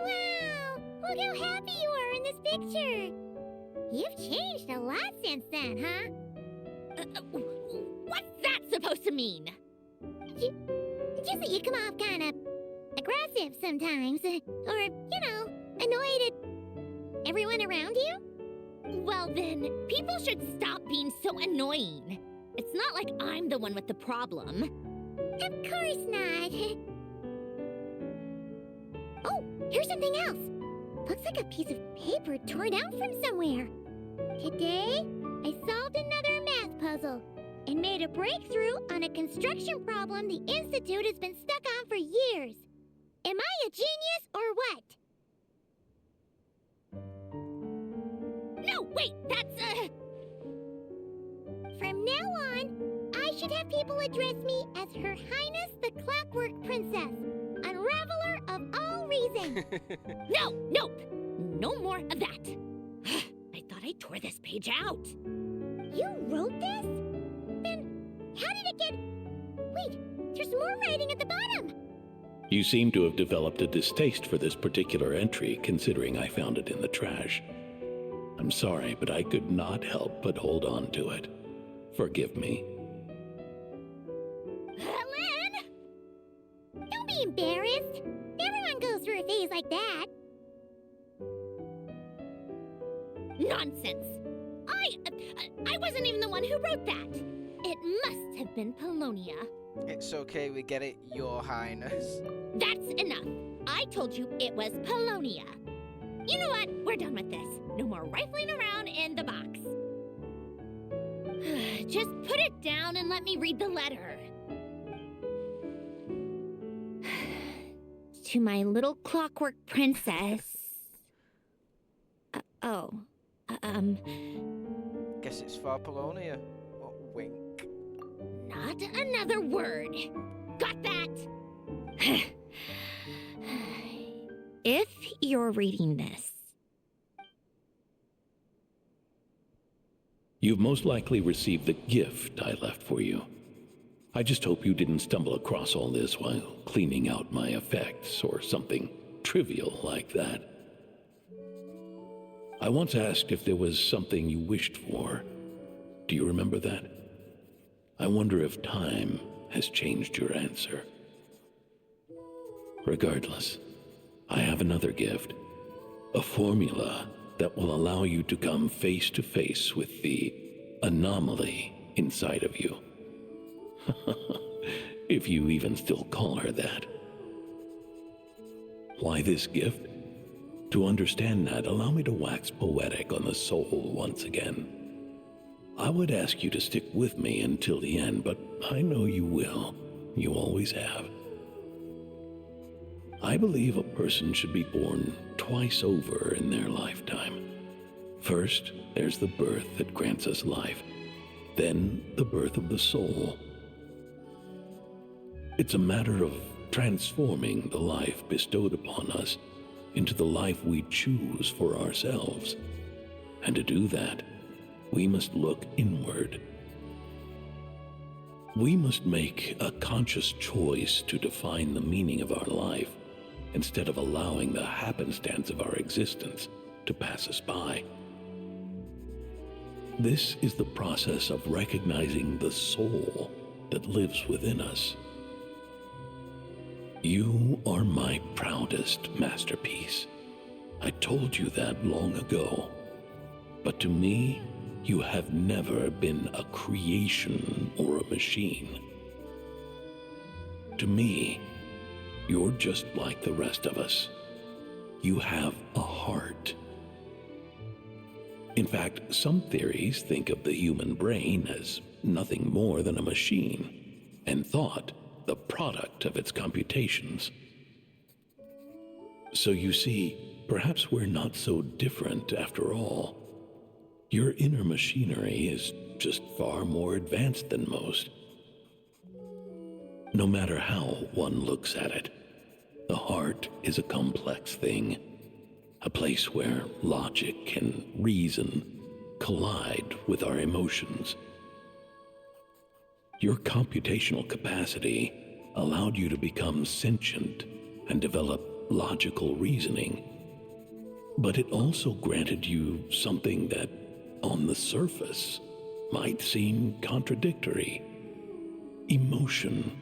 Wow! Look how happy you are in this picture. You've changed a lot since then, huh? What's that supposed to mean? Just that you come off kind of aggressive sometimes, or, you know, annoyed at everyone around you. Well then, people should stop being so annoying. It's not like I'm the one with the problem. Of course not. Oh, here's something else. Looks like a piece of paper torn out from somewhere. Today, I solved another math puzzle and made a breakthrough on a construction problem the Institute has been stuck on for years. Am I a genius or what? No, wait, that's From now on, I should have people address me as Her Highness the Clockwork Princess, Unraveler of all reason. No, nope, no more of that. I thought I tore this page out. You wrote this? Then how did it get... Wait, there's more writing at the bottom. You seem to have developed a distaste for this particular entry, considering I found it in the trash. I'm sorry, but I could not help but hold on to it. Forgive me. Lynn! Don't be embarrassed. Everyone goes through a phase like that. Nonsense. I wasn't even the one who wrote that. It must have been Polonia. It's okay, we get it, Your Highness. That's enough. I told you it was Polonia. You know what? We're done with this. No more rifling around in the box. Just put it down and let me read the letter. To my little clockwork princess. Guess it's for Polonia. Oh, wink. Not another word. Got that? If you're reading this, You've most likely received the gift I left for you. I just hope you didn't stumble across all this while cleaning out my effects or something trivial like that. I once asked if there was something you wished for. Do you remember that? I wonder if time has changed your answer. Regardless, I have another gift. A formula that will allow you to come face to face with the anomaly inside of you. If you even still call her that. Why this gift? To understand that, allow me to wax poetic on the soul once again. I would ask you to stick with me until the end, but I know you will. You always have. I believe a person should be born twice over in their lifetime. First, there's the birth that grants us life, then the birth of the soul. It's a matter of transforming the life bestowed upon us into the life we choose for ourselves. And to do that, we must look inward. We must make a conscious choice to define the meaning of our life, instead of allowing the happenstance of our existence to pass us by. This is the process of recognizing the soul that lives within us. You are my proudest masterpiece. I told you that long ago. But to me, you have never been a creation or a machine. To me, you're just like the rest of us. You have a heart. In fact, some theories think of the human brain as nothing more than a machine, and thought the product of its computations. So you see, perhaps we're not so different after all. Your inner machinery is just far more advanced than most. No matter how one looks at it, the heart is a complex thing, a place where logic and reason collide with our emotions. Your computational capacity allowed you to become sentient and develop logical reasoning, but it also granted you something that, on the surface, might seem contradictory: emotion.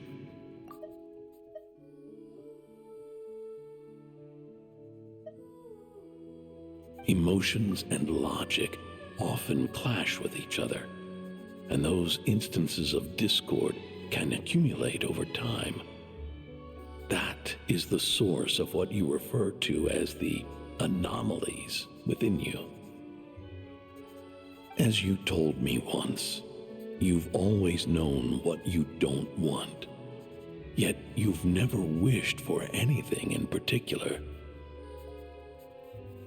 Emotions and logic often clash with each other, and those instances of discord can accumulate over time. That is the source of what you refer to as the anomalies within you. As you told me once, you've always known what you don't want, yet you've never wished for anything in particular.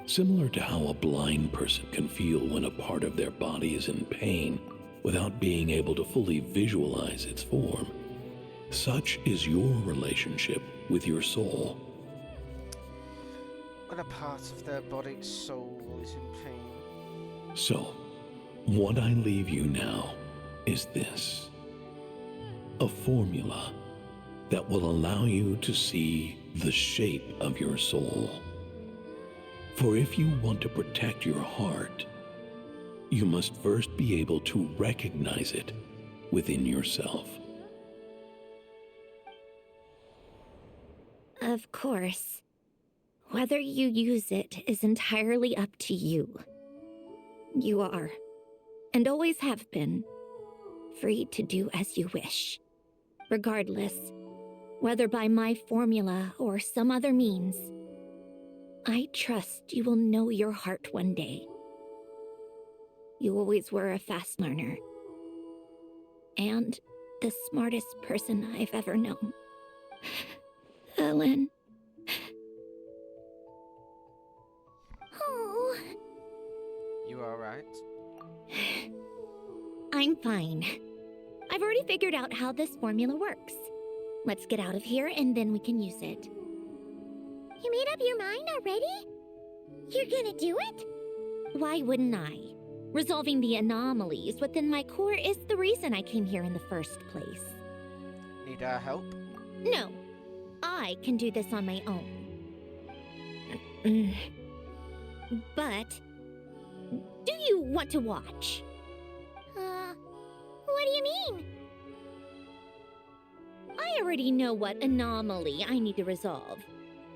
Similar to how a blind person can feel when a part of their body is in pain without being able to fully visualize its form, such is your relationship with your soul. When a part of their body's soul is in pain. So, what I leave you now is this: a formula that will allow you to see the shape of your soul. For if you want to protect your heart, you must first be able to recognize it within yourself. Of course. Whether you use it is entirely up to you. You are, and always have been, free to do as you wish. Regardless, whether by my formula or some other means, I trust you will know your heart one day. You always were a fast learner. And the smartest person I've ever known. Ellen. Oh. You alright? I'm fine. I've already figured out how this formula works. Let's get out of here and then we can use it. You made up your mind already? You're gonna do it? Why wouldn't I? Resolving the anomalies within my core is the reason I came here in the first place. Need our help? No, I can do this on my own. But, do you want to watch? What do you mean? I already know what anomaly I need to resolve.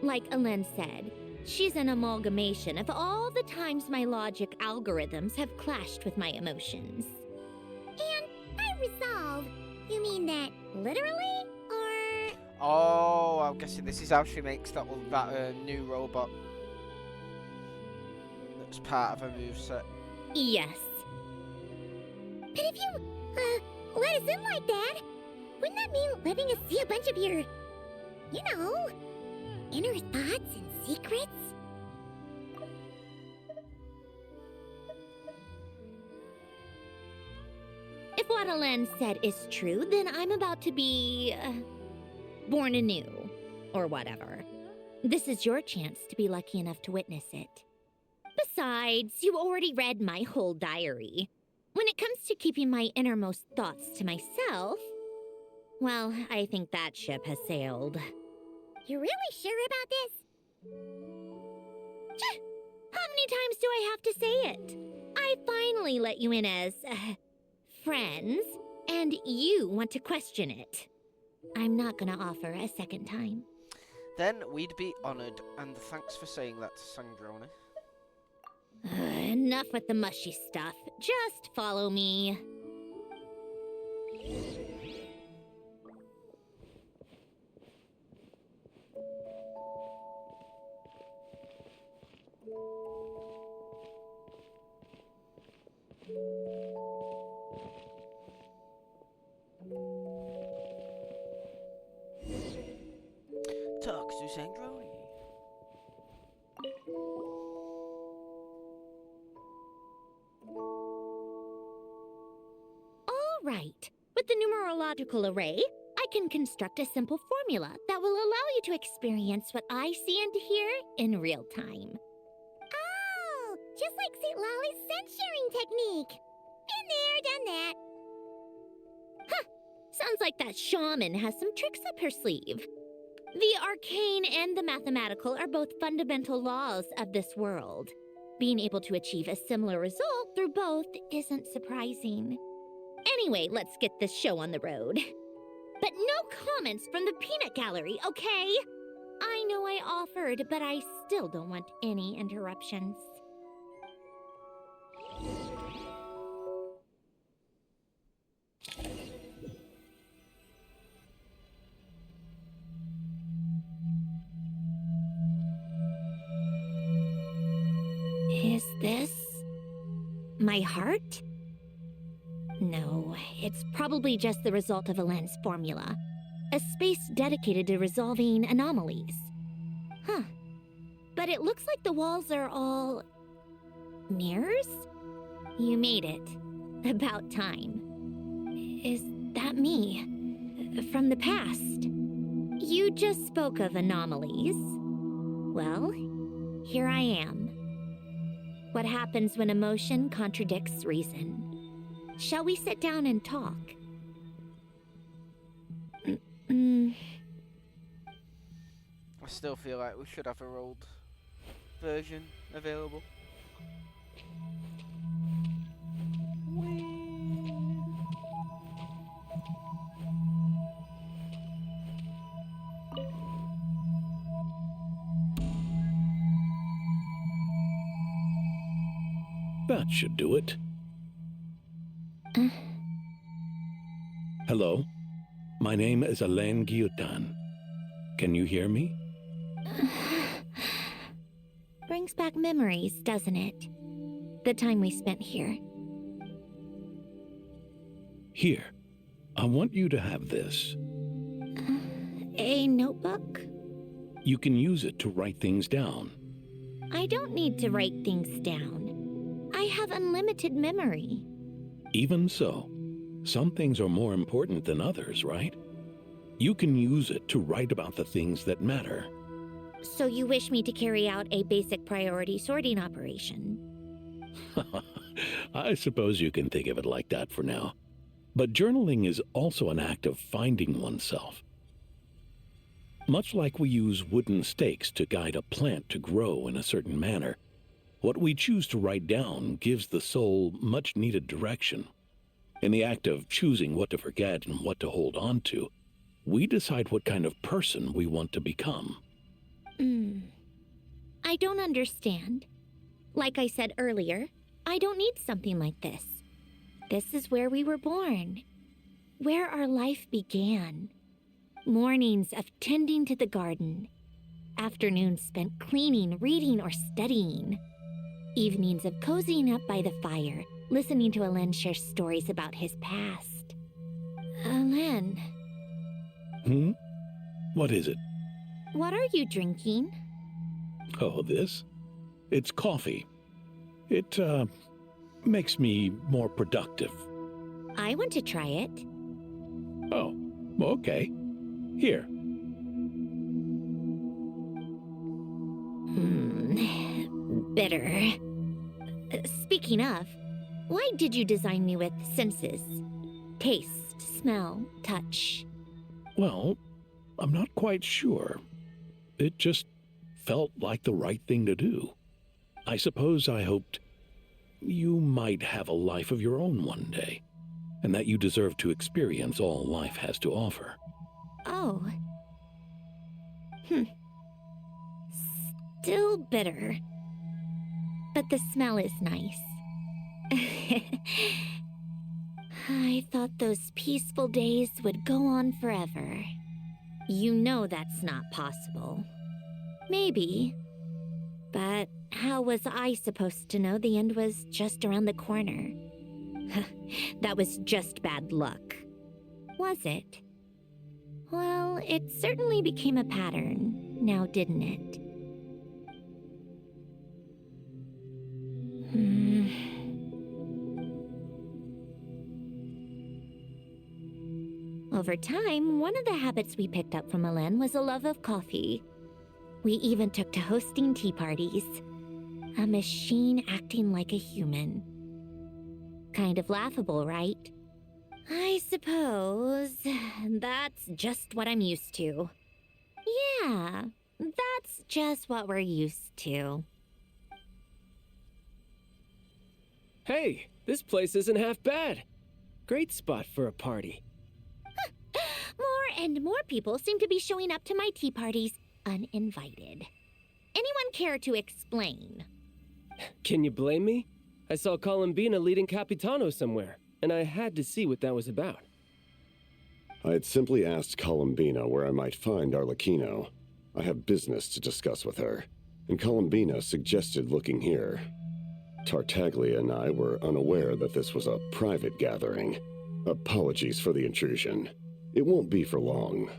Like Alen said, she's an amalgamation of all the times my logic algorithms have clashed with my emotions. And by resolve, you mean that literally, or...? Oh, I'm guessing this is how she makes that new robot that's part of her moveset. Yes. But if you, let us in like that, wouldn't that mean letting us see a bunch of your, you know, inner thoughts and secrets? If what Alen said is true, then I'm about to be, born anew, or whatever. This is your chance to be lucky enough to witness it. Besides, you already read my whole diary. When it comes to keeping my innermost thoughts to myself, well, I think that ship has sailed. You're really sure about this? How many times do I have to say it? I finally let you in as, friends, and you want to question it. I'm not gonna offer a second time. Then we'd be honoured, and thanks for saying that to Sangroni. Enough with the mushy stuff. Just follow me. Talk to Sangroni. All right. With the numerological array, I can construct a simple formula that will allow you to experience what I see and hear in real time. Oh, just like St. Lolly's sense-sharing technique. Been there, done that. Huh, sounds like that shaman has some tricks up her sleeve. The arcane and the mathematical are both fundamental laws of this world. Being able to achieve a similar result through both isn't surprising. Anyway, let's get this show on the road. But no comments from the peanut gallery, okay? I know I offered, but I still don't want any interruptions. Is this my heart? No, it's probably just the result of Alen's formula. A space dedicated to resolving anomalies. Huh. But it looks like the walls are all... mirrors? You made it. About time. Is that me? From the past? You just spoke of anomalies. Well, here I am. What happens when emotion contradicts reason? Shall we sit down and talk? I still feel like we should have a rolled version available. That should do it. Hello? My name is Alain Guillotin. Can you hear me? Brings back memories, doesn't it? The time we spent here. Here. I want you to have this. A notebook? You can use it to write things down. I don't need to write things down. I have unlimited memory. Even so, some things are more important than others, right? You can use it to write about the things that matter. So you wish me to carry out a basic priority sorting operation? I suppose you can think of it like that for now. But journaling is also an act of finding oneself. Much like we use wooden stakes to guide a plant to grow in a certain manner, what we choose to write down gives the soul much-needed direction. In the act of choosing what to forget and what to hold on to, we decide what kind of person we want to become. I don't understand. Like I said earlier, I don't need something like this. This is where we were born, where our life began. Mornings of tending to the garden, afternoons spent cleaning, reading, or studying, evenings of cozying up by the fire, listening to Alain share stories about his past. Alain. What is it? What are you drinking? Oh, this? It's coffee. It, makes me more productive. I want to try it. Oh, okay. Here. Bitter. Speaking of, why did you design me with senses? Taste, smell, touch. Well, I'm not quite sure. It just felt like the right thing to do. I suppose I hoped you might have a life of your own one day, and that you deserve to experience all life has to offer. Oh. Still bitter. But the smell is nice. I thought those peaceful days would go on forever. You know that's not possible. Maybe. But how was I supposed to know the end was just around the corner? That was just bad luck. Was it? Well, it certainly became a pattern, now didn't it? Over time, one of the habits we picked up from Alain was a love of coffee. We even took to hosting tea parties. A machine acting like a human. Kind of laughable, right? I suppose that's just what I'm used to. Yeah, that's just what we're used to. Hey, this place isn't half bad. Great spot for a party. More and more people seem to be showing up to my tea parties uninvited. Anyone care to explain? Can you blame me? I saw Columbina leading Capitano somewhere, and I had to see what that was about. I had simply asked Columbina where I might find Arlecchino. I have business to discuss with her, and Columbina suggested looking here. Tartaglia and I were unaware that this was a private gathering. Apologies for the intrusion. It won't be for long.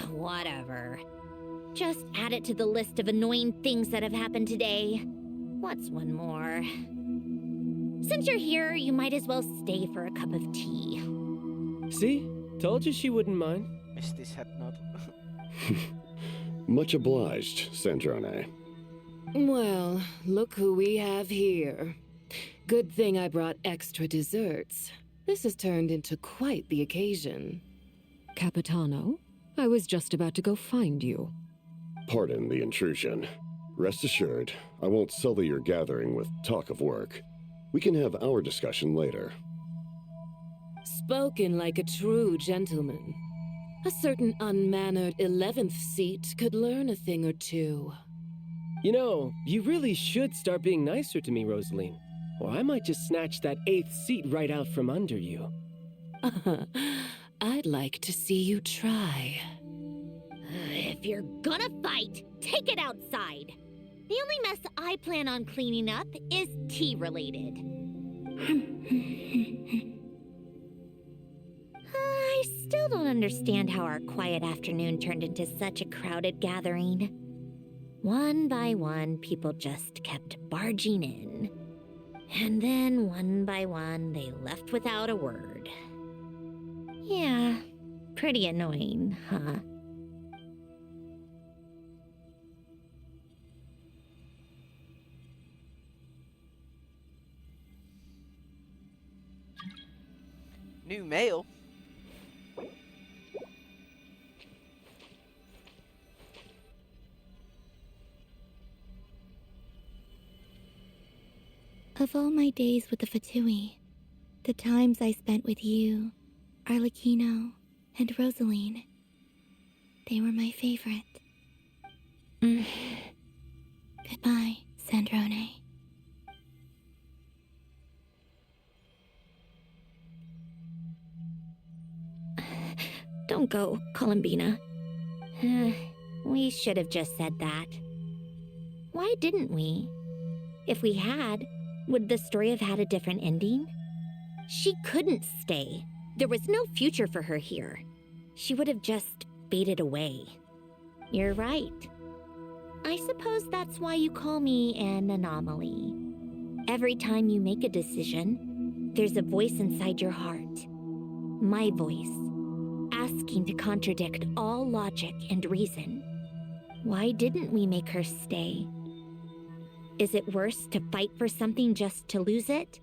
Whatever. Just add it to the list of annoying things that have happened today. What's one more? Since you're here, you might as well stay for a cup of tea. See? Told you she wouldn't mind. Missed his head nod. Much obliged, Sandrone. Well, look who we have here. Good thing I brought extra desserts. This has turned into quite the occasion. Capitano, I was just about to go find you. Pardon the intrusion. Rest assured, I won't sully your gathering with talk of work. We can have our discussion later. Spoken like a true gentleman. A certain unmannered 11th seat could learn a thing or two. You know, you really should start being nicer to me, Rosaline. Or I might just snatch that 8th seat right out from under you. I'd like to see you try. If you're gonna fight, take it outside. The only mess I plan on cleaning up is tea-related. I still don't understand how our quiet afternoon turned into such a crowded gathering. One by one, people just kept barging in. And then, one by one, they left without a word. Yeah, pretty annoying, huh? New mail? Of all my days with the Fatui, the times I spent with you, Arlecchino, and Rosaline, they were my favorite. Goodbye, Sandrone. Don't go, Columbina. We should have just said that. Why didn't we? If we had, would the story have had a different ending? She couldn't stay. There was no future for her here. She would have just faded away. You're right. I suppose that's why you call me an anomaly. Every time you make a decision, there's a voice inside your heart. My voice, asking to contradict all logic and reason. Why didn't we make her stay? Is it worse to fight for something just to lose it?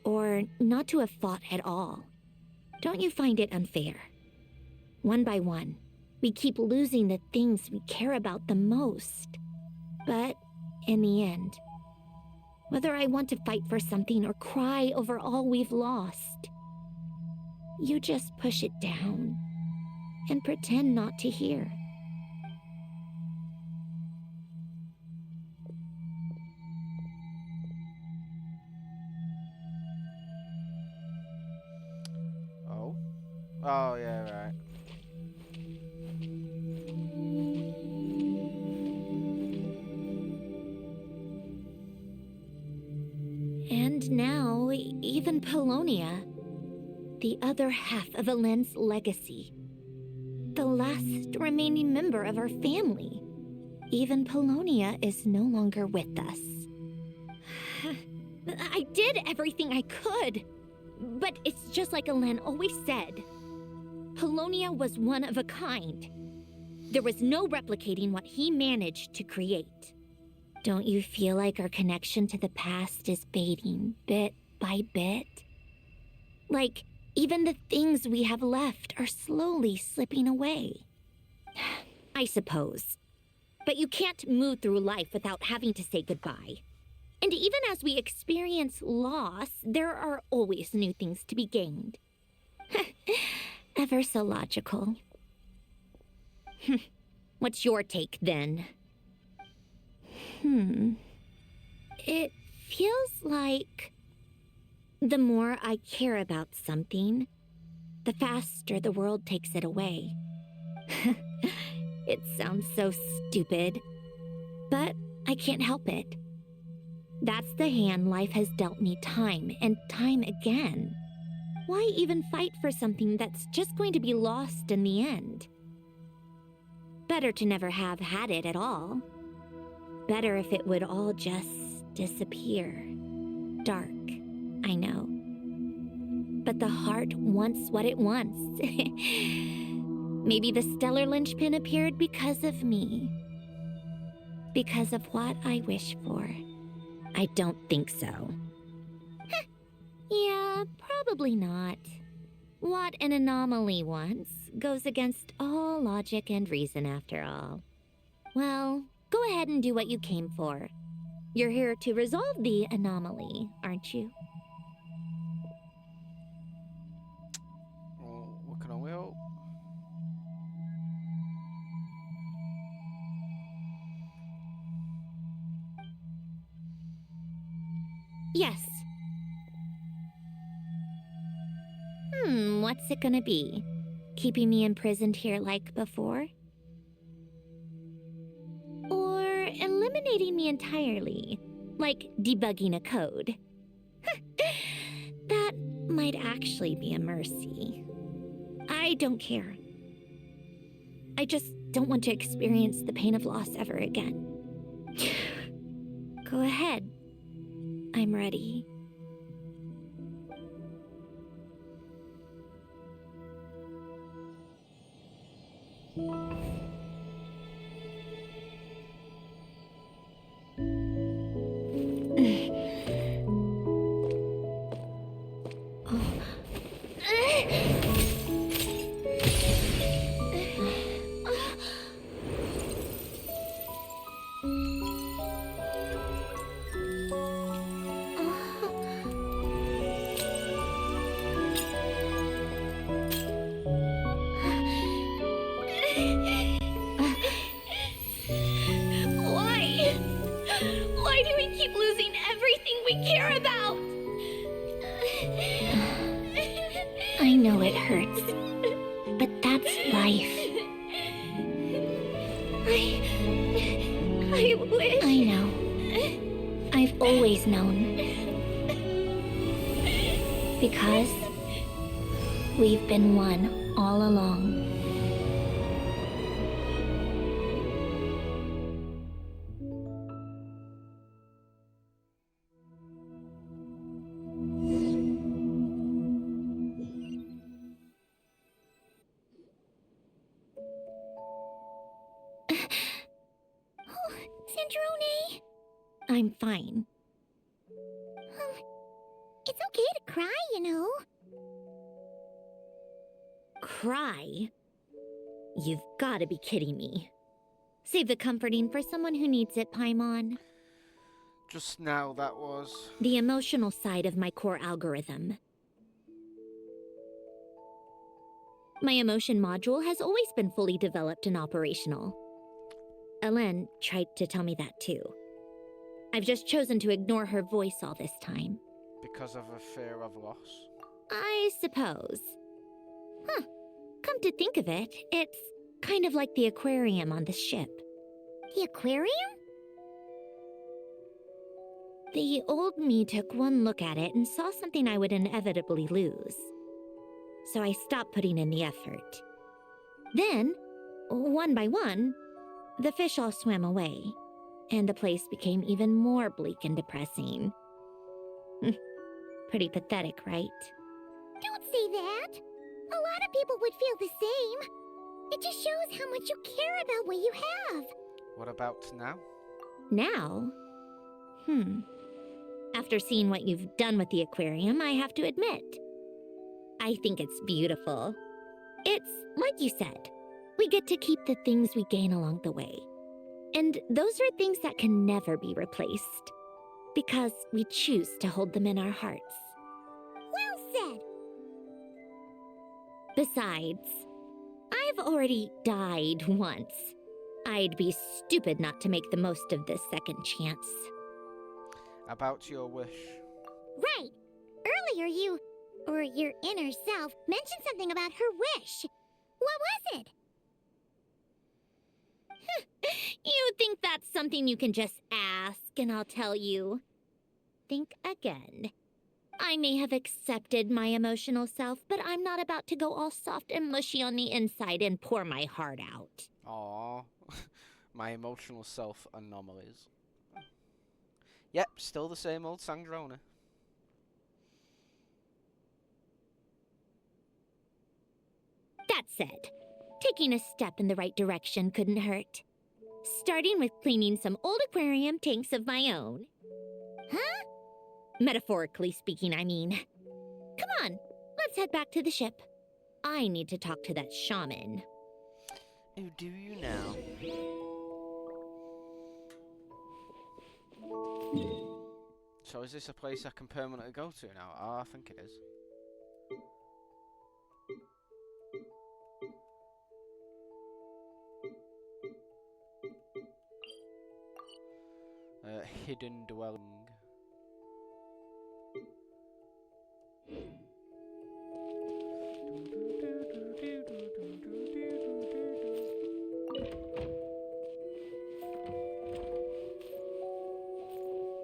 Or not to have fought at all? Don't you find it unfair? One by one, we keep losing the things we care about the most. But in the end, whether I want to fight for something or cry over all we've lost, you just push it down and pretend not to hear. Oh, yeah, right. And now, even Polonia, the other half of Elend's legacy, the last remaining member of our family, even Polonia is no longer with us. I did everything I could, but it's just like Elend always said. Polonia was one of a kind. There was no replicating what he managed to create. Don't you feel like our connection to the past is fading bit by bit? Like, even the things we have left are slowly slipping away. I suppose. But you can't move through life without having to say goodbye. And even as we experience loss, there are always new things to be gained. Ever so logical. What's your take, then? It feels like the more I care about something, the faster the world takes it away. It sounds so stupid, but I can't help it. That's the hand life has dealt me time and time again. Why even fight for something that's just going to be lost in the end? Better to never have had it at all. Better if it would all just disappear. Dark, I know. but the heart wants what it wants. Maybe the stellar linchpin appeared because of me. Because of what I wish for. I don't think so. Yeah, probably not. What an anomaly wants goes against all logic and reason after all. Well, go ahead and do what you came for. You're here to resolve the anomaly, aren't you? Well, we can only hope. Yes. What's it gonna be? Keeping me imprisoned here like before? Or eliminating me entirely, like debugging a code? That might actually be a mercy. I don't care. I just don't want to experience the pain of loss ever again. Go ahead. I'm ready. Why do we keep losing everything we care about? I know it hurts, but that's life. I wish... I know. I've always known. Because we've been one all along. Sandrone? I'm fine. It's okay to cry, you know. Cry? You've gotta be kidding me. Save the comforting for someone who needs it, Paimon. Just now, that was... The emotional side of my core algorithm. My emotion module has always been fully developed and operational. Ellen tried to tell me that too. I've just chosen to ignore her voice all this time. Because of a fear of loss? I suppose. Huh. Come to think of it, it's kind of like the aquarium on the ship. The aquarium? The old me took one look at it and saw something I would inevitably lose. So I stopped putting in the effort. Then, one by one, the fish all swam away, and the place became even more bleak and depressing. Pretty pathetic, right? Don't say that! A lot of people would feel the same. It just shows how much you care about what you have. What about now? Now? After seeing what you've done with the aquarium, I have to admit, I think it's beautiful. It's like you said, we get to keep the things we gain along the way. And those are things that can never be replaced. Because we choose to hold them in our hearts. Well said! Besides, I've already died once. I'd be stupid not to make the most of this second chance. About your wish. Right! Earlier you, or your inner self, mentioned something about her wish. What was it? You think that's something you can just ask, and I'll tell you. Think again. I may have accepted my emotional self, but I'm not about to go all soft and mushy on the inside and pour my heart out. Aww. My emotional self anomalies. Yep, still the same old Sangrona. That said, taking a step in the right direction couldn't hurt. Starting with cleaning some old aquarium tanks of my own. Huh? Metaphorically speaking, I mean. Come on, let's head back to the ship. I need to talk to that shaman. Who do you now? So is this a place I can permanently go to now? Oh, I think it is. Hidden dwelling.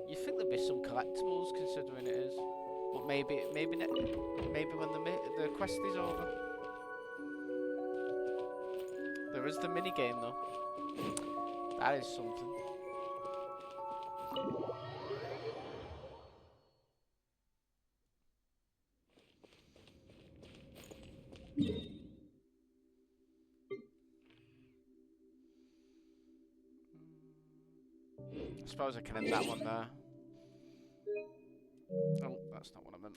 You think there'd be some collectibles, considering it is, but maybe when the quest is over. There is the mini game though. That is something. I suppose I can end that one there. Oh, that's not what I meant.